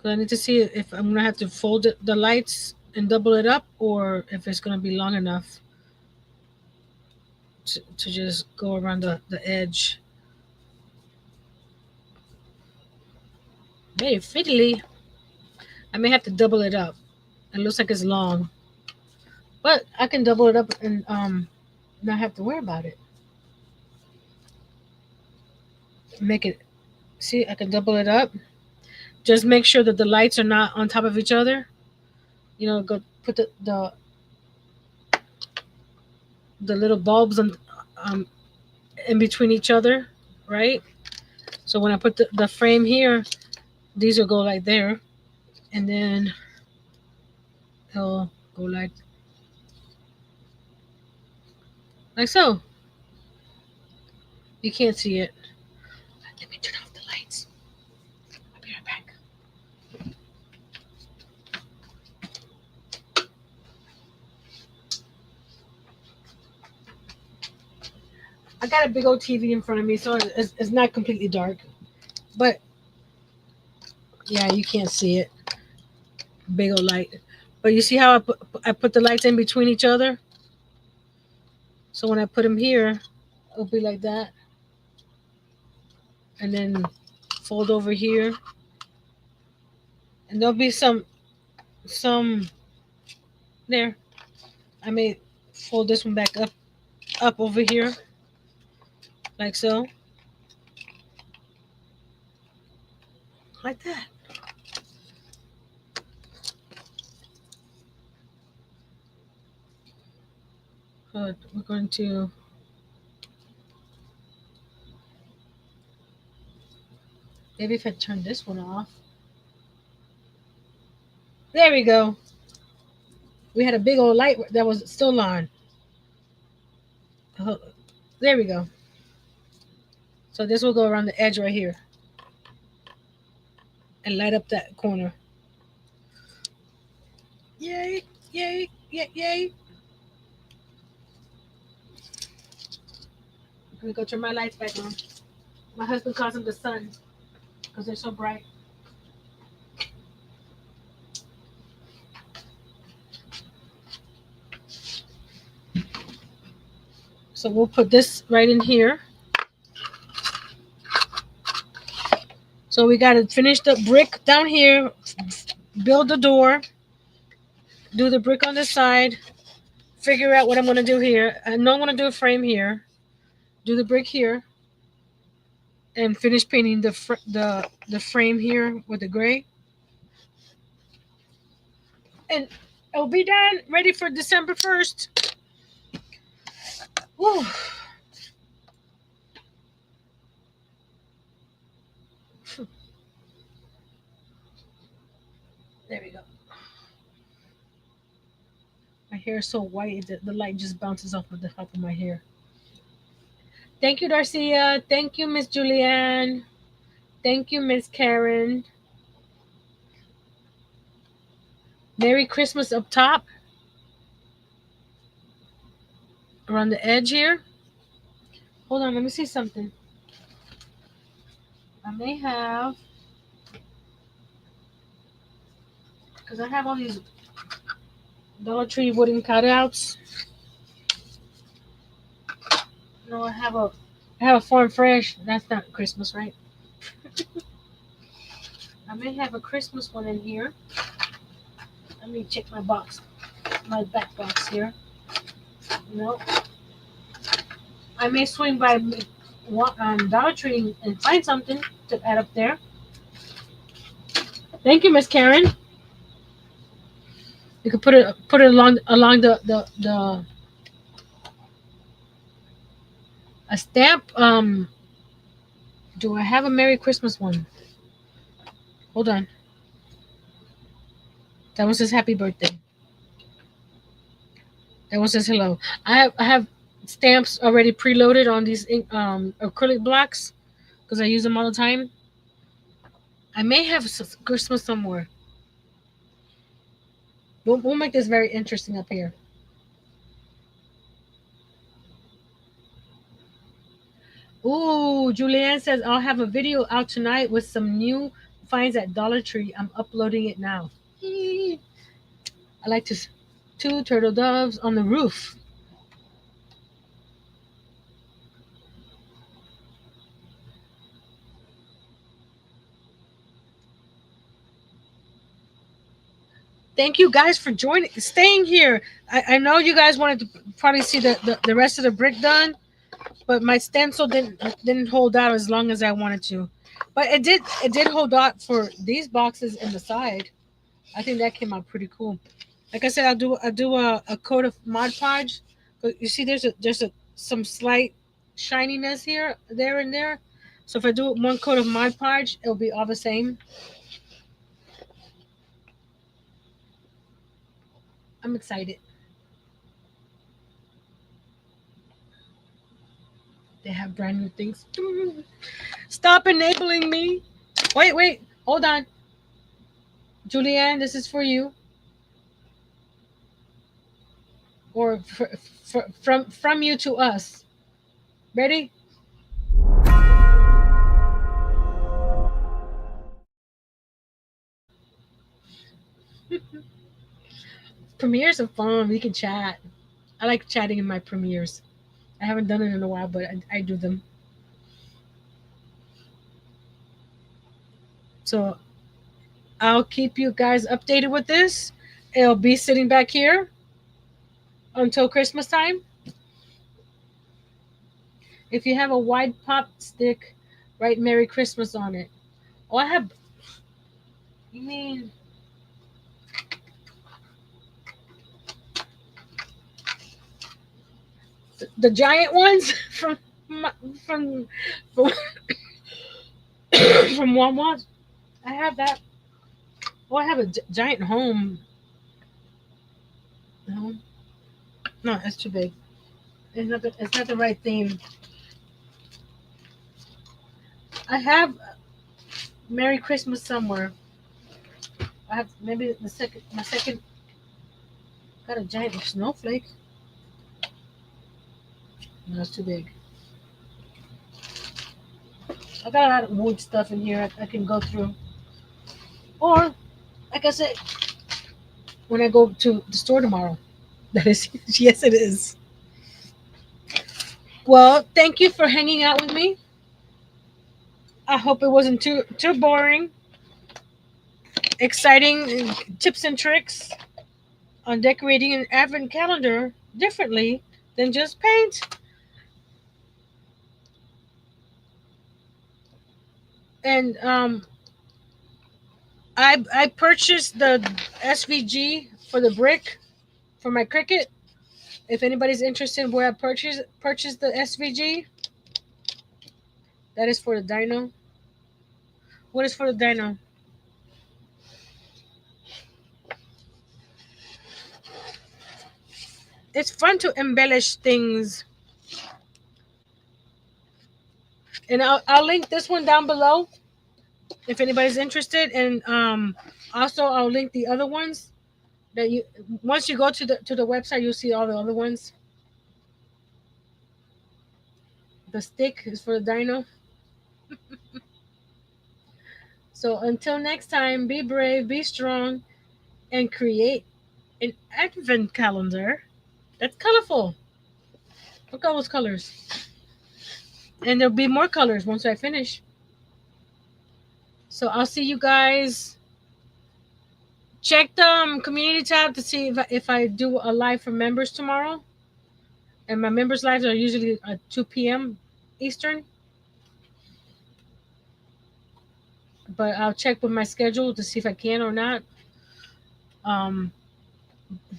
Cause I need to see if I'm gonna have to fold the lights and double it up, or if it's gonna be long enough to just go around the edge. Very fiddly. I may have to double it up. It looks like it's long, but I can double it up and not have to worry about it. Make it. See, I can double it up. Just make sure that the lights are not on top of each other. Go put the little bulbs um, in between each other, right? So when I put the frame here, these will go like there, and then it'll go like so. You can't see it. Let me turn off the lights. I'll be right back. I got a big old TV in front of me, so it's not completely dark. But yeah, you can't see it. Big old light. But you see how I put the lights in between each other? So when I put them here, it'll be like that. And then fold over here. And there'll be some there. I may fold this one back up over here like so. Like that. Good. We're going to maybe if I turn this one off. There we go. We had a big old light that was still on. Uh, There we go. So this will go around the edge right here and light up that corner. Yay! Yay! Yay! Yay! I'm gonna go turn my lights back on. My husband calls them the sun because they're so bright. So we'll put this right in here. So we got to finish the brick down here, build the door, do the brick on this side, figure out what I'm going to do here. I know I'm going to do a frame here, do the brick here, and finish painting the frame here with the gray. And it'll be done, ready for December 1st. Woo. There we go. My hair is so white that the light just bounces off of the top of my hair. Thank you, Darcia. Thank you, Miss Julianne. Thank you, Miss Karen. Merry Christmas up top. Around the edge here. Hold on, let me see something. I may have, because I have all these Dollar Tree wooden cutouts. No, I have a Farm Fresh. That's not Christmas, right? I may have a Christmas one in here. Let me check my box, my back box here. No, I may swing by Dollar Tree and find something to add up there. Thank you, Miss Karen. You could put it along the a stamp. Do I have a Merry Christmas one? Hold on. That one says Happy Birthday. That one says hello. I have stamps already preloaded on these acrylic blocks because I use them all the time. I may have Christmas somewhere. We'll make this very interesting up here. Ooh, Julianne says I'll have a video out tonight with some new finds at Dollar Tree. I'm uploading it now. I like to two turtle doves on the roof. Thank you guys for staying here. I know you guys wanted to probably see the rest of the brick done, but my stencil didn't hold out as long as I wanted to. But it did hold out for these boxes in the side. I think that came out pretty cool. Like I said, I'll do a coat of Mod Podge. But you see, there's some slight shininess here, there, and there. So if I do one coat of Mod Podge, it'll be all the same. I'm excited. They have brand new things. Stop enabling me. Wait, hold on. Julianne, this is for you. Or from you to us. Ready? Premieres are fun. We can chat. I like chatting in my premieres. I haven't done it in a while, but I do them. So I'll keep you guys updated with this. It'll be sitting back here until Christmas time. If you have a wide pop stick, write Merry Christmas on it. Oh, I have. You mean the giant ones from from from, from Walmart? I have that. Oh, I have a giant home. No, no, it's too big. It's not the right theme. I have Merry Christmas somewhere. I have maybe the second. My second got a giant snowflake. No, it's too big. I got a lot of wood stuff in here I can go through. Or, like I said, when I go to the store tomorrow. That is, yes, it is. Well, thank you for hanging out with me. I hope it wasn't too boring. Exciting tips and tricks on decorating an advent calendar differently than just paint. And I purchased the SVG for the brick for my Cricut. If anybody's interested where I purchased the SVG, that is for the dino. What is for the dino? It's fun to embellish things, and I'll link this one down below if anybody's interested. And also I'll link the other ones that you once you go to the website, you'll see all the other ones. The stick is for the dino. So until next time, be brave, be strong, and create an advent calendar that's colorful. Look at all those colors. And there'll be more colors once I finish. So I'll see you guys. Check the community tab to see if I do a live for members tomorrow. And my members' lives are usually at 2 p.m. Eastern. But I'll check with my schedule to see if I can or not. Um,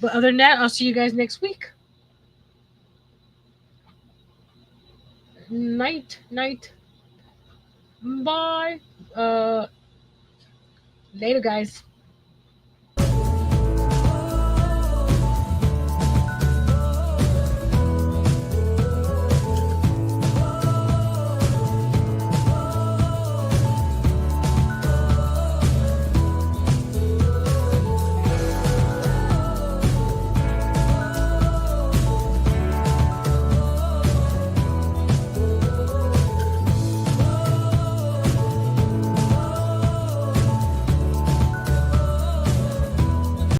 but other than that, I'll see you guys next week. Night, night. Bye. Uh, Later, guys.